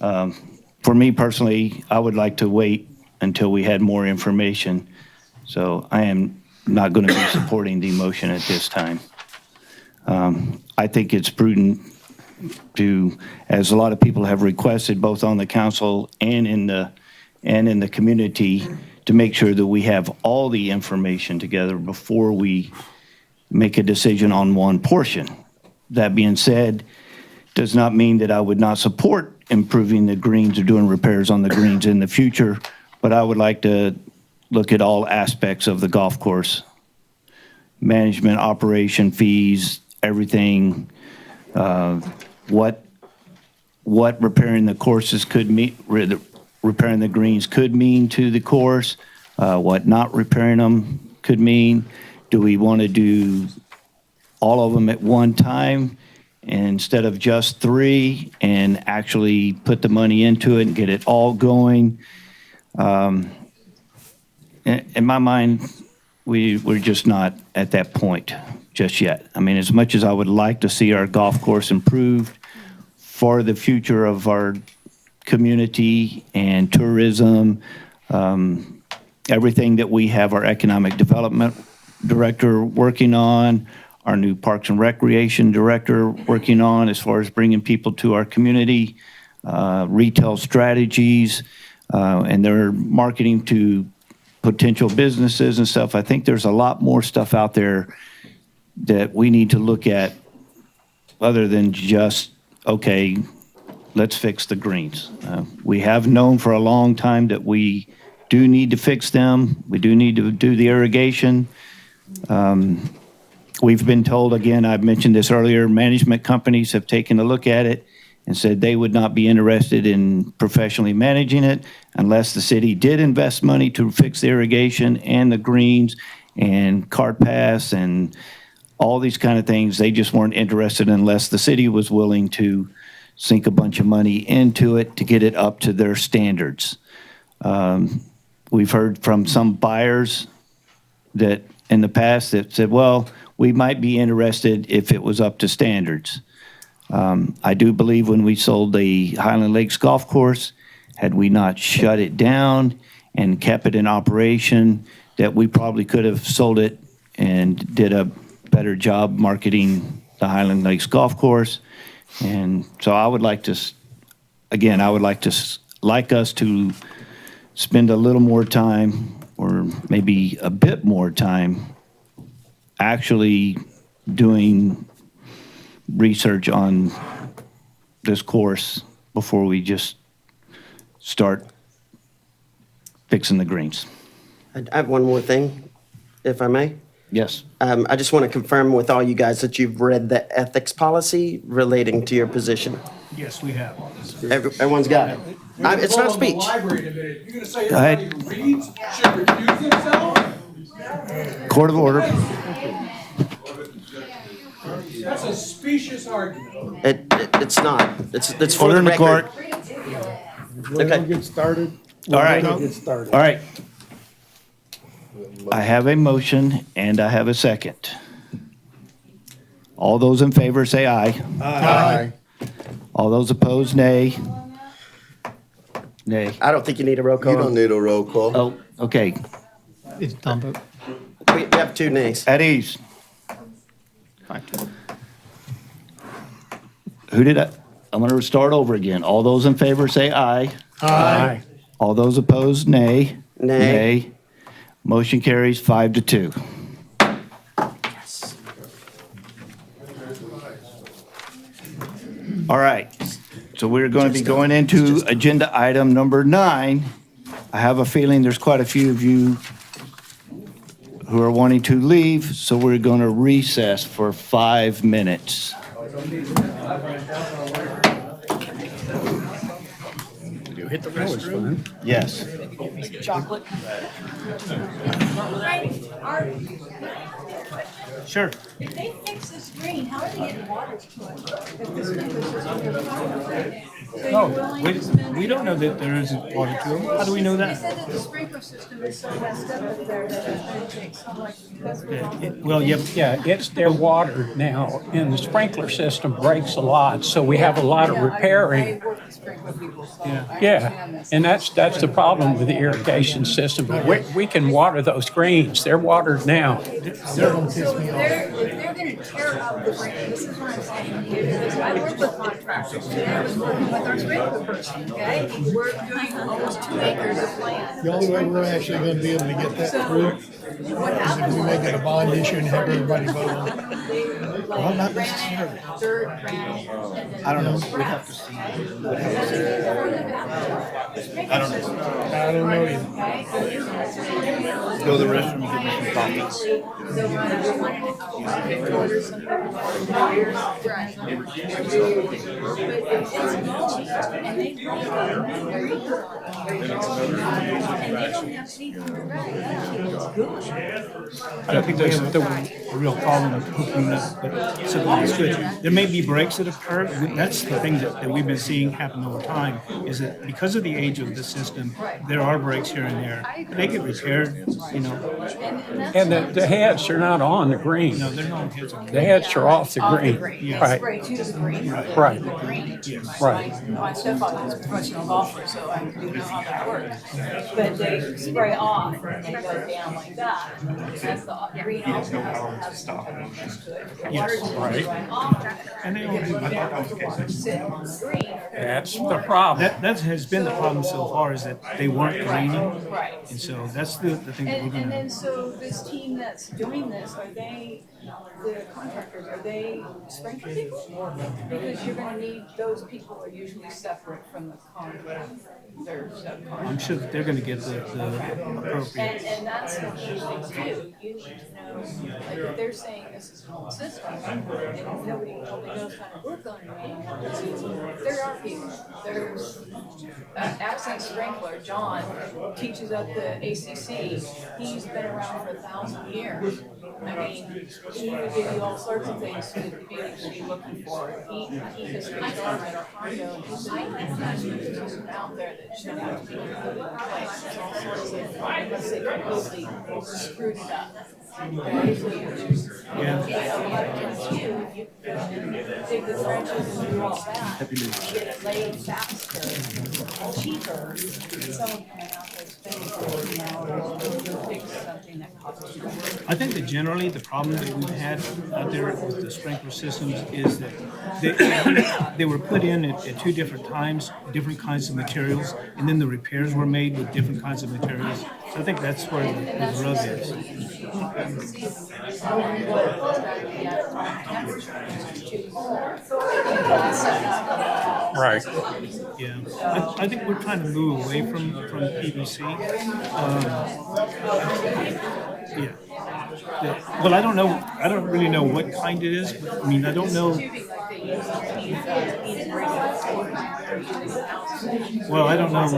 for me personally, I would like to wait until we had more information. So I am not going to be supporting the motion at this time. I think it's prudent to, as a lot of people have requested, both on the council and in the community, to make sure that we have all the information together before we make a decision on one portion. That being said, does not mean that I would not support improving the greens or doing repairs on the greens in the future, but I would like to look at all aspects of the golf course. Management, operation, fees, everything, what repairing the courses could mean, repairing the greens could mean to the course, what not repairing them could mean. Do we want to do all of them at one time instead of just 3 and actually put the money into it and get it all going? In my mind, we're just not at that point just yet. I mean, as much as I would like to see our golf course improved for the future of our community and tourism, everything that we have our economic development director working on, our new Parks and Recreation director working on as far as bringing people to our community, retail strategies, and their marketing to potential businesses and stuff. I think there's a lot more stuff out there that we need to look at other than just, okay, let's fix the greens. We have known for a long time that we do need to fix them. We do need to do the irrigation. We've been told, again, I've mentioned this earlier, management companies have taken a look at it and said they would not be interested in professionally managing it unless the city did invest money to fix the irrigation and the greens and cart paths and all these kind of things. They just weren't interested unless the city was willing to sink a bunch of money into it to get it up to their standards. We've heard from some buyers that in the past that said, well, we might be interested if it was up to standards. I do believe when we sold the Highland Lakes Golf Course, had we not shut it down and kept it in operation, that we probably could have sold it and did a better job marketing the Highland Lakes Golf Course. And so I would like to, again, I would like us to spend a little more time, or maybe a bit more time, actually doing research on this course before we just start fixing the greens. I have one more thing, if I may. Yes. I just want to confirm with all you guys that you've read the ethics policy relating to your position. Yes, we have. Everyone's got it. It's not a speech. You're going to say Go ahead. everybody who reads should recuse themselves? Court of order. That's a specious argument. It's not. It's for Order the in the record. court. Okay. Get started. All right. Get started. All right. I have a motion and I have a second. All those in favor say aye. Aye. All those opposed, nay. Nay. I don't think you need a roll call. You don't need a roll call. Oh, okay. It's Tom vote. We have 2 nays. At ease. Who did I? I'm going to start over again. All those in favor say aye. Aye. All those opposed, nay. Nay. Motion carries 5-2. All right. So we're going to be going into agenda item number 9. I have a feeling there's quite a few of you who are wanting to leave, so we're going to recess for 5 minutes. You hit the restroom. Yes. Chocolate? Sure. If they fix the screen, how are they getting water to it? If the sprinkler system is on. So you're willing to spend. We don't know that there isn't water to them. How do we know They that? said that the sprinkler system is so messed up up there that it's going to take so much. That's what Well, yeah, Yeah, it's their water now, and the sprinkler system breaks a lot, so we have a lot of repairing. I work with sprinkler people, so I Yeah, understand this. and that's the problem with the irrigation system. We can water those greens. They're watered now. So if they're going to tear up the green, this is what I'm saying to you, because I work with contractors. Today I was working with our sprinkler person, okay? We're doing almost 2 acres of land. The only way we're actually going to be able to get that through is if we make it a bond issue and have everybody vote on it. well, not necessarily. I don't know. We have to see. I don't know. I don't know either. Go to the restroom and get me some coffee. I don't think there's a real problem with hooking this, but something that's good. There may be breaks that occur. That's the thing that we've been seeing happen over time, is that because of the age of the system, there are breaks here and there. They get repaired, you know. And the heads are not on the green. No, they're not heads on. The heads are off the green. Right, Spray to the green. right, right. My stepfather was a professional golfer, so I do know how that works. But they spray off and they go down like that. That's the green also has some type of mist to it. The water is going off. And they don't do that. Sit on the green. That's the problem. That has been the problem so far, is that they weren't greening. Right. And so that's the thing that we're And gonna. then, so this team that's doing this, are they, the contractors, are they sprinkler people? Because you're gonna need, those people are usually separate from the contractor, they're subcontractors. I'm sure that they're gonna get the appropriate. And that's the key thing too, you need to know, like if they're saying this is an old system, and nobody probably knows how to work on it anymore, there are people, there's Accent Sprinkler, John, teaches at the ACC, he's been around for 1,000 years. I mean, he would give you all sorts of things to be looking for. He has been at our condo, and he's been out there that should have to be put in place. There's all sorts of, unless they completely screwed it up. Yeah. A lot of times too, you dig the trenches and do all that, you get it laid faster, cheaper, than someone coming out there spending $40 to fix something that costs you. I think that generally the problem that we've had out there with the sprinkler systems is that they were put in at 2 different times, different kinds of materials, and then the repairs were made with different kinds of materials. So I think that's where the rub is. Right. Yeah, I think we're trying to move away from PVC. Yeah. Well, I don't really know what kind it is. I mean, I don't know. Well, I don't know if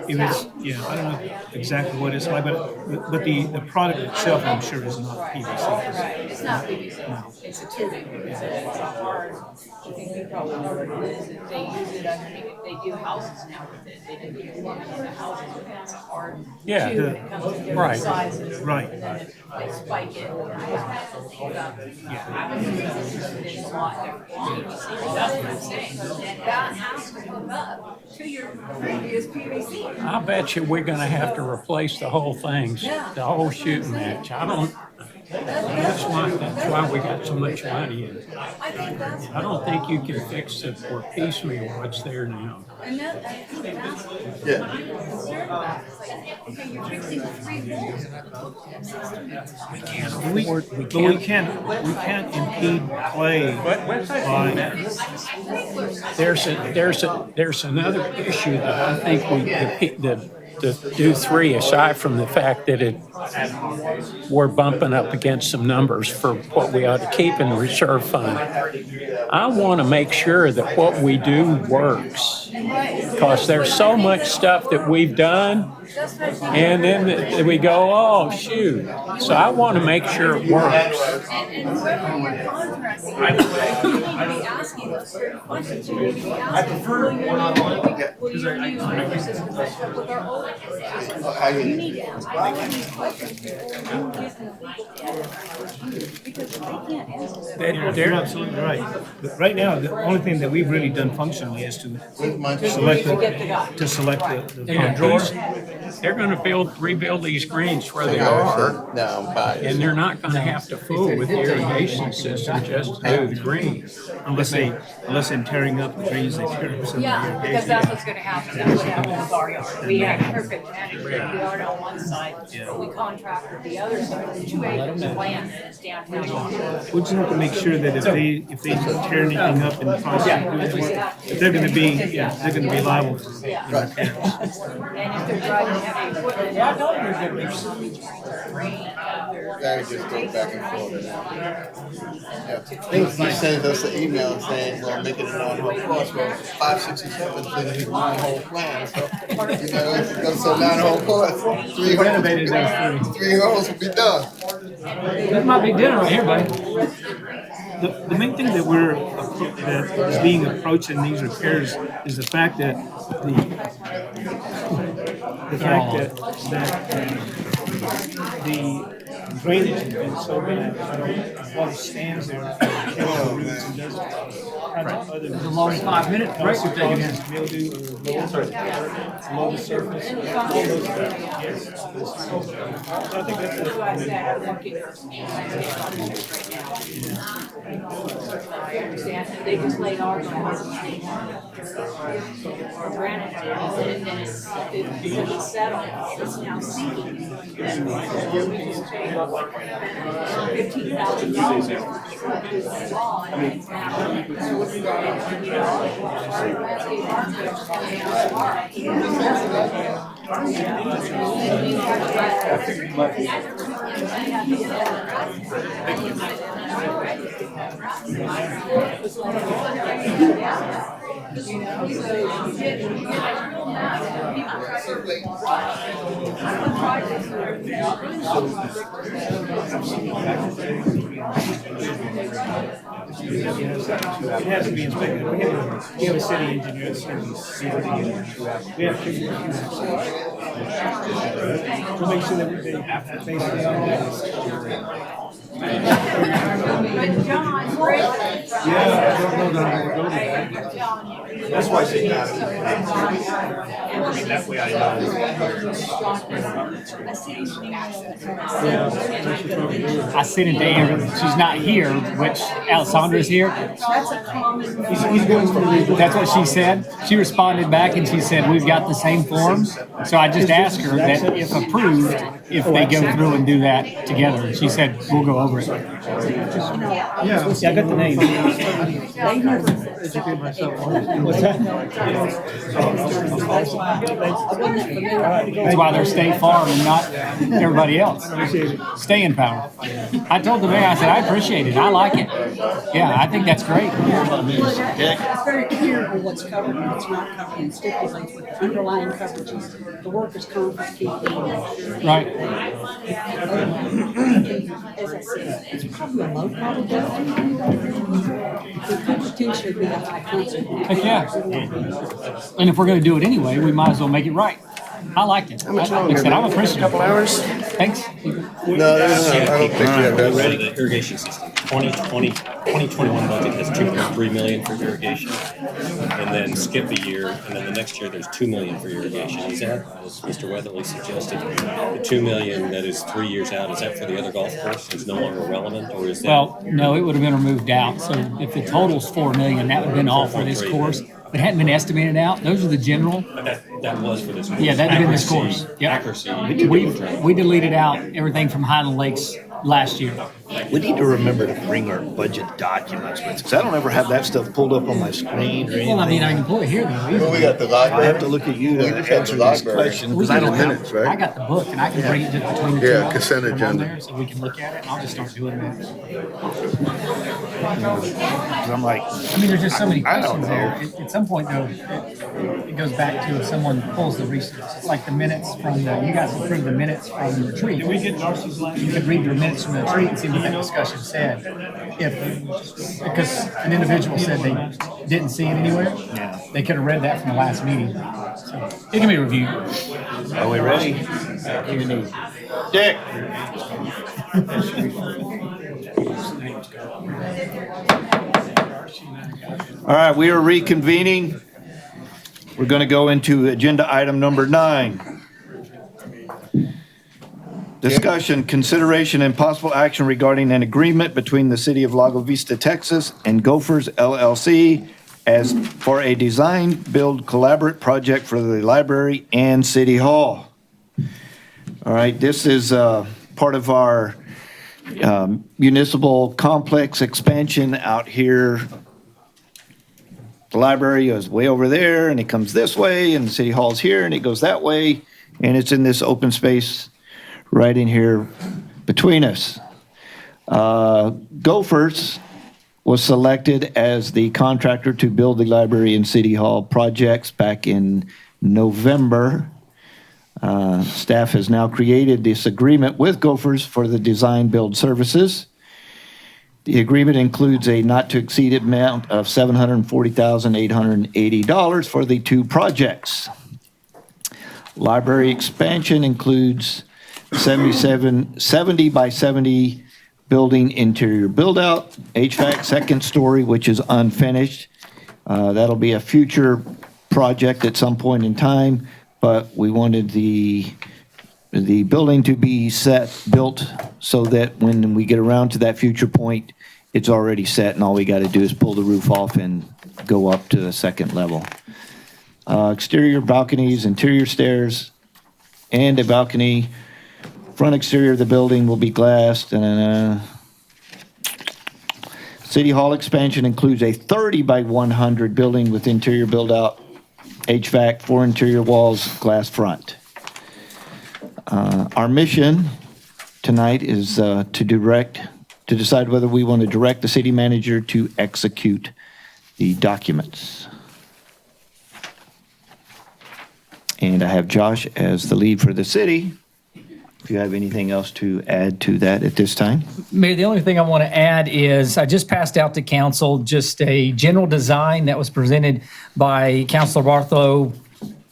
it's, I don't know exactly what it's like, but the product itself, I'm sure, is not PVC. Right, it's not PVC, no. It's a tubing, it's a hard, I think you probably know what it is, they use it underneath, they do houses now with it, they do plumbing in the houses with it, it's a hard hard Yeah. too, when it comes to different Right. sizes. Right. And then if they spike it, it's a lot different. That's what I'm saying, that has to hook up to your previous PVC. I bet you we're gonna have to replace the whole thing, the whole shooting match. That's why we got so much money in it. I think that's. I don't think you can fix it or piecemeal what's there now. And that, I think that's what I'm concerned about. It's like, okay, you're fixing 3 holes. We can't impede play by, There's another issue that I think the do 3, aside from the fact that we're bumping up against some numbers for what we ought to keep in the reserve fund. I want to make sure that what we do works, because there's so much stuff that we've done, and then we go, oh, shoot. So I want to make sure it works. And whoever you're contracting, you need to be asking those certain questions. You need to be asking, will you use our system that's up with our old system? You need to ask all of these questions before you get in the legal. Because they can't answer them. you're absolutely right. But right now, the only thing that we've really done functionally is to select the contractors. They're going to rebuild these greens where they are, and they're not going to have to fool with the irrigation system just to do the greens. Unless they're tearing up the trees, they tear up some of the Yeah, because irrigation. that's what's gonna happen. That's what happened with our yard. We had perfect management of the yard on one side, but we contracted the other side. There's 2 acres of land and it's downtown. We just have to make sure that if they tear anything up in the process of doing the work, that they're gonna be liable for the repairs. And if they're driving heavy equipment, there's so much rain out there. That just goes back and forth. He sends us an email saying, well, make it a non-hole course. Well, 567 is going to be non-hole plan. So, if it goes to a non-hole course, 3 Renovated holes, those 3 holes will be done. That's my big dinner right here, buddy. The main thing that is being approached in these repairs is the fact that the drainage has been so bad. Water stands there, kills roots and does other. It's a long 5-minute break we're taking here. Mildew or mold the surface. All those things. Yes. So I think that's I understand. They just laid ours on or granite, and then it's settled. It's now sinking. We just paid It has to be inspected. We have a city engineer that's going to see everything. We have to make sure that they basically on this. But John's great. Yeah, I don't know that I'm going to go there. That's why I say that. That way I I sent it to Amber. She's not here, which Alessandra's here. That's a common. That's what she said. She responded back and she said, we've got the same forms. So I just asked her that if approved, if they go through and do that together. And she said, we'll go over it. Yeah, I got the name. What's that? That's why they're State Farm and not everybody else. Staying power. I told the mayor, I said, I appreciate it. I like it. Yeah, I think that's great. It's very clear on what's covered and what's not covered and stipulates what the underlying coverages, the workers' comp is keeping. Right. As I said, it's probably a low probability. It could potentially be a high consequence. Heck yeah. And if we're going to do it anyway, we might as well make it right. I liked it. How much Like I longer? said, I'm appreciative. Couple hours? Thanks. No, I don't think they're ready. The irrigation system, 2021 budget has 2.3 million for irrigation, and then skip a year, and then the next year there's 2 million for irrigation. Is that, as Mr. Weatherly suggested, the 2 million that is 3 years out, is that for the other golf course, is no longer relevant, or is that? Well, no, it would have been removed out. So if the total's 4 million, that would have been all for this 4.3, course. right. It hadn't been estimated out. Those are the general. That was for this course. Yeah, that'd have been this course. Yep. Accuracy. We deleted out everything from Highland Lakes last year. We need to remember to bring our budget documents with us, because I don't ever have that stuff pulled up on my screen or anything. Well, I mean, I can pull it here though. Well, we got the I library. have to look at you We to just have answer the these library. questions, We because I can don't do have. minutes, right? I got the book and I can bring it just between the two. Yeah, of us, consent put 'em on agenda. there So we can look at it and I'll just start doing that. 'Cause I'm like, I mean, there's just so many I don't questions there. At some point, though, it goes back to if someone pulls the research. It's like the minutes from you guys approved the minutes from the retreat. Did we get Darcy's last? You could read the minutes from the retreat and see what that discussion said. Because an individual said they didn't see it anywhere, they could have read that from the last meeting. So it can be reviewed. are we ready? Dick? All right, we are reconvening. We're going to go into agenda item number 9. Discussion, consideration, and possible action regarding an agreement between the City of Lago Vista, Texas and Gophers LLC as for a design-build collaborate project for the library and City Hall. All right, this is part of our municipal complex expansion out here. The library is way over there, and it comes this way, and the City Hall's here, and it goes that way, and it's in this open space right in here between us. Gophers was selected as the contractor to build the library and City Hall projects back in November. Staff has now created this agreement with Gophers for the design-build services. The agreement includes a not-to-exceed amount of $740,880 for the 2 projects. Library expansion includes 70 by 70 building interior build-out, HVAC second story, which is unfinished. That'll be a future project at some point in time, but we wanted the building to be built so that when we get around to that future point, it's already set and all we got to do is pull the roof off and go up to the second level. Exterior balconies, interior stairs, and a balcony. Front exterior of the building will be glassed. City Hall expansion includes a 30 by 100 building with interior build-out, HVAC, 4 interior walls, glass front. Our mission tonight is to decide whether we want to direct the city manager to execute the documents. And I have Josh as the lead for the city. If you have anything else to add to that at this time. Mayor, the only thing I want to add is I just passed out to council just a general design that was presented by Councilor Bartholow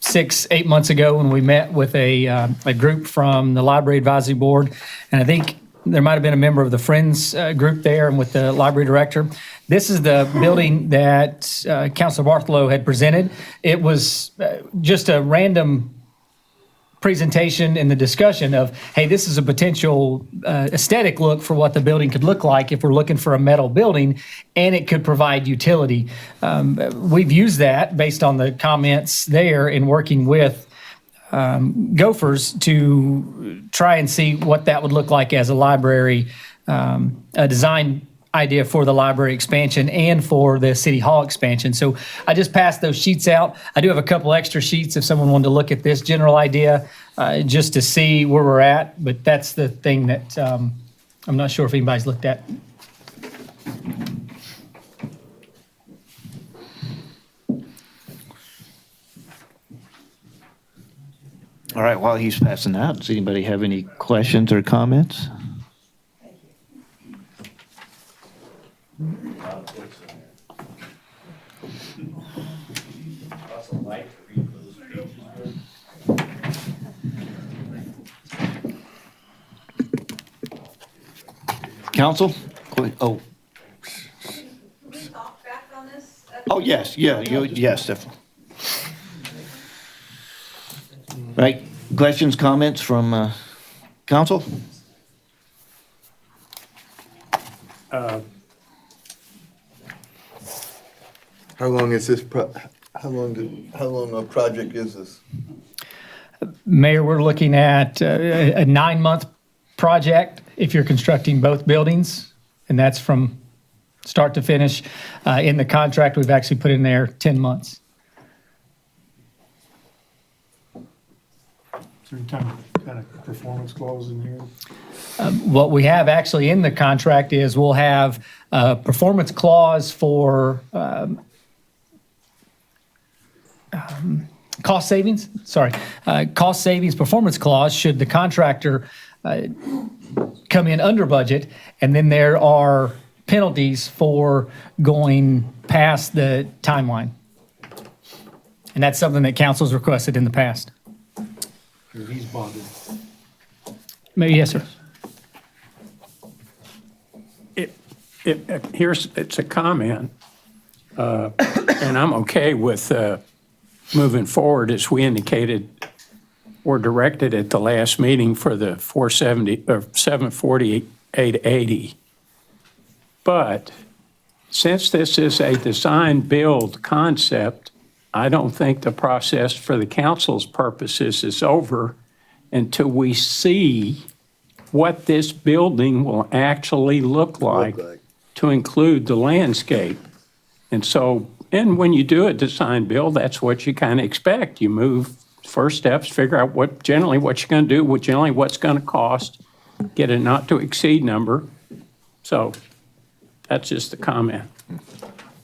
6-8 months ago when we met with a group from the Library Advisory Board. And I think there might have been a member of the Friends group there and with the library director. This is the building that Councilor Bartholow had presented. It was just a random presentation in the discussion of, hey, this is a potential aesthetic look for what the building could look like if we're looking for a metal building, and it could provide utility. We've used that based on the comments there in working with Gophers to try and see what that would look like as a library, a design idea for the library expansion and for the City Hall expansion. So I just passed those sheets out. I do have a couple extra sheets if someone wanted to look at this general idea just to see where we're at, but that's the thing that I'm not sure if anybody's looked at. All right, while he's passing out, does anybody have any questions or comments? Council? Oh, oh, yes, yes, definitely. Right, questions, comments from council? How long is this, how long a project is this? Mayor, we're looking at a 9-month project if you're constructing both buildings, and that's from start to finish. In the contract, we've actually put in there 10 months. Is there any kind of performance clause in here? What we have actually in the contract is we'll have a performance clause for cost savings, cost savings performance clause should the contractor come in under budget, and then there are penalties for going past the timeline. And that's something that council's requested in the past. He's bonded. Yes, sir. It's a comment, and I'm okay with moving forward as we indicated or directed at the last meeting for the 470 or 748.80. But since this is a design build concept, I don't think the process for the council's purposes is over until we see what this building will actually look like to include the landscape. And so, and when you do a design build, that's what you kind of expect. You move first steps, figure out what you're going to do, generally what's going to cost, get a not to exceed number. So that's just a comment.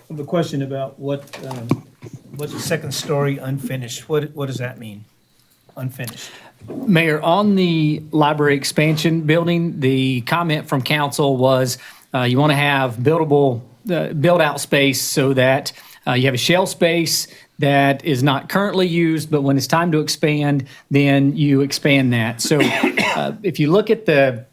The question about what's the second story unfinished? What does that mean? Unfinished. Mayor, on the library expansion building, the comment from council was you want to have buildable build-out space so that you have a shell space that is not currently used, but when it's time to expand, then you expand that. So if you look at the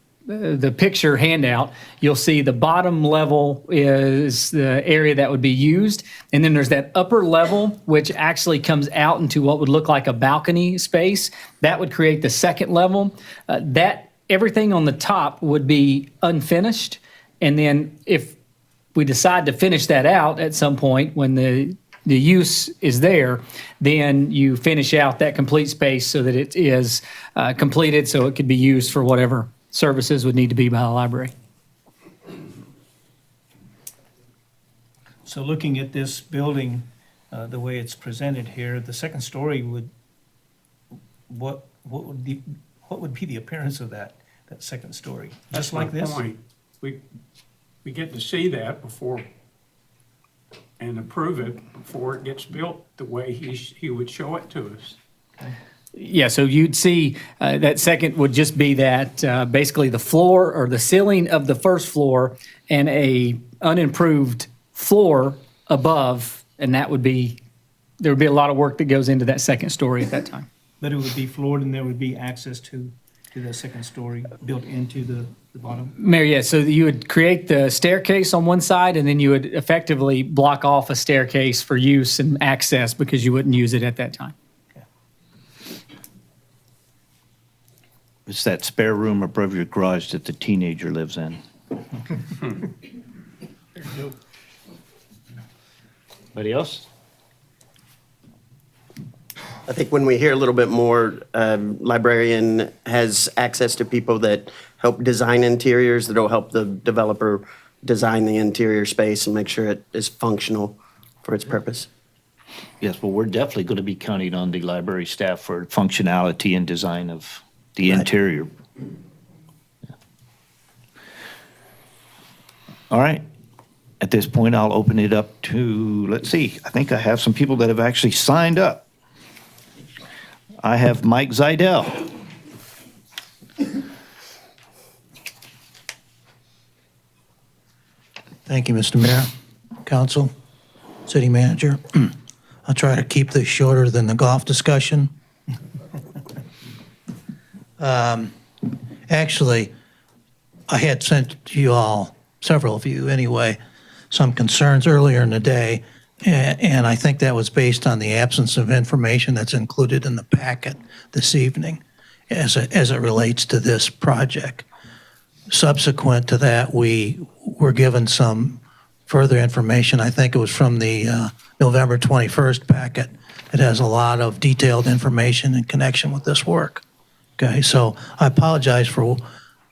picture handout, you'll see the bottom level is the area that would be used. And then there's that upper level, which actually comes out into what would look like a balcony space. That would create the second level. That everything on the top would be unfinished. And then if we decide to finish that out at some point when the use is there, then you finish out that complete space so that it is completed so it could be used for whatever services would need to be by the library. So looking at this building, the way it's presented here, the second story would, what would be the appearance of that second story? Just like this? Point. We get to see that before and approve it before it gets built the way he would show it to us. Okay. Yeah, so you'd see that second would just be that basically the floor or the ceiling of the first floor and a unimproved floor above, and that would be, there would be a lot of work that goes into that second story at that time. But it would be floored and there would be access to the second story built into the bottom? Mayor, yeah, so you would create the staircase on one side and then you would effectively block off a staircase for use and access because you wouldn't use it at that time. It's that spare room above your garage that the teenager lives in. Anybody else? I think when we hear a little bit more, librarian has access to people that help design interiors, that'll help the developer design the interior space and make sure it is functional for its purpose. Yes, well, we're definitely going to be counting on the library staff for functionality and design of the interior. Yeah. All right. At this point, I'll open it up to, let's see, I think I have some people that have actually signed up. I have Mike Zidell. Thank you, Mr. Mayor, Council, City Manager. I'll try to keep this shorter than the golf discussion. Actually, I had sent you all, several of you anyway, some concerns earlier in the day, and I think that was based on the absence of information that's included in the packet this evening as it relates to this project. Subsequent to that, we were given some further information. I think it was from the November 21st packet. It has a lot of detailed information in connection with this work. Okay, so I apologize for,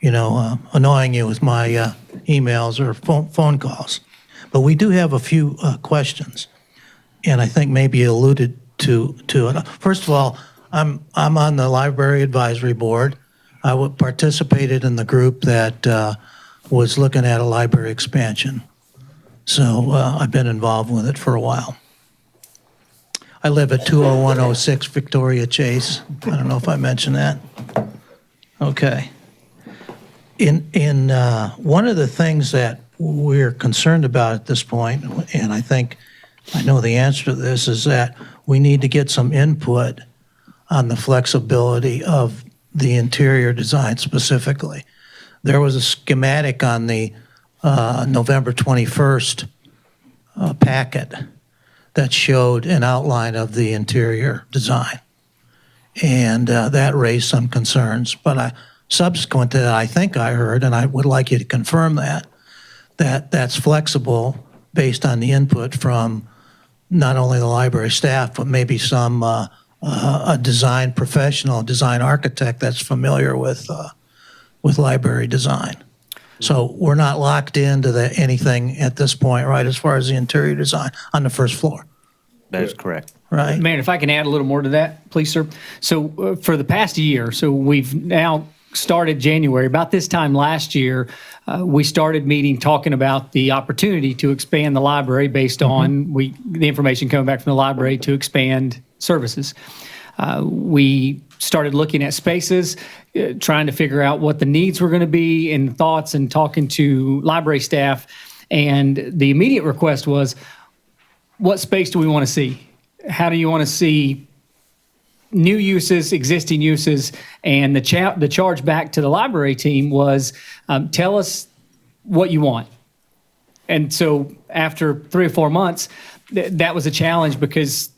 annoying you with my emails or phone calls. But we do have a few questions, and I think maybe you alluded to it. First of all, I'm on the Library Advisory Board. I participated in the group that was looking at a library expansion. So I've been involved with it for a while. I live at 20106 Victoria Chase. I don't know if I mentioned that. Okay. In one of the things that we're concerned about at this point, and I know the answer to this, is that we need to get some input on the flexibility of the interior design specifically. There was a schematic on the November 21st packet that showed an outline of the interior design. And that raised some concerns. But subsequent to that, I think I heard, and I would like you to confirm that's flexible based on the input from not only the library staff, but maybe some a design professional, design architect that's familiar with library design. So we're not locked into anything at this point, right, as far as the interior design on the first floor. That is correct. Right. Mayor, if I can add a little more to that, please, sir. So for the past year, so we've now started January. About this time last year, we started meeting talking about the opportunity to expand the library based on the information coming back from the library to expand services. We started looking at spaces, trying to figure out what the needs were going to be and thoughts, and talking to library staff. And the immediate request was, what space do we want to see? How do you want to see new uses, existing uses? And the charge back to the library team was, tell us what you want. And so after 3 or 4 months, that was a challenge because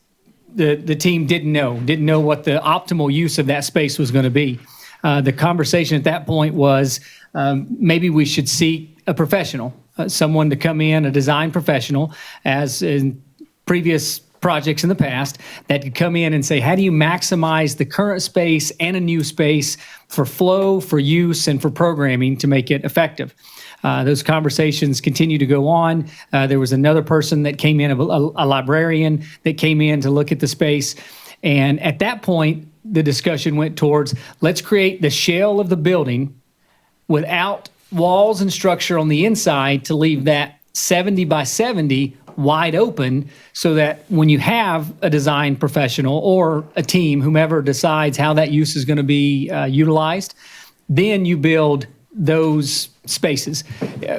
the team didn't know what the optimal use of that space was going to be. The conversation at that point was maybe we should seek a professional, someone to come in, a design professional, as in previous projects in the past, that could come in and say, how do you maximize the current space and a new space for flow, for use, and for programming to make it effective? Those conversations continue to go on. There was another person that came in, a librarian that came in to look at the space. And at that point, the discussion went towards, let's create the shell of the building without walls and structure on the inside to leave that 70 by 70 wide open, so that when you have a design professional or a team, whomever decides how that use is going to be utilized, then you build those spaces.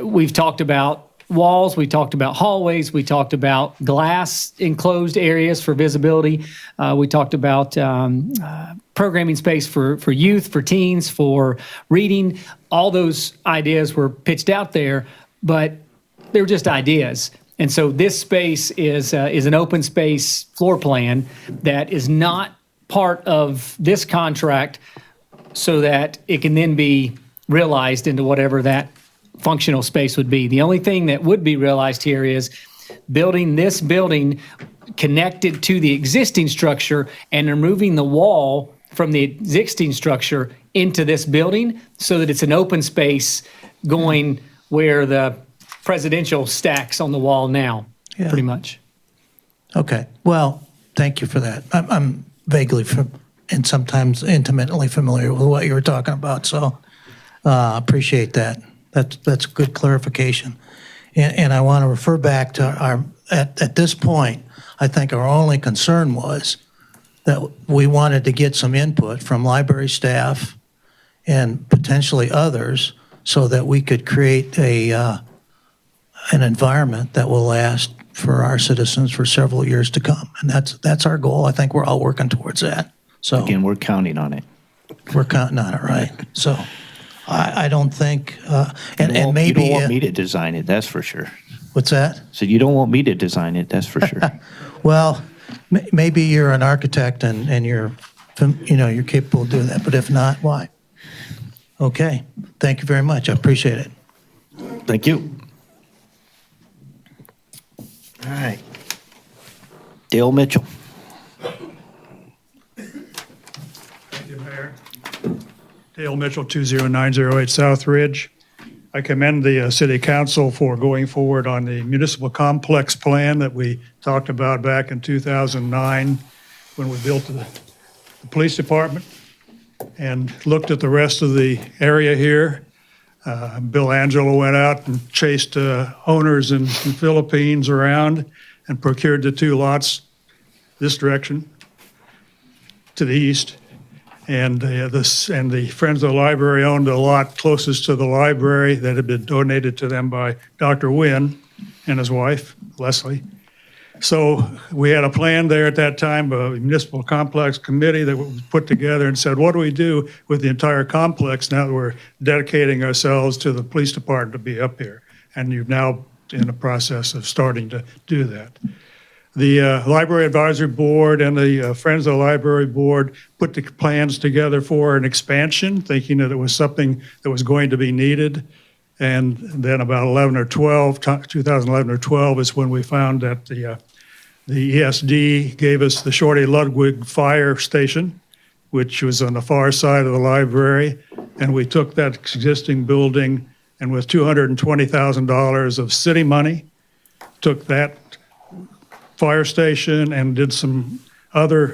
We've talked about walls, we talked about hallways, we talked about glass enclosed areas for visibility, we talked about programming space for youth, for teens, for reading. All those ideas were pitched out there, but they were just ideas. And so this space is an open space floor plan that is not part of this contract, so that it can then be realized into whatever that functional space would be. The only thing that would be realized here is building this building connected to the existing structure and removing the wall from the existing structure into this building, so that it's an open space going where the presidential stacks on the wall now, pretty much. Okay. Well, thank you for that. I'm vaguely and sometimes intimately familiar with what you were talking about, so appreciate that. That's good clarification. And I want to refer back to at this point, I think our only concern was that we wanted to get some input from library staff and potentially others, so that we could create an environment that will last for our citizens for several years to come. And that's our goal. I think we're all working towards that. So again, we're counting on it. We're counting on it, right? So, I don't think, and You maybe. don't want me to design it, that's for sure. What's that? So you don't want me to design it, that's for sure. Well, maybe you're an architect and you're, you're capable of doing that, but if not, why? Okay, thank you very much, I appreciate it. Thank you. All right. Dale Mitchell. Thank you, Mayor. Dale Mitchell, 20908 South Ridge. I commend the City Council for going forward on the municipal complex plan that we talked about back in 2009 when we built the police department and looked at the rest of the area here. Bill Angelo went out and chased owners in the Philippines around and procured the 2 lots this direction to the east. And the Friends of the Library owned a lot closest to the library that had been donated to them by Dr. Wynn and his wife, Leslie. So we had a plan there at that time, a municipal complex committee that was put together and said, what do we do with the entire complex now that we're dedicating ourselves to the police department to be up here? And you're now in the process of starting to do that. The Library Advisory Board and the Friends of the Library Board put the plans together for an expansion, thinking that it was something that was going to be needed. And then about 2011 or 12 is when we found that the ESD gave us the Shorty Ludwig Fire Station, which was on the far side of the library. And we took that existing building and with $220,000 of city money, took that fire station and did some other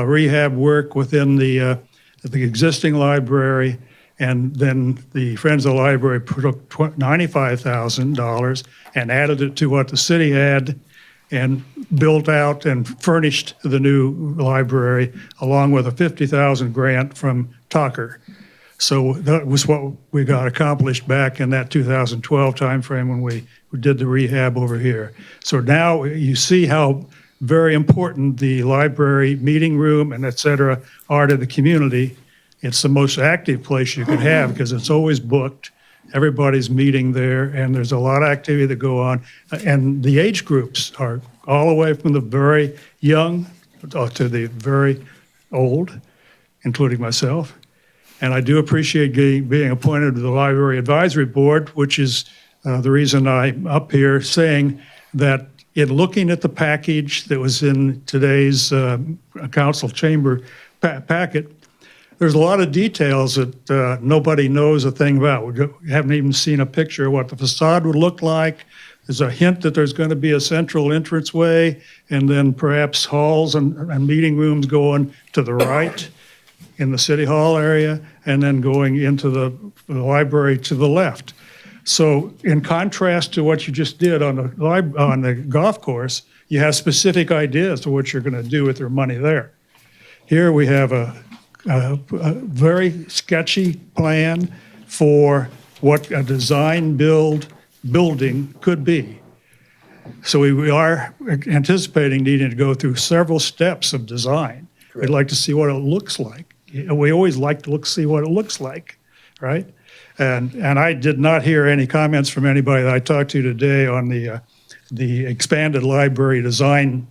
rehab work within the existing library. And then the Friends of the Library took $95,000 and added it to what the city had and built out and furnished the new library along with a $50,000 grant from Tucker. So that was what we got accomplished back in that 2012 timeframe when we did the rehab over here. So now you see how very important the library, meeting room, and et cetera are to the community. It's the most active place you can have because it's always booked. Everybody's meeting there, and there's a lot of activity that go on. And the age groups are all the way from the very young to the very old, including myself. And I do appreciate being appointed to the Library Advisory Board, which is the reason I'm up here saying that in looking at the package that was in today's council chamber packet, there's a lot of details that nobody knows a thing about. We haven't even seen a picture of what the facade would look like. There's a hint that there's going to be a central entranceway and then perhaps halls and meeting rooms going to the right in the city hall area and then going into the library to the left. So in contrast to what you just did on the golf course, you have specific ideas to what you're going to do with your money there. Here we have a very sketchy plan for what a design building could be. So we are anticipating needing to go through several steps of design. We'd like to see what it looks like. We always like to see what it looks like, right? And I did not hear any comments from anybody that I talked to today on the expanded library design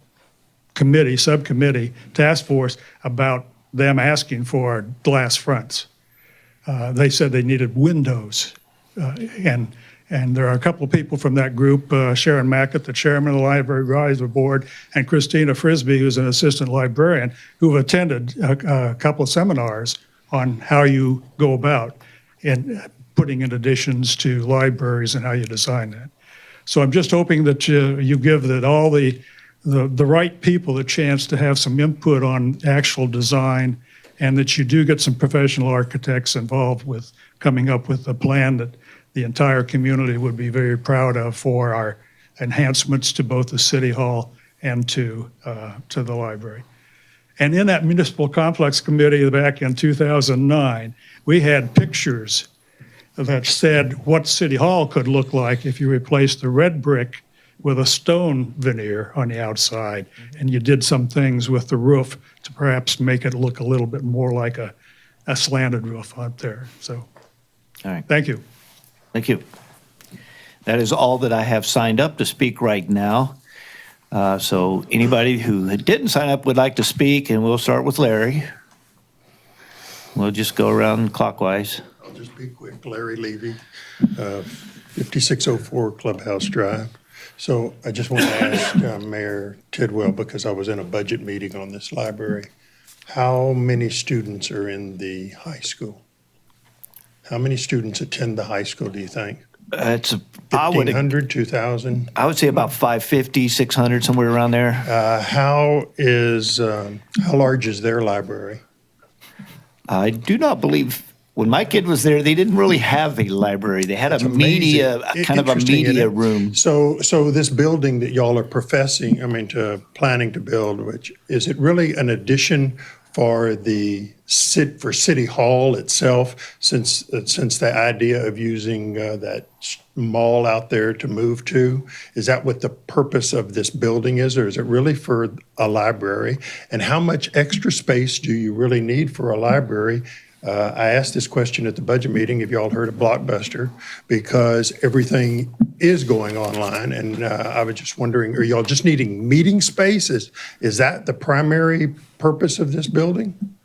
committee, subcommittee, task force about them asking for glass fronts. They said they needed windows. And there are a couple of people from that group, Sharon Mackett, the chairman of the Library Advisory Board, and Christina Frisbee, who's an assistant librarian, who've attended a couple of seminars on how you go about in putting in additions to libraries and how you design that. So I'm just hoping that you give all the right people the chance to have some input on actual design and that you do get some professional architects involved with coming up with a plan that the entire community would be very proud of for our enhancements to both the City Hall and to the library. And in that municipal complex committee back in 2009, we had pictures that said what City Hall could look like if you replaced the red brick with a stone veneer on the outside. And you did some things with the roof to perhaps make it look a little bit more like a slanted roof out there. So All right. Thank you. Thank you. That is all that I have signed up to speak right now. So anybody who didn't sign up would like to speak, and we'll start with Larry. We'll just go around clockwise. I'll just be quick. Larry Levy, 5604 Clubhouse Drive. So I just want to ask Mayor Tidwell, because I was in a budget meeting on this library, how many students are in the high school? How many students attend the high school, do you think? It's 1,500, 2,000? I would say about 550, 600, somewhere around there. How large is their library? I do not believe, when my kid was there, they didn't really have a library. They had It's a media, amazing. kind of a Interesting, isn't media it? room. So this building that y'all are planning to build, which, is it really an addition for for City Hall itself, since the idea of using that mall out there to move to? Is that what the purpose of this building is, or is it really for a library? And how much extra space do you really need for a library? I asked this question at the budget meeting, if y'all heard of Blockbuster, because everything is going online. And I was just wondering, are y'all just needing meeting space? Is that the primary purpose of this building?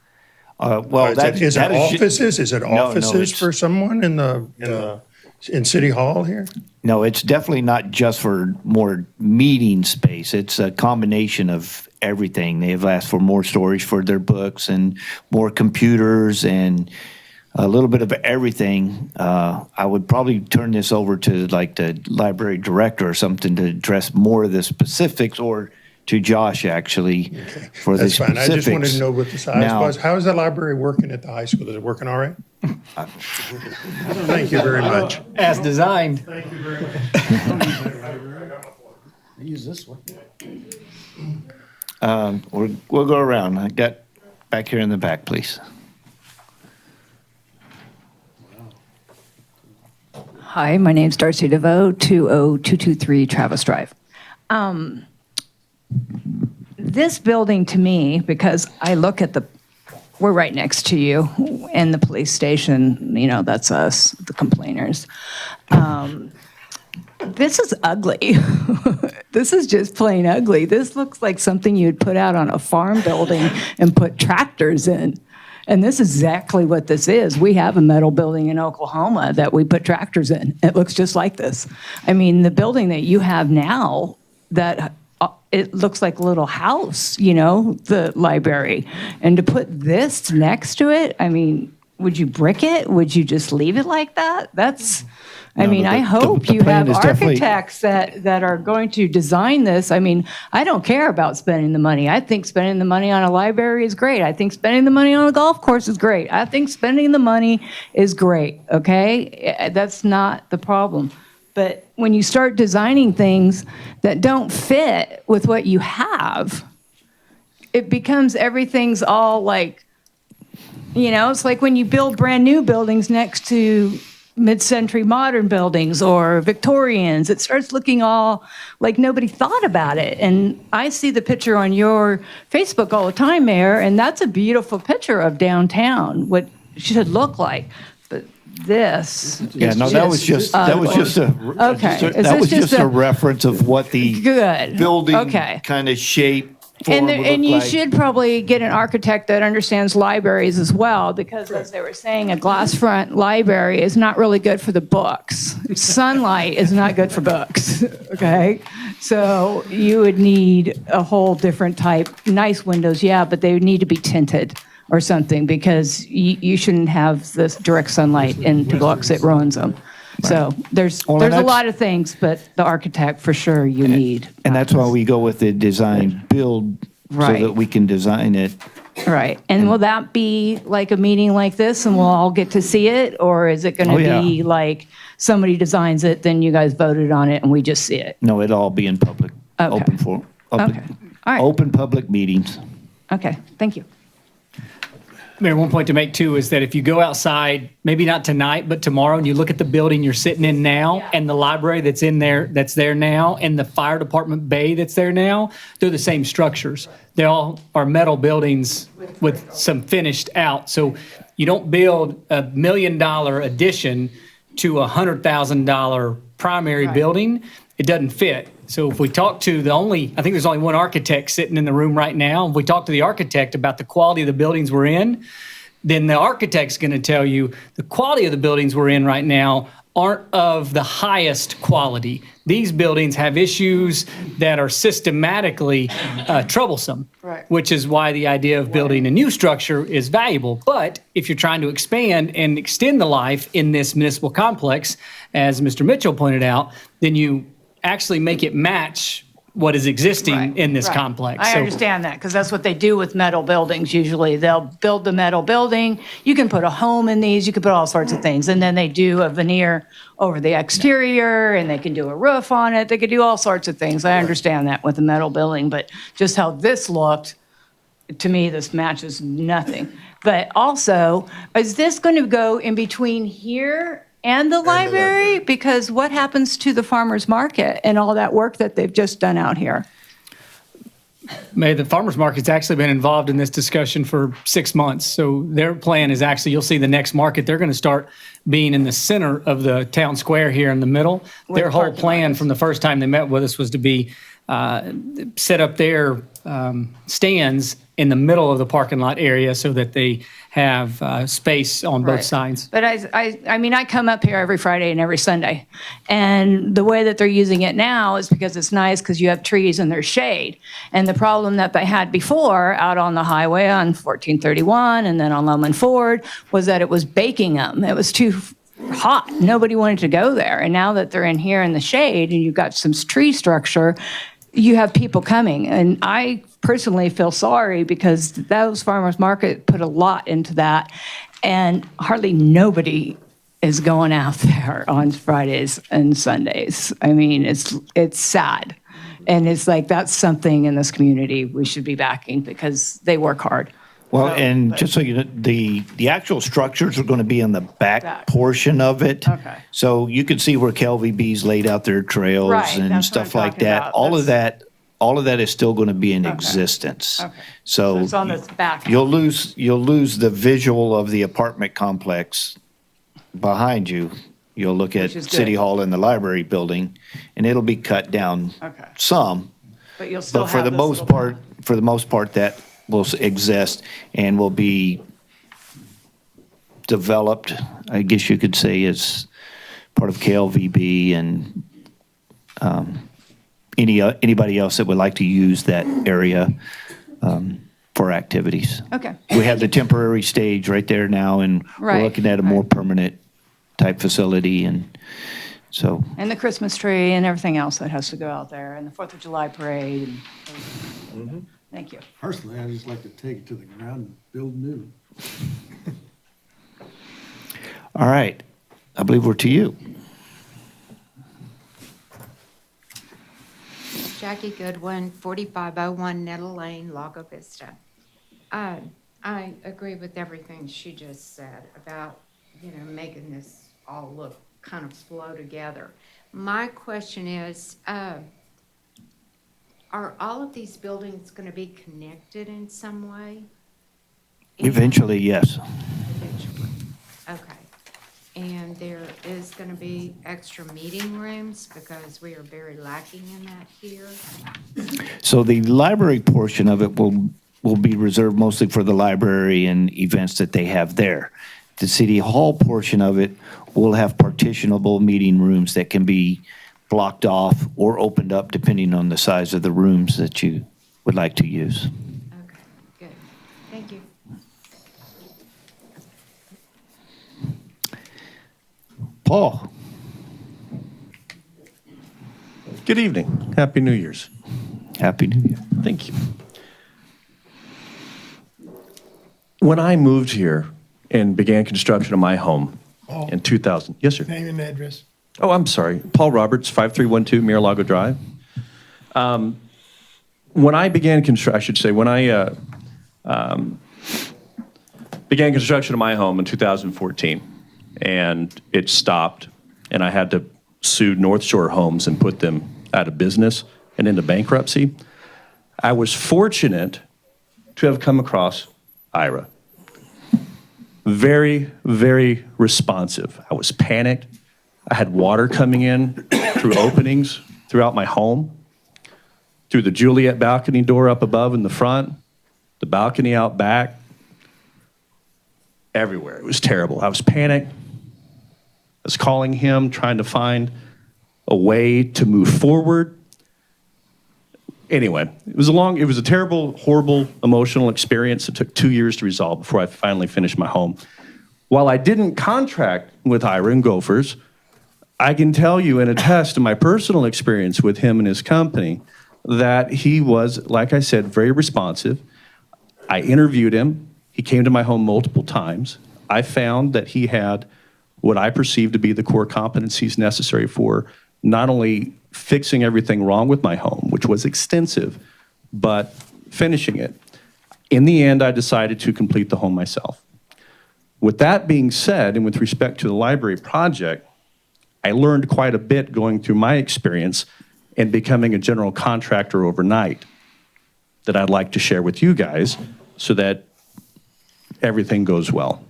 Well, is it offices? Is it No, offices for someone in City Hall here? No, it's definitely not just for more meeting space. It's a combination of everything. They've asked for more storage for their books and more computers and a little bit of everything. I would probably turn this over to like the library director or something to address more of the specifics, or to Josh actually for the That's fine. specifics. I just wanted to know what the size Now- was. How is the library working at the high school? Is it working all right? Thank you very much. As designed. Thank you very much. Use this one. We'll go around. I got back here in the back, please. Hi, my name's Darcy DeVoe, 20223 Travis Drive. This building to me, because I look at we're right next to you, and the police station, that's us, the complainers. This is ugly. This is just plain ugly. This looks like something you'd put out on a farm building and put tractors in. And this is exactly what this is. We have a metal building in Oklahoma that we put tractors in. It looks just like this. I mean, the building that you have now, that it looks like a little house, the library. And to put this next to it, I mean, would you brick it? Would you just leave it like that? I hope you have architects that are going to design this. I mean, I don't care about spending the money. I think spending the money on a library is great. I think spending the money on a golf course is great. I think spending the money is great, okay? That's not the problem. But when you start designing things that don't fit with what you have, it becomes everything's all like, it's like when you build brand new buildings next to mid-century modern buildings or Victorians, it starts looking all like nobody thought about it. And I see the picture on your Facebook all the time, Mayor, and that's a beautiful picture of downtown, what it should look like. But this, yeah, no, that was just a reference of what the building kind of shape. And you should probably get an architect that understands libraries as well, because as they were saying, a glass front library is not really good for the books. Sunlight is not good for books, okay? So you would need a whole different type, nice windows, yeah, but they would need to be tinted or something, because you shouldn't have this direct sunlight into books, it ruins them. So there's a lot of things, but the architect for sure you need. And that's why we go with the design build, so that we can design it. Right. And will that be like a meeting like this and we'll all get to see it? Or is it going to be like somebody designs it, then you guys voted on it and we just see it? No, it'll all be in public, open All right. open public meetings. Okay. Thank you. Mayor, one point to make too is that if you go outside, maybe not tonight, but tomorrow, and you look at the building you're sitting in now and the library that's there now, and the fire department bay that's there now, they're the same structures. They all are metal buildings with some finished out. So You don't build $1 million addition to a $100,000 primary building. It doesn't fit. So if we talk to I think there's only one architect sitting in the room right now. If we talk to the architect about the quality of the buildings we're in, then the architect's going to tell you the quality of the buildings we're in right now aren't of the highest quality. These buildings have issues that are systematically troublesome, which is why the idea of building a new structure is valuable. But if you're trying to expand and extend the life in this municipal complex, as Mr. Mitchell pointed out, then you actually make it match what is existing in this complex. I understand that, because that's what they do with metal buildings usually. They'll build the metal building. You can put a home in these. You can put all sorts of things. And then they do a veneer over the exterior, and they can do a roof on it. They could do all sorts of things. I understand that with the metal building, but just how this looked, to me, this matches nothing. But also, is this going to go in between here and the library? Because what happens to the farmer's market and all that work that they've just done out here? May, the farmer's market's actually been involved in this discussion for 6 months. So their plan is actually, you'll see the next market, they're going to start being in the center of the town square here in the middle. Their whole plan from the first time they met with us was to be set up their stands in the middle of the parking lot area so that they have space on both sides. But I mean, I come up here every Friday and every Sunday, and the way that they're using it now is because it's nice because you have trees and there's shade. And the problem that they had before out on the highway on 1431 and then on Lowman Ford was that it was baking them. It was too hot. Nobody wanted to go there. And now that they're in here in the shade and you've got some tree structure, you have people coming. And I personally feel sorry because those farmers market put a lot into that, and hardly nobody is going out there on Fridays and Sundays. I mean, it's sad. And it's like, that's something in this community we should be backing because they work hard. Well, and just so you know, the actual structures are going to be in the back portion of it. Okay. So you can see where KLVB's laid out their trails Right, and that's stuff what I'm like talking that. about. All of that is still going to be in existence. Okay. So It's on the back. you'll lose the visual of the apartment complex behind you. You'll look at Which is City good. Hall and the library building, and it'll be cut down Okay. some. But you'll still But for have the this most little- part, that will exist and will be developed, I guess you could say, as part of KLVB and anybody else that would like to use that area for activities. Okay. We have the temporary stage right there now, and Right, we're looking at a more permanent type facility, and so. And the Christmas tree and everything else that has to go out there, and the 4th of July parade. And Thank you. Personally, I just like to take it to the ground and build new. All right, I believe we're to you. Jackie Goodwin, 4501 Nettle Lane, Lago Vista. I agree with everything she just said about, making this all look kind of flow together. My question is, are all of these buildings going to be connected in some way? Eventually, yes. Eventually. Okay. And there is going to be extra meeting rooms because we are very lacking in that here. So the library portion of it will be reserved mostly for the library and events that they have there. The City Hall portion of it will have partitionable meeting rooms that can be blocked off or opened up depending on the size of the rooms that you would like to use. Okay, good. Thank you. Paul? Good evening. Happy New Year's. Happy New Year. Thank you. When I moved here and began construction of my home in 2000, yes, sir. Name and address. Oh, I'm sorry. Paul Roberts, 5312 Mar-a-Lago Drive. When I began construction, when I began construction of my home in 2014, and it stopped, and I had to sue North Shore Homes and put them out of business and into bankruptcy, I was fortunate to have come across IRA. Very, very responsive. I was panicked. I had water coming in through openings throughout my home, through the Juliet balcony door up above in the front, the balcony out back, everywhere. It was terrible. I was panicked. I was calling him, trying to find a way to move forward. Anyway, it was a terrible, horrible, emotional experience. It took 2 years to resolve before I finally finished my home. While I didn't contract with Ira and Gophers, I can tell you and attest to my personal experience with him and his company that he was, like I said, very responsive. I interviewed him. He came to my home multiple times. I found that he had what I perceived to be the core competencies necessary for not only fixing everything wrong with my home, which was extensive, but finishing it. In the end, I decided to complete the home myself. With that being said, and with respect to the library project, I learned quite a bit going through my experience and becoming a general contractor overnight that I'd like to share with you guys so that everything goes well.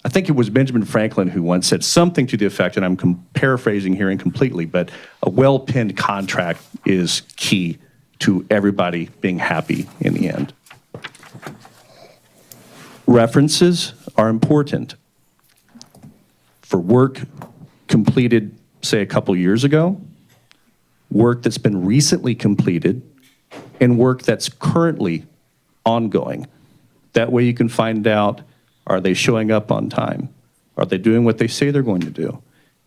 I think it was Benjamin Franklin who once said something to the effect, and I'm paraphrasing here incompletely, but a well-penned contract is key to everybody being happy in the end. References are important. For work completed, say, a couple years ago, work that's been recently completed, and work that's currently ongoing. That way you can find out, are they showing up on time? Are they doing what they say they're going to do?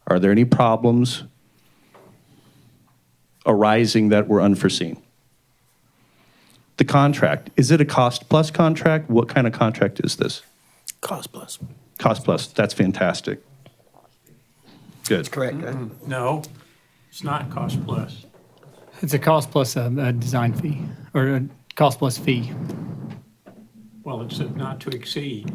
Are there any problems arising that were unforeseen? The contract, is it a cost-plus contract? What kind of contract is this? Cost-plus. Cost-plus, that's fantastic. Good. That's correct. No, it's not cost plus. It's a cost plus a design fee, or a cost plus fee. Well, it's not to exceed.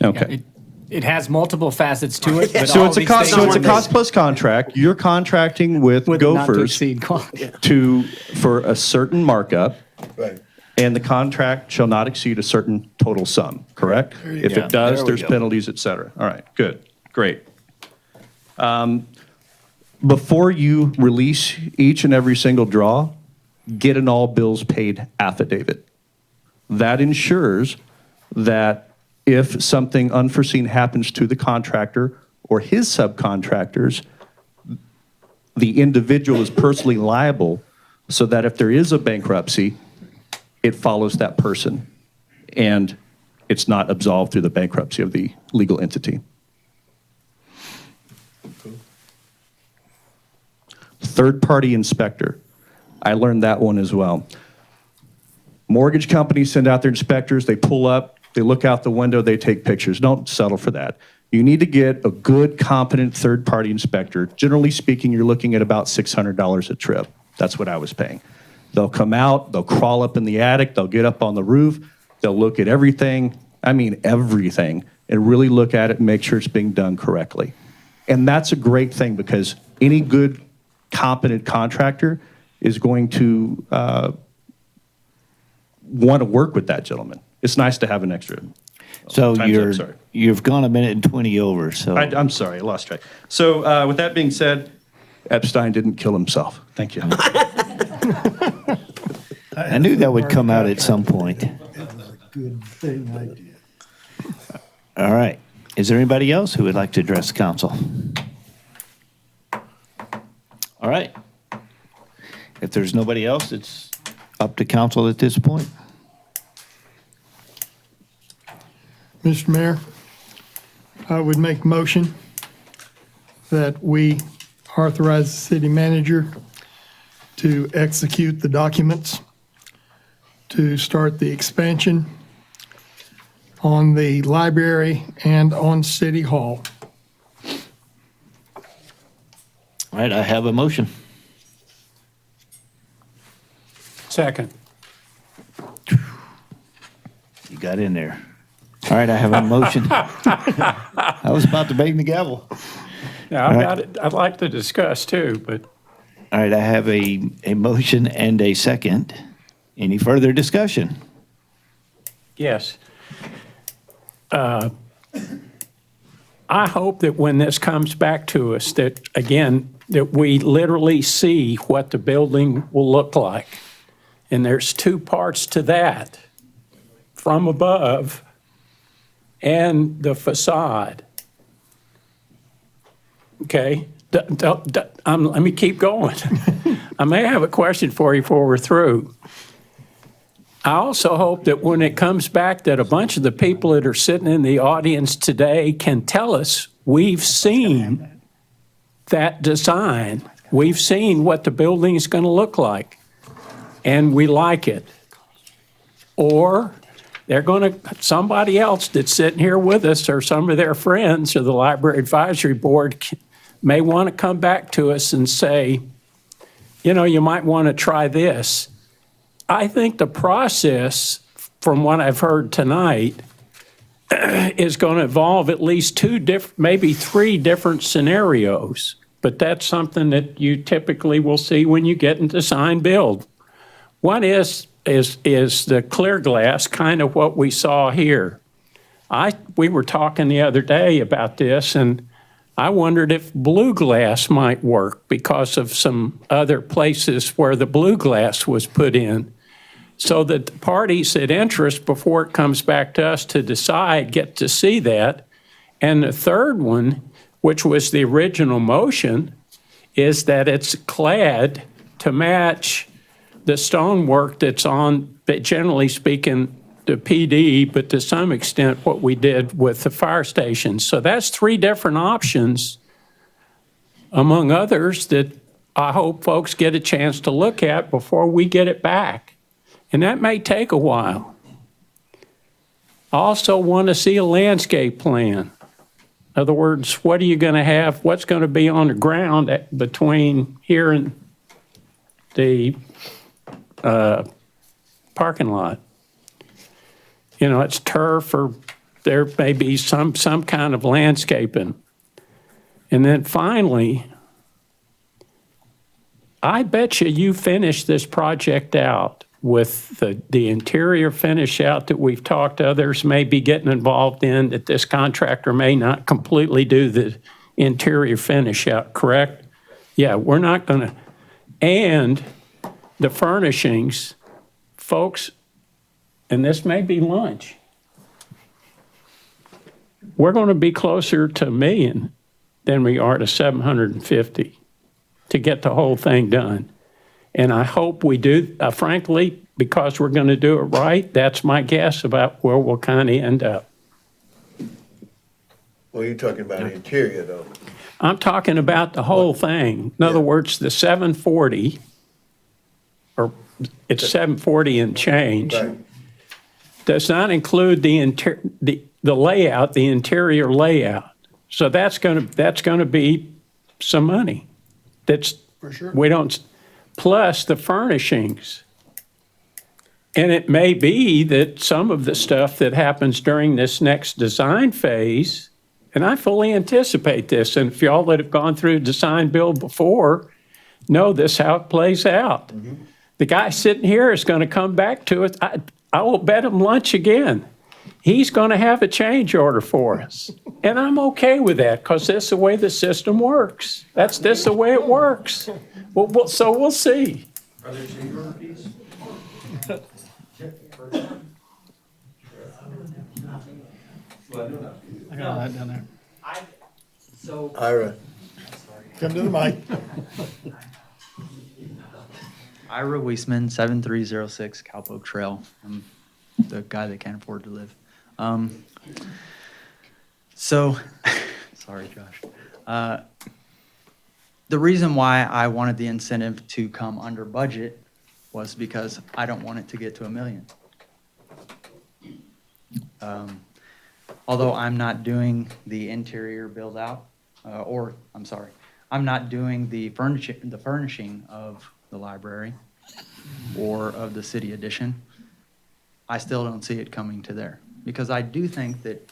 Okay. It has multiple facets to it, but So all it's a these cost, things so it's a are cost-plus contract. You're contracting with with a not to Gophers exceed quality. for a certain markup, Right. and the contract shall not exceed a certain total sum, correct? If go. it does, There we there's go. penalties, et cetera. All right, good, great. Before you release each and every single draw, get an all bills paid affidavit. That ensures that if something unforeseen happens to the contractor or his subcontractors, the individual is personally liable so that if there is a bankruptcy, it follows that person and it's not absolved through the bankruptcy of the legal entity. Third-party inspector. I learned that one as well. Mortgage companies send out their inspectors, they pull up, they look out the window, they take pictures. Don't settle for that. You need to get a good, competent third-party inspector. Generally speaking, you're looking at about $600 a trip. That's what I was paying. They'll come out, they'll crawl up in the attic, they'll get up on the roof, they'll look at everything, I mean everything, and really look at it and make sure it's being done correctly. And that's a great thing because any good, competent contractor is going to want to work with that gentleman. It's nice to have an extra. So Time's up, sorry. you've gone a minute and 20 over, so. I'm sorry, I lost track. So with that being said, Epstein didn't kill himself. Thank you. I knew that would come out at some point. It was a good thing I did. All right. Is there anybody else who would like to address council? All right. If there's nobody else, it's up to council at this point. Mr. Mayor, I would make a motion that we authorize the city manager to execute the documents to start the expansion on the library and on City Hall. All right, I have a motion. Second. You got in there. All right, I have a motion. I was about to bang the gavel. Yeah, I'd like to discuss too, but All right, I have a motion and a second. Any further discussion? yes. I hope that when this comes back to us, that, again, that we literally see what the building will look like. And there's two parts to that, from above and the facade. Okay? Let me keep going. I may have a question for you before we're through. I also hope that when it comes back, that a bunch of the people that are sitting in the audience today can tell us, we've seen that design. We've seen what the building is going to look like, and we like it. Or they're going to, somebody else that's sitting here with us, or some of their friends, or the Library Advisory Board may want to come back to us and say, you know, you might want to try this. I think the process, from what I've heard tonight, is going to involve at least maybe three different scenarios. But that's something that you typically will see when you get into design build. One is the clear glass, kind of what we saw here. We were talking the other day about this, and I wondered if blue glass might work because of some other places where the blue glass was put in, so that the parties at interest, before it comes back to us to decide, get to see that. And the third one, which was the original motion, is that it's clad to match the stonework that's on, generally speaking, the PD, but to some extent what we did with the fire station. So that's three different options, among others, that I hope folks get a chance to look at before we get it back. And that may take a while. I also want to see a landscape plan. In other words, what are you going to have? What's going to be on the ground between here and the parking lot? You know, it's turf, or there may be some kind of landscaping. And then finally, I bet you finish this project out with the interior finish out that we've talked to others may be getting involved in, that this contractor may not completely do the interior finish out, correct? Yeah, we're not going to. And the furnishings, folks, and this may be lunch, we're going to be closer to $1 million than we are to 750 to get the whole thing done. And I hope we do, frankly, because we're going to do it right. That's my guess about where we'll kind of end up. Well, you're talking about the interior, though. I'm talking about the whole thing. In other words, the 740, or it's 740 and change, Right. does not include the layout, the interior layout. So that's going to be some money. That's For sure. we don't. Plus the furnishings. And it may be that some of the stuff that happens during this next design phase, and I fully anticipate this, and if y'all that have gone through design build before know this how it plays out. Mm-hmm. The guy sitting here is going to come back to it. I will bet him lunch again. He's going to have a change order for us. And I'm okay with that, because that's the way the system works. That's the way it works. So we'll see. Are there change order fees? I got that down there. Ira. Come to the mic. Ira Weisman, 7306 Cowpoke Trail. I'm the guy that can't afford to live. Sorry, Josh. The reason why I wanted the incentive to come under budget was because I don't want it to get to $1 million. Although I'm not doing the interior build out, I'm not doing the furnishing of the library or of the city addition, I still don't see it coming to there. Because I do think that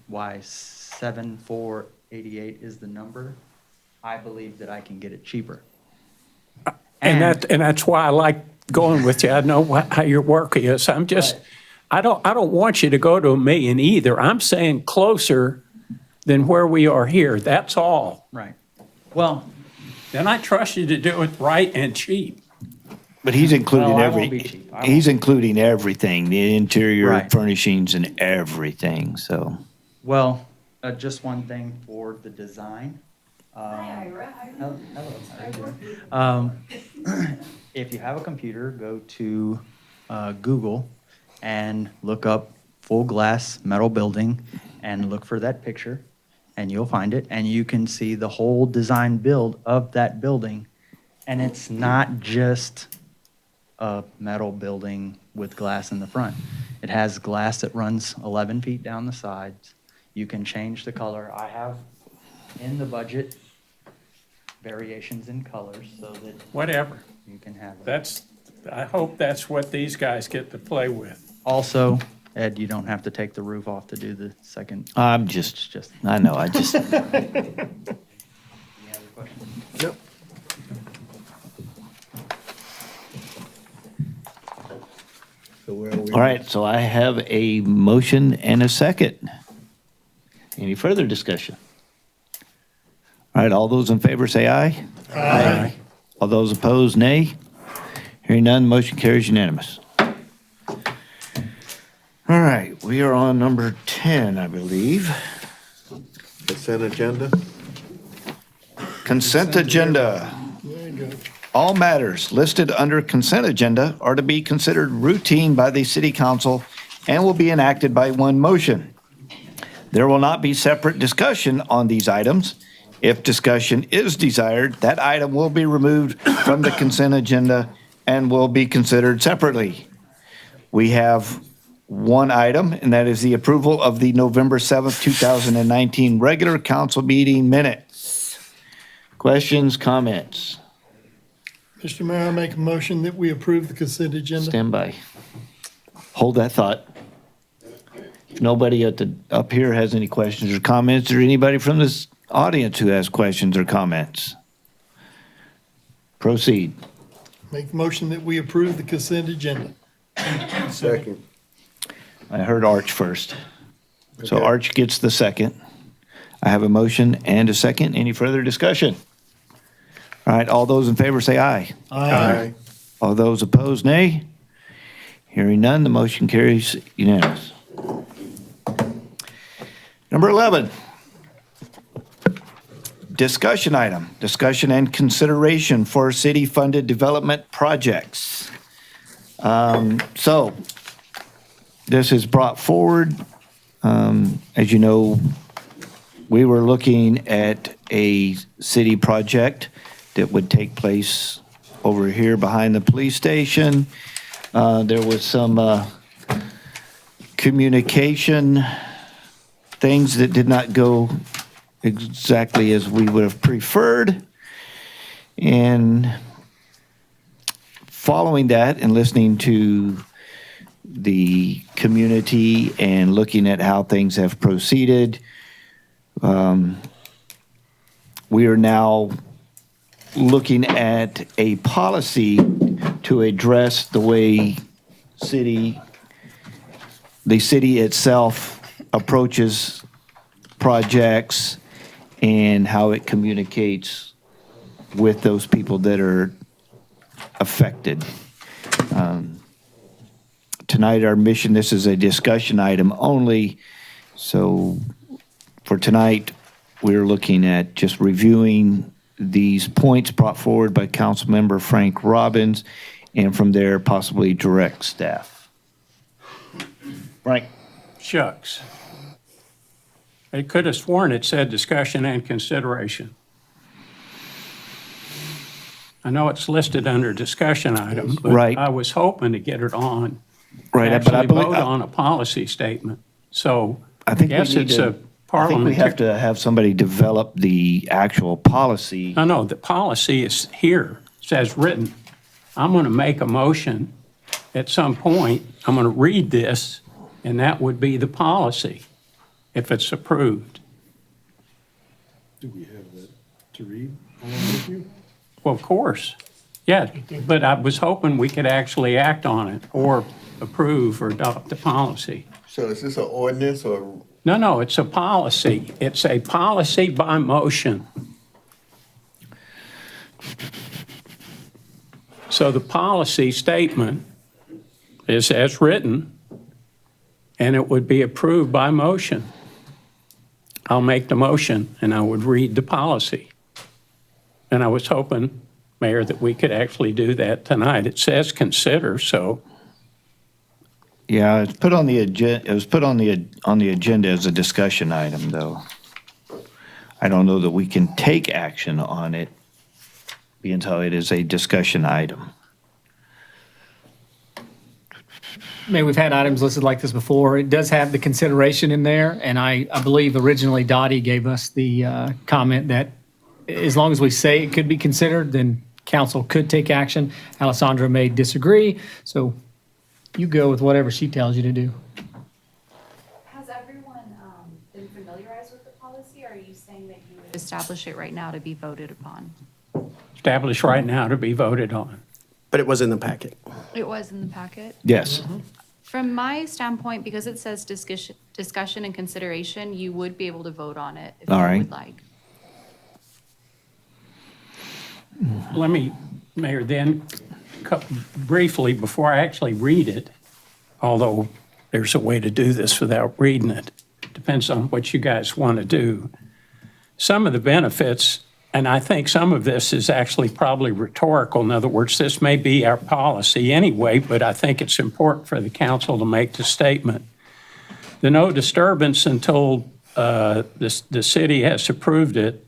why 7,488 is the number, I believe that I can get it cheaper. And that's why I like going with you. I know how your work is. I'm just, I don't want you to go to $1 million either. I'm saying closer than where we are here. That's all. Right. Well, Then I trust you to do it right and cheap. But he's including No, I won't be cheap. I he's including everything, the interior Right. furnishings and everything, so. well, just one thing for the design. Hello, how are you doing? If you have a computer, go to Google and look up full glass metal building and look for that picture, and you'll find it, and you can see the whole design build of that building. And it's not just a metal building with glass in the front. It has glass that runs 11 feet down the sides. You can change the color. I have in the budget variations in colors so that Whatever. you can have it. I hope that's what these guys get to play with. Also, Ed, you don't have to take the roof off to do the second. I'm It's just, just. I know, I just, Any other questions? Yep. So where are we? all right, so I have a motion and a second. Any further discussion? All right, all those in favor say aye. Aye. All those opposed, nay. Hearing none, motion carries unanimous. All right, we are on number 10, I believe. Consent agenda? Consent agenda. There you go. All matters listed under consent agenda are to be considered routine by the city council and will be enacted by one motion. There will not be separate discussion on these items. If discussion is desired, that item will be removed from the consent agenda and will be considered separately. We have one item, and that is the approval of the November 7th, 2019 regular council meeting minutes. Questions, comments? Mr. Mayor, I make a motion that we approve the consent agenda. Stand by. Hold that thought. If nobody up here has any questions or comments, or anybody from this audience who has questions or comments? Proceed. Make a motion that we approve the consent agenda. Second. I heard Arch first. So Okay. Arch gets the second. I have a motion and a second. Any further discussion? All right, all those in favor say aye. Aye. All those opposed, nay. Hearing none, the motion carries unanimous. Number 11. Discussion item, discussion and consideration for city-funded development projects. So this is brought forward. As you know, we were looking at a city project that would take place over here behind the police station. There was some communication things that did not go exactly as we would have preferred. And following that and listening to the community and looking at how things have proceeded, we are now looking at a policy to address the way the city itself approaches projects and how it communicates with those people that are affected. Tonight, our mission, this is a discussion item only. So for tonight, we're looking at just reviewing these points brought forward by Councilmember Frank Robbins, and from there, possibly direct staff. Frank? Shucks. I could have sworn it said discussion and consideration. I know it's listed under discussion item, but Right. I was hoping to get it on. Right, but I Actually believe, vote on a policy statement. So I I think we guess need it's to, a I think we parliamentary. have to have somebody develop the actual policy. No, the policy is here, says written. I'm going to make a motion at some point. I'm going to read this, and that would be the policy if it's approved. Do we have that to read along with you? Well, of course. Yeah, but I was hoping we could actually act on it or approve or adopt the policy. So is this an ordinance or? No, it's a policy. It's a policy by motion. So the policy statement is as written, and it would be approved by motion. I'll make the motion, and I would read the policy. And I was hoping, Mayor, that we could actually do that tonight. It says consider, so. Yeah, it's put on the agenda, it was put on the agenda as a discussion item, though. I don't know that we can take action on it, being how it is a discussion item. Mayor, we've had items listed like this before. It does have the consideration in there, and I believe originally Dottie gave us the comment that as long as we say it could be considered, then council could take action. Alessandra may disagree, so you go with whatever she tells you to do. Has everyone been familiarized with the policy, or are you saying that you would establish it right now to be voted upon? Established right now to be voted on. But it was in the packet. It was in the packet. Yes. From my standpoint, because it says discussion and consideration, you would be able to vote on it if All you right. would like. Let me, Mayor, then briefly, before I actually read it, although there's a way to do this without reading it, depends on what you guys want to do. Some of the benefits, and I think some of this is actually probably rhetorical. In other words, this may be our policy anyway, but I think it's important for the council to make the statement. The no disturbance until the city has approved it,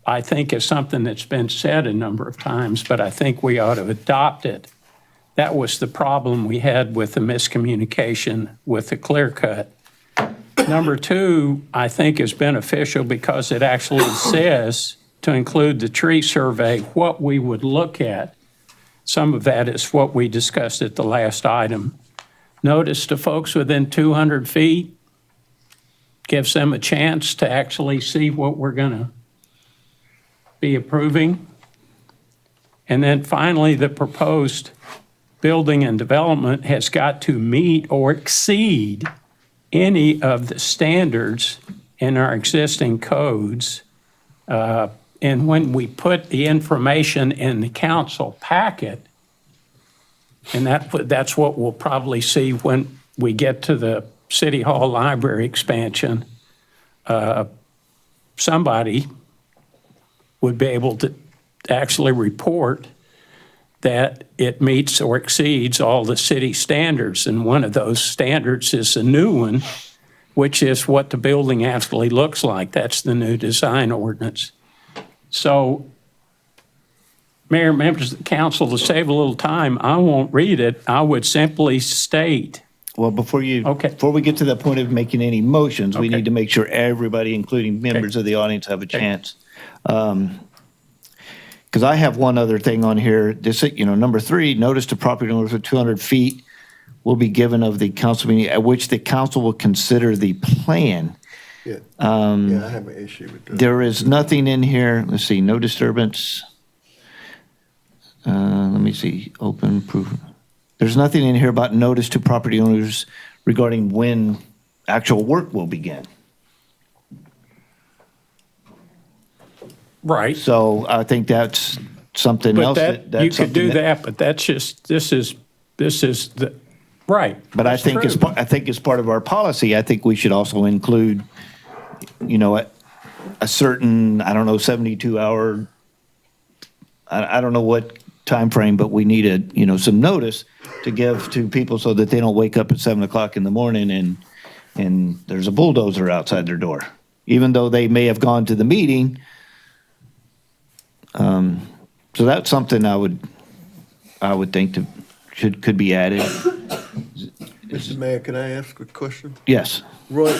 I think is something that's been said a number of times, but I think we ought to adopt it. That was the problem we had with the miscommunication with the clear cut. Number two, I think is beneficial because it actually says to include the tree survey, what we would look at. Some of that is what we discussed at the last item. Notice to folks within 200 feet, gives them a chance to actually see what we're going to be approving. And then finally, the proposed building and development has got to meet or exceed any of the standards in our existing codes. And when we put the information in the council packet, and that's what we'll probably see when we get to the City Hall library expansion, somebody would be able to actually report that it meets or exceeds all the city standards. And one of those standards is a new one, which is what the building actually looks like. That's the new design ordinance. So, Mayor, members of the council, to save a little time, I won't read it. I would simply state. Well, before we get to that point of making any motions, we need to make sure everybody, including members of the audience, have a chance. Because I have one other thing on here. This, number 3, notice to property owners for 200 feet will be given of the council meeting at which the council will consider the plan. Yeah, I have an issue with that. There is nothing in here. Let's see, no disturbance. Let me see, open proof. There's nothing in here about notice to property owners regarding when actual work will begin. Right. So I think that's something else. But you could do that, but that's just, this is the, right. But I think as part of our policy, I think we should also include, a certain, 72-hour, I don't know what time frame, but we need some notice to give to people so that they don't wake up at 7 o'clock in the morning and there's a bulldozer outside their door, even though they may have gone to the meeting. So that's something I would think could be added. Mr. Mayor, can I ask a question? Yes. Roy,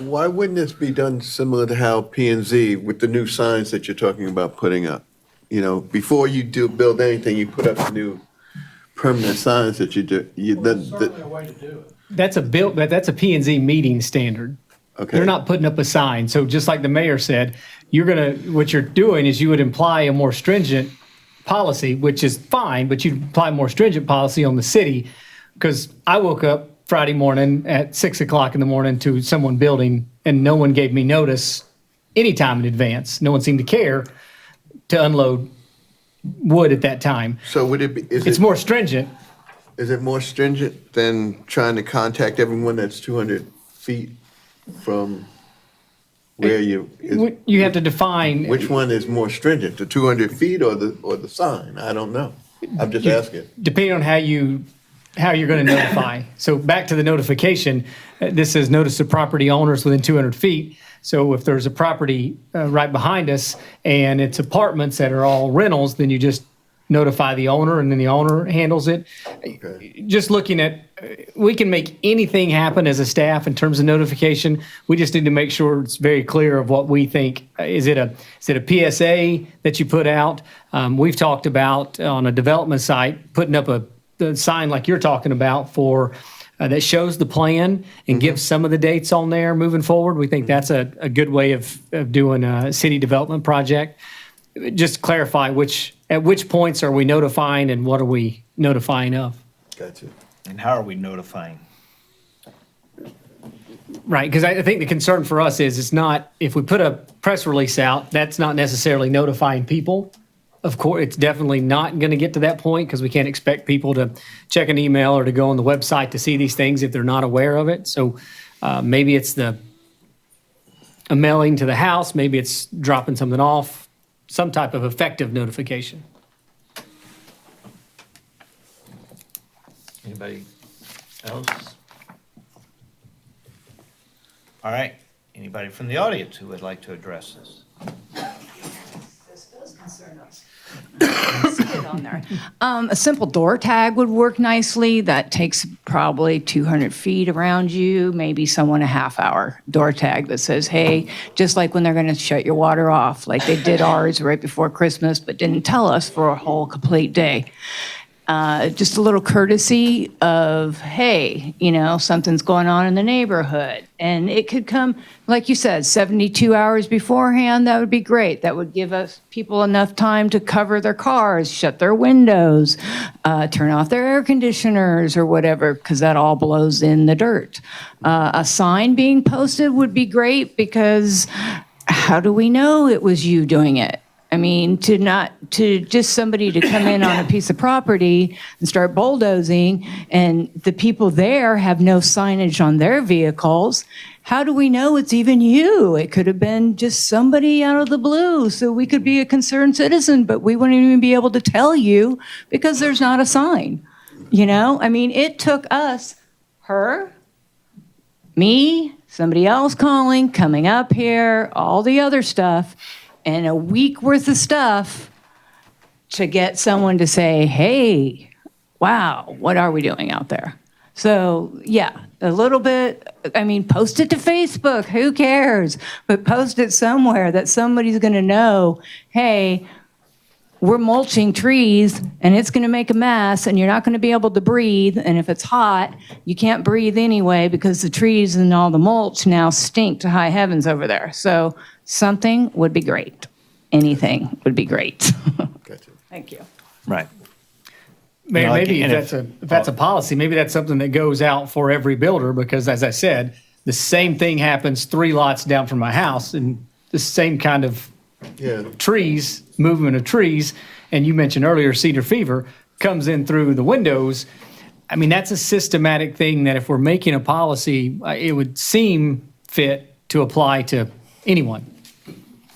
why wouldn't this be done similar to how P&Z with the new signs that you're talking about putting up? Before you build anything, you put up the new permanent signs that you do. Certainly a way to do it. That's a P&Z meeting standard. Okay. They're not putting up a sign. So just like the mayor said, what you're doing is you would imply a more stringent policy, which is fine, but you apply more stringent policy on the city. Because I woke up Friday morning at 6 o'clock in the morning to someone building, and no one gave me notice any time in advance. No one seemed to care to unload wood at that time. So would it be, It's more stringent. is it more stringent than trying to contact everyone that's 200 feet from where You have to define. which one is more stringent, the 200 feet or the sign? I don't know. I'm just asking. Depending on how you're going to notify. So back to the notification, this says notice to property owners within 200 feet. So if there's a property right behind us and it's apartments that are all rentals, then you just notify the owner and then the owner handles it. Okay. Just looking at, we can make anything happen as a staff in terms of notification. We just need to make sure it's very clear of what we think. Is it a PSA that you put out? We've talked about on a development site, putting up the sign like you're talking about for that shows the plan and gives some of the dates on there moving forward. We think that's a good way of doing a city development project. Just clarify at which points are we notifying and what are we notifying of? Gotcha. And how are we notifying? Right, because I think the concern for us is it's not, if we put a press release out, that's not necessarily notifying people. Of course, it's definitely not going to get to that point because we can't expect people to check an email or to go on the website to see these things if they're not aware of it. So maybe it's a mailing to the house, maybe it's dropping something off, some type of effective notification. Anybody else? All right. Anybody from the audience who would like to address this? This does concern us. See it on there. A simple door tag would work nicely. That takes probably 200 feet around you, maybe someone a half-hour door tag that says, hey, just like when they're going to shut your water off, like they did ours right before Christmas, but didn't tell us for a whole complete day. Just a little courtesy of, hey, something's going on in the neighborhood. And it could come, like you said, 72 hours beforehand. That would be great. That would give us people enough time to cover their cars, shut their windows, turn off their air conditioners or whatever, because that all blows in the dirt. A sign being posted would be great because how do we know it was you doing it? I mean, to just somebody to come in on a piece of property and start bulldozing and the people there have no signage on their vehicles. How do we know it's even you? It could have been just somebody out of the blue. So we could be a concerned citizen, but we wouldn't even be able to tell you because there's not a sign. I mean, it took us, her, me, somebody else calling, coming up here, all the other stuff, and a week worth of stuff to get someone to say, hey, wow, what are we doing out there? So, yeah, a little bit, post it to Facebook, who cares? But post it somewhere that somebody's going to know, hey, we're mulching trees and it's going to make a mess and you're not going to be able to breathe. And if it's hot, you can't breathe anyway because the trees and all the mulch now stink to high heavens over there. So something would be great. Anything would be great. Gotcha. Thank you. Right. Mayor, maybe if that's a policy, maybe that's something that goes out for every builder because, as I said, the same thing happens 3 lots down from my house and the same kind of trees, movement of trees, and you mentioned earlier cedar fever comes in through the windows. I mean, that's a systematic thing that if we're making a policy, it would seem fit to apply to anyone.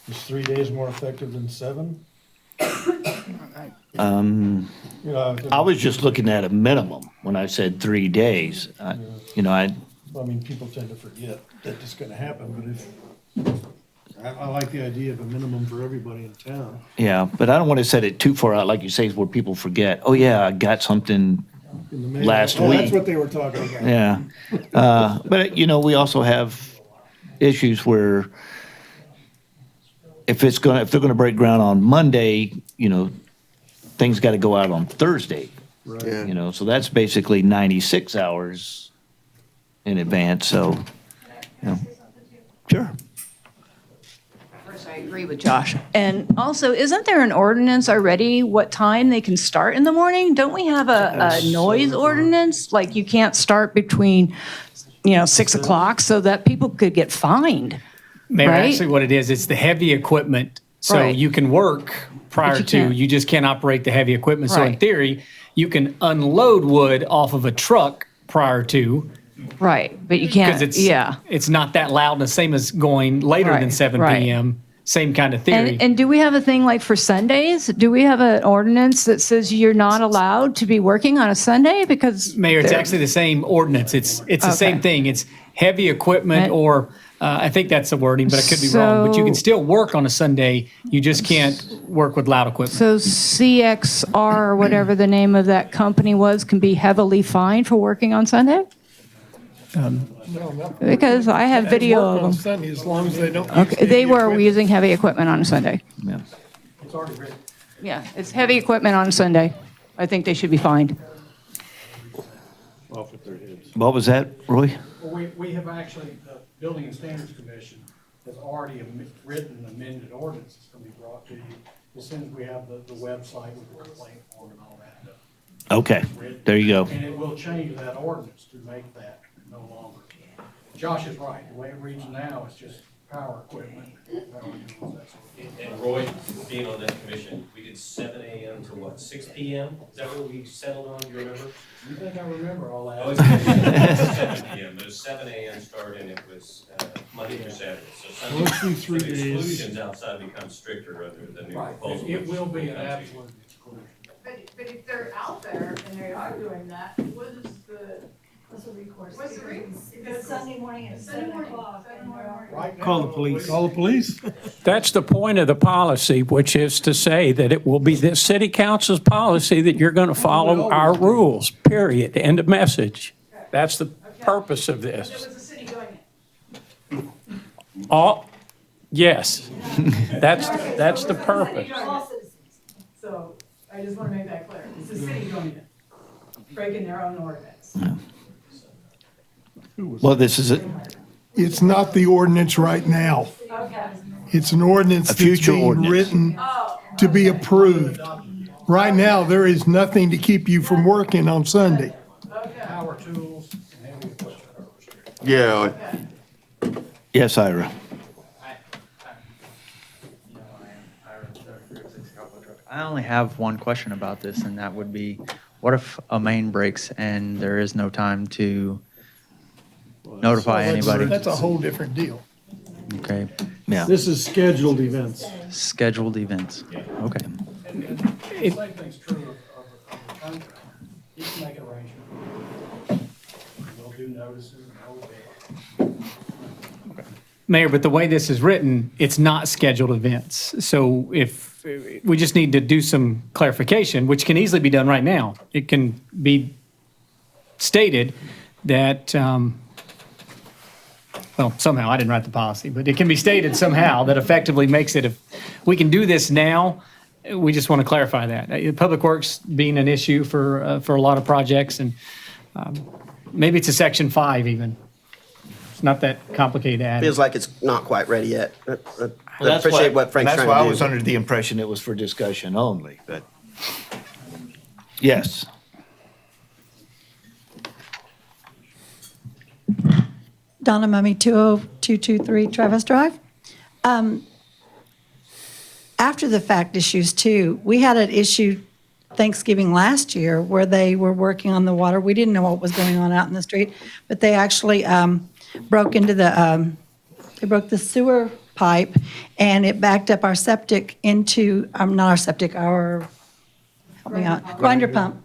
Is 3 days more effective than 7? I was just looking at a minimum when I said 3 days. People tend to forget that it's going to happen, but if I like the idea of a minimum for everybody in town. Yeah, but I don't want to set it too far out, like you say, where people forget, oh, yeah, I got something last week. That's what they were talking about. Yeah. But, we also have issues where if they're going to break ground on Monday, things got to go out on Thursday. Right. Yeah. So that's basically 96 hours in advance. So, sure. First, I I agree with Josh. And also, isn't there an ordinance already what time they can start in the morning? Don't we have a noise ordinance? Like you can't start between, 6 o'clock so that people could get fined. Mayor, Right? actually what it is, it's the heavy equipment. So Right. you can work prior you to, can't. you just can't operate the heavy equipment. So in Right. theory, you can unload wood off of a truck prior to, Right, but you because can't, yeah. it's not that loud, and the same as going later than Right, 7 right. PM. Same kind of theory. And do we have a thing like for Sundays? Do we have an ordinance that says you're not allowed to be working on a Sunday? Because Mayor, it's there- actually the same ordinance. It's the same Okay. thing. It's heavy equipment, And- or I think that's the wording, but I could be wrong. But you can So- still work on a Sunday. You just can't work with loud equipment. So CXR, or whatever the name of that company was, can be heavily fined for working on Sunday? Because I have video Work of on them. Sunday as long as they don't. use Okay, they heavy were equipment. using heavy equipment on a Sunday. Yeah. It's already written. Yeah, it's heavy equipment on a Sunday. I think they should be fined. Off with their heads. What was that, Roy? Well, we have actually, the Building and Standards Commission has already written amended ordinance that's going to be brought to you as soon as we have the website with the complaint form and all that. Okay, there you go. And it will change that ordinance to make that no longer. Josh is right. The way it reads now, it's just power equipment. Power tools, that sort of thing. And Roy, being on that commission, we did 7 AM to what, 6 PM? Is that what we settled on, do you remember? You think I remember all that? Oh, it's 7 PM, those 7 AM start and it was Monday through Saturday. So Sunday, Let's do 3 so the days. exclusions outside become stricter under the new Right. proposal. It will be an absolute exclusion. But if they're out there and they are doing that, what is what's the recourse? What's the recourse? If it's Sunday morning at 7 o'clock. Right now, Call the police. Call the police? That's the point of the policy, which is to say that it will be the city council's policy that you're going to follow our rules, period, end of message. That's the purpose of It this. was the city doing it. All, yes, that's the purpose. All citizens. So I just want to make that clear. It's the city doing it, breaking their own ordinance. Well, this is it. It's not the ordinance right now. Okay. It's an ordinance A that's future being ordinance. written to be approved. Right now, there is nothing to keep you from working on Sunday. Power tools and heavy equipment are restricted. Yeah, Yes, Ira. I only have one question about this, and that would be, what if a main breaks and there is no time to notify anybody? That's a whole different deal. Okay, Yeah. This is scheduled events. scheduled events. Okay. The same thing's true of the contract. You can make an arrangement. We'll do notices and all that. Mayor, but the way this is written, it's not scheduled events. So if, we just need to do some clarification, which can easily be done right now. It can be stated that, well, somehow, I didn't write the policy, but it can be stated somehow that effectively makes it, if we can do this now, we just want to clarify that. Public Works being an issue for a lot of projects, and maybe it's a section 5 even. It's not that complicated to add. Feels like it's not quite ready yet. I That's appreciate what Frank's That's trying why I to was do. under the impression it was for discussion only, but. Yes. Donna Mummy, 20223 Travis Drive. After the fact issues too, we had an issue Thanksgiving last year where they were working on the water. We didn't know what was going on out in the street, but they actually broke into they broke the sewer pipe and it backed up our septic into, not our septic, our, help me out, grinder pump.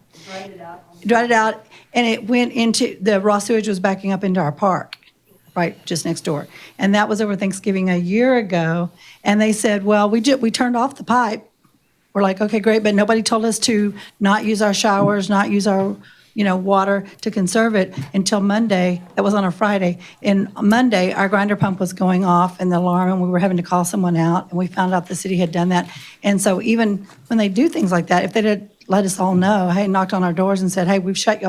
Dried it out, and it went into, the raw sewage was backing up into our park, right, just next door. And that was over Thanksgiving a year ago, and they said, well, we turned off the pipe. We're like, okay, great, but nobody told us to not use our showers, not use our, water to conserve it until Monday. That was on a Friday. And Monday, our grinder pump was going off and the alarm, and we were having to call someone out, and we found out the city had done that. And so even when they do things like that, if they did let us all know, hey, knocked on our doors and said, hey, we've shut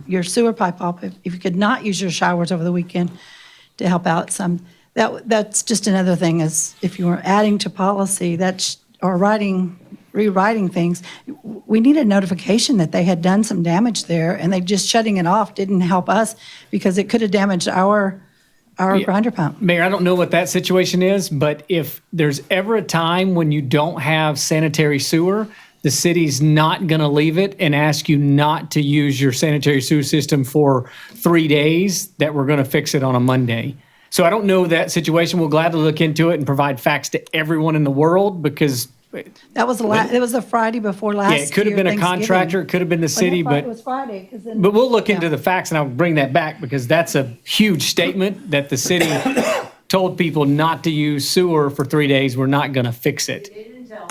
your sewer pipe off. If you could not use your showers over the weekend to help out some, That's just another thing is if you were adding to policy or rewriting things, we needed notification that they had done some damage there, and they just shutting it off didn't help us because it could have damaged our grinder pump. Mayor, I don't know what that situation is, but if there's ever a time when you don't have sanitary sewer, the city's not going to leave it and ask you not to use your sanitary sewer system for 3 days, that we're going to fix it on a Monday. So I don't know that situation. We'll gladly look into it and provide facts to everyone in the world because That was it was the Friday before last year. yeah, it could have been a contractor, it could have been the city, It was Friday. but we'll look into the facts and I'll bring that back because that's a huge statement that the city told people not to use sewer for 3 days. We're not going to fix it.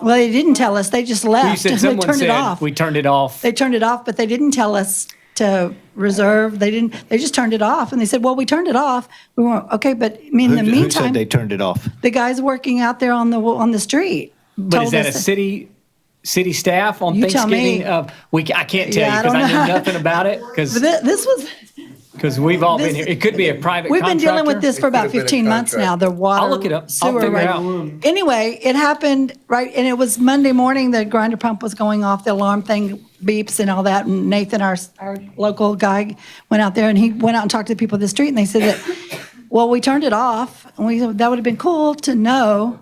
Well, they didn't tell us. They just left. You said They someone turned it said off. we turned it off. They turned it off, but they didn't tell us to reserve. They just turned it off. And they said, well, we turned it off. We went, okay, but in the Who said meantime, they turned it off? the guys working out there on the street. But is told that a us city staff on You tell Thanksgiving? me. I can't tell Yeah, you I because don't I know know. nothing about it But this was, because we've all been here. It could be a private we've been dealing with contractor. this for about could've been a 15 months now, contractor. the water. I'll look it up. I'll sewer, figure it right? out. Anyway, it happened, right, and it was Monday morning, the grinder pump was going off, the alarm thing beeps and all that, and Nathan, our local guy, went out there, and he went out and talked to the people of the street, and they said that, well, we turned it off, and we said, that would have been cool to know.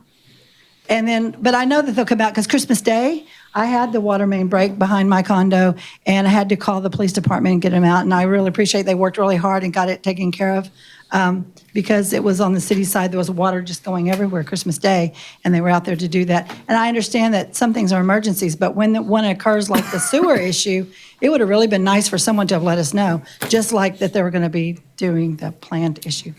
And then, but I know that they'll come out, because Christmas Day, I had the water main break behind my condo, and I had to call the police department and get them out, and I really appreciate they worked really hard and got it taken care of, because it was on the city side, there was water just going everywhere Christmas Day, and they were out there to do that. And I understand that some things are emergencies, but when one occurs like the sewer issue, it would have really been nice for someone to have let us know, just like that they were going to be doing the planned issue.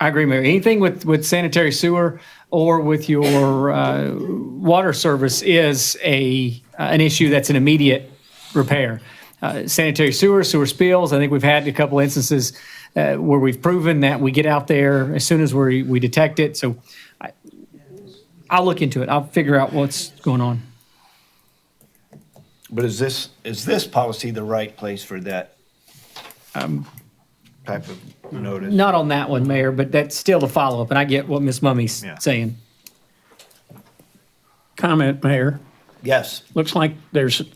I agree, Mayor. Anything with sanitary sewer or with your water service is an issue that's an immediate repair. Sanitary sewer spills, I think we've had a couple instances where we've proven that we get out there as soon as we detect it. So I'll look into it. I'll figure out what's going on. But is this policy the right place for that type of notice? Not on that one, Mayor, but that's still a follow-up, and I get what Ms. Mummy's saying. Comment, Mayor. Yes. Looks like there's a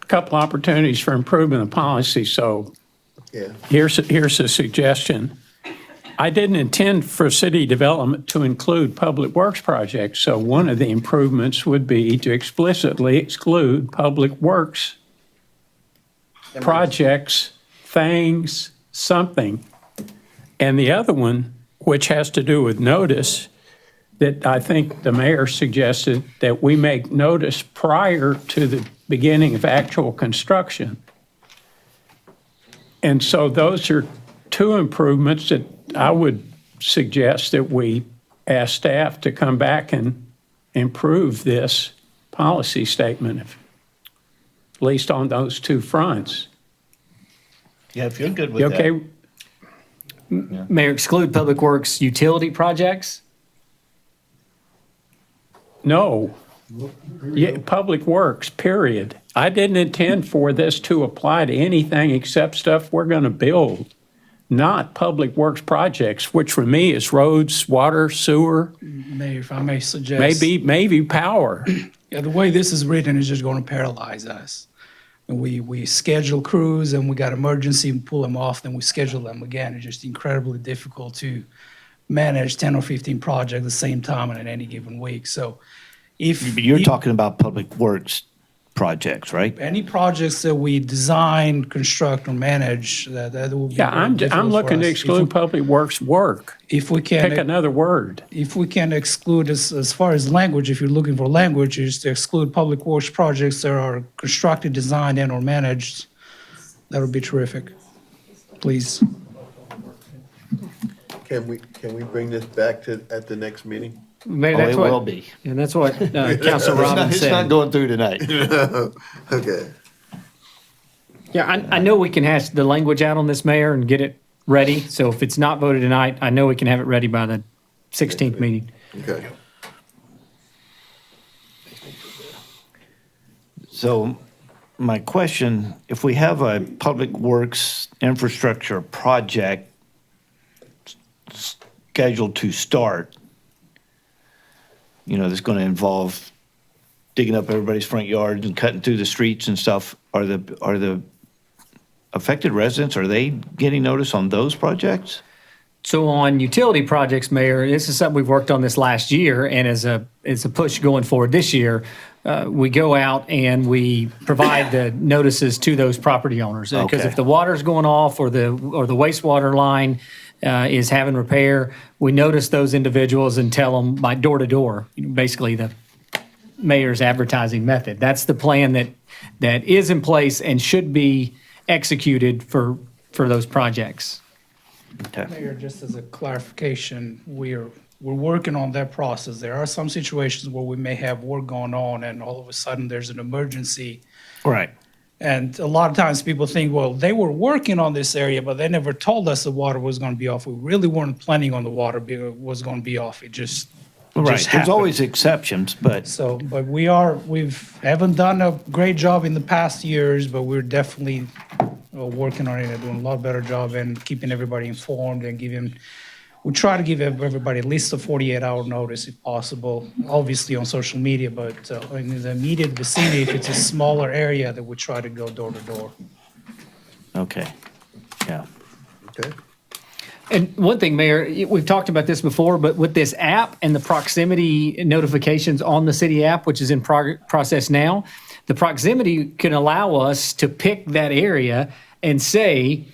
couple opportunities for improvement of policy, so Yeah. here's a suggestion. I didn't intend for city development to include public works projects, so one of the improvements would be to explicitly exclude public works projects, things, something. And the other one, which has to do with notice, that I think the mayor suggested that we make notice prior to the beginning of actual construction. And so those are two improvements that I would suggest that we ask staff to come back and improve this policy statement, at least on those two fronts. Yeah, if you're good with You that. okay? Mayor, exclude public works utility projects? No. Yeah, public works, period. I didn't intend for this to apply to anything except stuff we're going to build, not public works projects, which for me is roads, water, sewer, Mayor, if I may suggest. maybe power. Yeah, the way this is written is just going to paralyze us. And we schedule crews and we got emergency and pull them off, then we schedule them again. It's just incredibly difficult to manage 10 or 15 projects at the same time and in any given week. So if You're talking about public works projects, right? any projects that we design, construct, or manage, that will be Yeah, very I'm difficult for looking to us. exclude public works work. If we can, Pick another word. if we can exclude, as far as language, if you're looking for language, is to exclude public works projects that are constructed, designed, and/or managed, that would be terrific. Please. Can we bring this back at the next meeting? Mayor, Oh, that's it what- will be. And that's what Council Robbins It's not said. going through tonight. Okay. Yeah, I know we can hash the language out on this, Mayor, and get it ready. So if it's not voted tonight, I know we can have it ready by the 16th meeting. Okay. So my question, if we have a public works infrastructure project scheduled to start, that's going to involve digging up everybody's front yards and cutting through the streets and stuff, are the affected residents, are they getting notice on those projects? So on utility projects, Mayor, this is something we've worked on this last year, and as a push going forward this year, we go out and we provide the notices to those property owners. Because Okay. if the water's going off or the wastewater line is having repair, we notice those individuals and tell them by door to door, basically the mayor's advertising method. That's the plan that is in place and should be executed for those projects. Mayor, just as a clarification, we're working on that process. There are some situations where we may have work going on and all of a sudden there's an emergency. Right. And a lot of times people think, well, they were working on this area, but they never told us the water was going to be off. We really weren't planning on the water was going to be off. It just Right. There's happened. always exceptions, but So, but haven't done a great job in the past years, but we're definitely working on it and doing a lot better job and keeping everybody informed and we try to give everybody at least a 48-hour notice if possible, obviously on social media, but in the immediate vicinity, if it's a smaller area, that we try to go door to door. okay. Yeah. Okay. And one thing, Mayor, we've talked about this before, but with this app and the proximity notifications on the city app, which is in process now, the proximity can allow us to pick that area and say,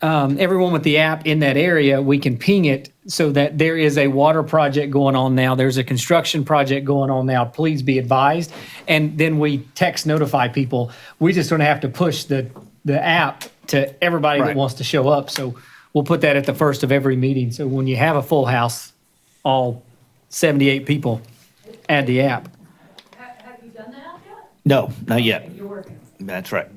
everyone with the app in that area, we can ping it so that there is a water project going on now. There's a construction project going on now. Please be advised. And then we text notify people. We just don't have to push the app to everybody that Right. wants to show up. So we'll put that at the first of every meeting. So when you have a full house, all 78 people, add the app. Have you done that yet? No, not yet. You're working. That's right.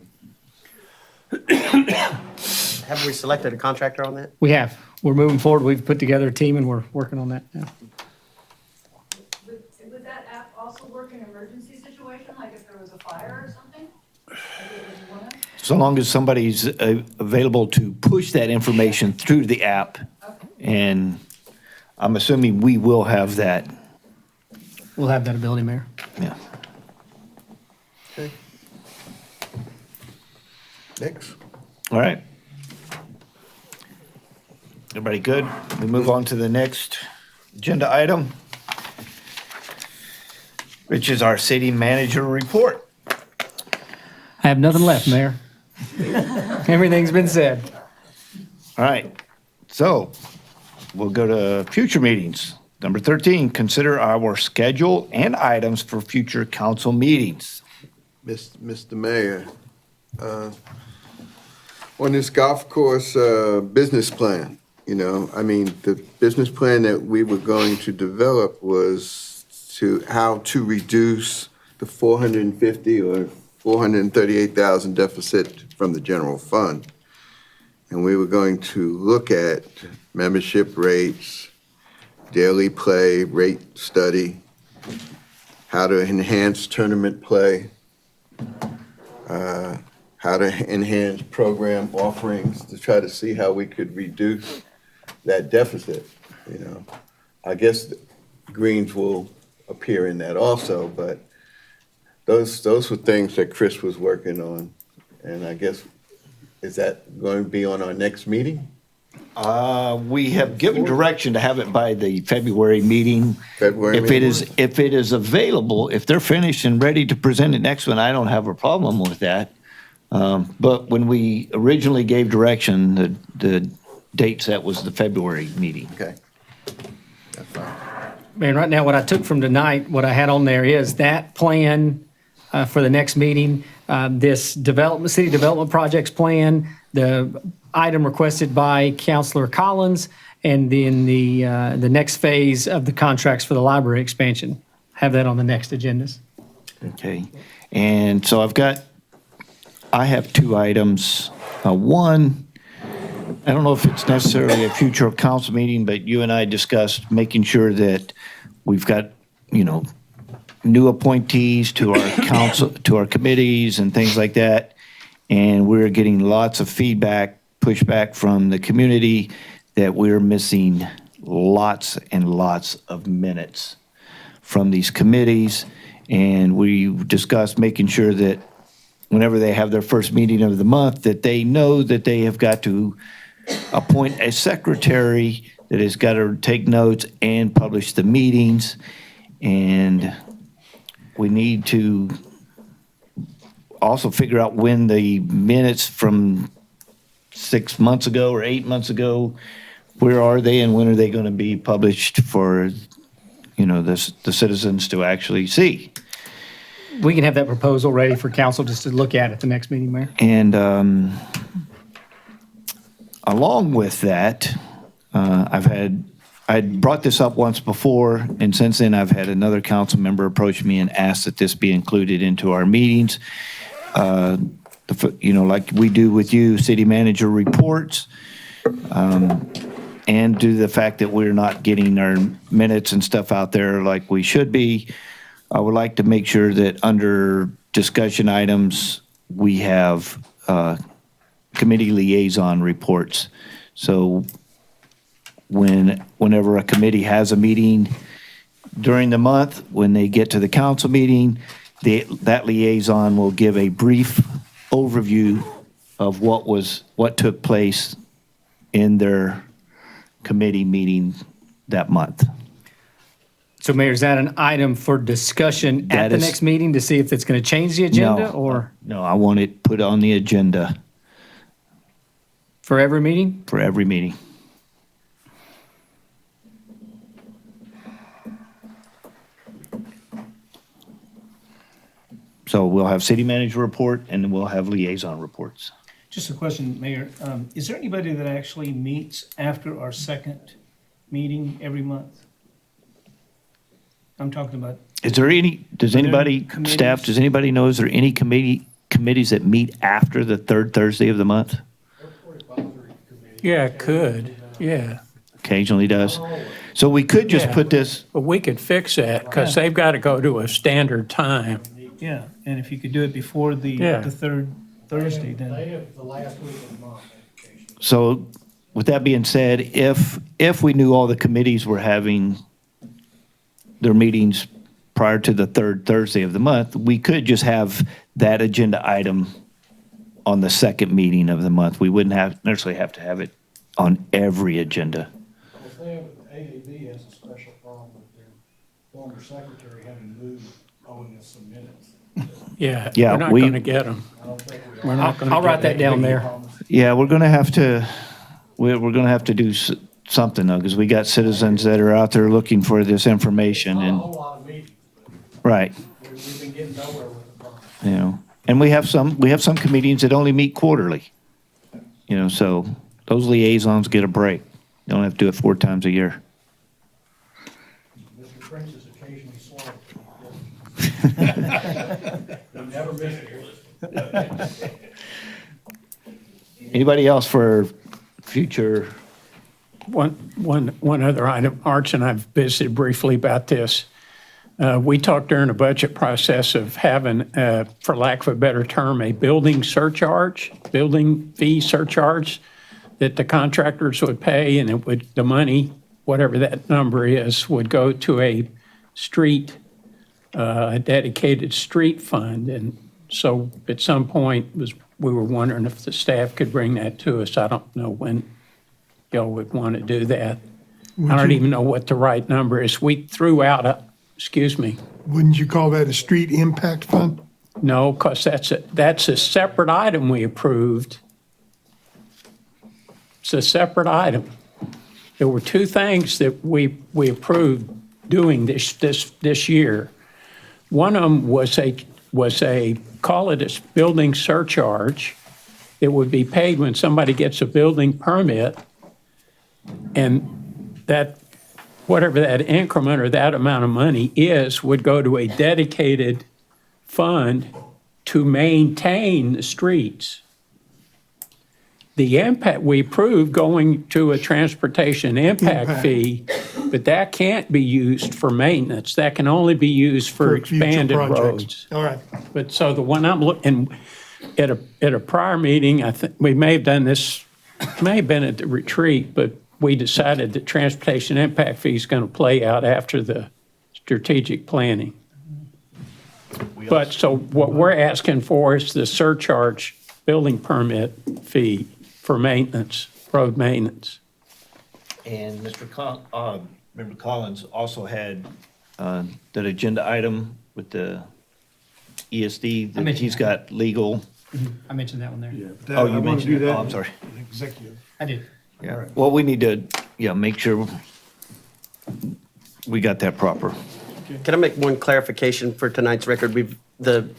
Have we selected a contractor on that? We have. We're moving forward. We've put together a team and we're working on that now. Would that app also work in an emergency situation, like if there was a fire or something? Like it was one of- So long as somebody's available to push that information through the app, and I'm assuming we will have that. We'll have that ability, Mayor. Yeah. Okay. Next. All right. Everybody good? We move on to the next agenda item, which is our city manager report. I have nothing left, Mayor. Everything's been said. All right. So we'll go to future meetings. Number 13, consider our schedule and items for future council meetings. Mr. Mayor, on this golf course business plan, the business plan that we were going to develop was how to reduce the 450 or 438,000 deficit from the general fund. And we were going to look at membership rates, daily play rate study, how to enhance tournament play, how to enhance program offerings to try to see how we could reduce that deficit. I guess greens will appear in that also, but those were things that Chris was working on. And I guess, is that going to be on our next meeting? We have given direction to have it by the February meeting. If it is available, if they're finished and ready to present it next one, I don't have a problem with that. But when we originally gave direction, the date set was the February meeting. Okay. That's fine. Man, right now, what I took from tonight, what I had on there is that plan for the next meeting, this city development projects plan, the item requested by Councilor Collins, and then the next phase of the contracts for the library expansion. Have that on the next agendas. Okay. And so I have two items. One, I don't know if it's necessarily a future council meeting, but you and I discussed making sure that we've got, new appointees to our council, to our committees and things like that. And we're getting lots of feedback, pushback from the community that we're missing lots and lots of minutes from these committees. And we discussed making sure that whenever they have their first meeting of the month, that they know that they have got to appoint a secretary that has got to take notes and publish the meetings. And we need to also figure out when the minutes from 6 months ago or 8 months ago, where are they and when are they going to be published for, the citizens to actually see? We can have that proposal ready for council just to look at the next meeting, Mayor. And along with that, I'd brought this up once before, and since then I've had another council member approach me and ask that this be included into our meetings. Like we do with you, city manager reports, and due to the fact that we're not getting our minutes and stuff out there like we should be, I would like to make sure that under discussion items, we have committee liaison reports. So whenever a committee has a meeting during the month, when they get to the council meeting, that liaison will give a brief overview of what took place in their committee meeting that month. So Mayor, is that an item for discussion at the next meeting to see if it's going to change the agenda or? No, I want it put on the agenda For every meeting? for every meeting. So we'll have city manager report and then we'll have liaison reports. Just a question, Mayor. Is there anybody that actually meets after our second meeting every month? I'm talking about. Does anybody, committees? staff, does anybody know, is there any committees that meet after the third Thursday of the month? Yeah, it could, yeah. Occasionally does. So we could just Yeah. put this, But we could fix that, because they've got to go to a standard time. Yeah, and if you could do it before Yeah. the third Thursday, then. They have the last week of the month. so with that being said, if we knew all the committees were having their meetings prior to the third Thursday of the month, we could just have that agenda item on the second meeting of the month. We wouldn't necessarily have to have it on every agenda. If they have, AAB has a special problem with their former secretary having moved, owing us some minutes. Yeah, Yeah, we're not we- going to get them. We're not going to. I'll write that down there. Yeah, we're going to have to, we're going to have to do something though, because we got citizens that are out there looking for this information Not a and, whole lot of meetings, right, but we've been getting nowhere with the problem. And we have some comedians that only meet quarterly. So those liaisons get a break. They don't have to do it 4 times a year. Mr. Prince is occasionally slow. We never miss it. Anybody else for future? One other item, Arch and I've visited briefly about this. We talked during the budget process of having, for lack of a better term, a building fee surcharge that the contractors would pay, and the money, whatever that number is, would go to a dedicated street fund. And so at some point we were wondering if the staff could bring that to us. I don't know when y'all would want to do that. I don't even know what the right number is. We threw out excuse me. Wouldn't you call that a street impact fund? No, because that's a separate item we approved. It's a separate item. There were 2 things that we approved doing this year. One of them was a call it a building surcharge. It would be paid when somebody gets a building permit, and that whatever that increment or that amount of money is would go to a dedicated fund to maintain the streets. The impact we approved going to a transportation impact fee, but that can't be used for maintenance. That can only be used for future expanded projects. roads. All right. But so the one I'm looking, at a prior meeting, I think we may have done this, may have been at the retreat, but we decided that transportation impact fee is going to play out after the strategic planning. But so what we're asking for is the surcharge building permit fee for maintenance, road maintenance. And Member Collins also had that agenda item with the ESD, that mentioned he's that. got legal. I mentioned that one there. Oh, you mentioned it? Oh, I'm sorry. Executive. I did. Yeah. Well, we need to, make sure we got that proper. Can I make one clarification for tonight's record? The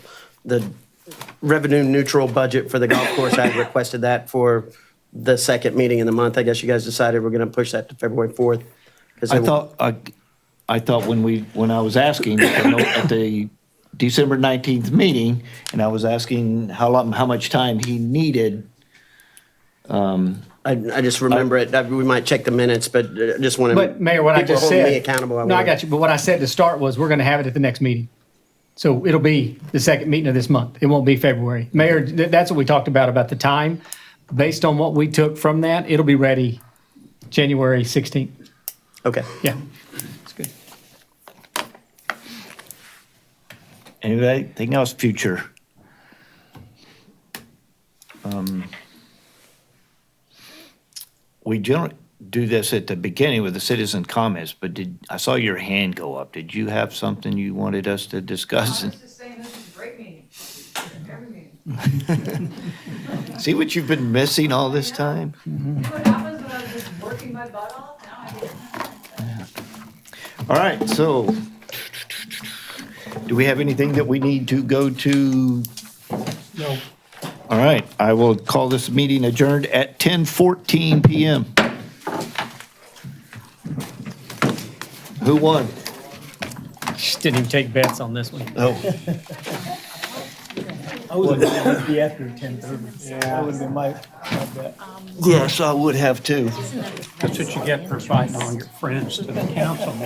revenue neutral budget for the golf course, I had requested that for the second meeting in the month. I guess you guys decided we're going to push that to February 4th. I thought when I was asking at the December 19th meeting, and I was asking how much time he needed. I just remember it. We might check the minutes, but just want to. But Mayor, what I just hold me said. accountable. No, I got you. But what I said to start was we're going to have it at the next meeting. So it'll be the second meeting of this month. It won't be February. Mayor, that's what we talked about the time. Based on what we took from that, it'll be ready January 16th. Okay. Yeah. That's good. Anything else future? We generally do this at the beginning with the citizen comments, but I saw your hand go up. Did you have something you wanted us to discuss? I was just saying, this is a great meeting. Every meeting. See what you've been missing all this time? What happens when I was just working my butt off? Now I get. All right, so do we have anything that we need to go to? No. All right, I will call this meeting adjourned at 10:14 PM. Who won? Just didn't even take bets on this one. Oh, I was going to be after 10:30. Yeah. That would have been my bet. yes, I would have too. That's what you get for fighting all your friends to the council.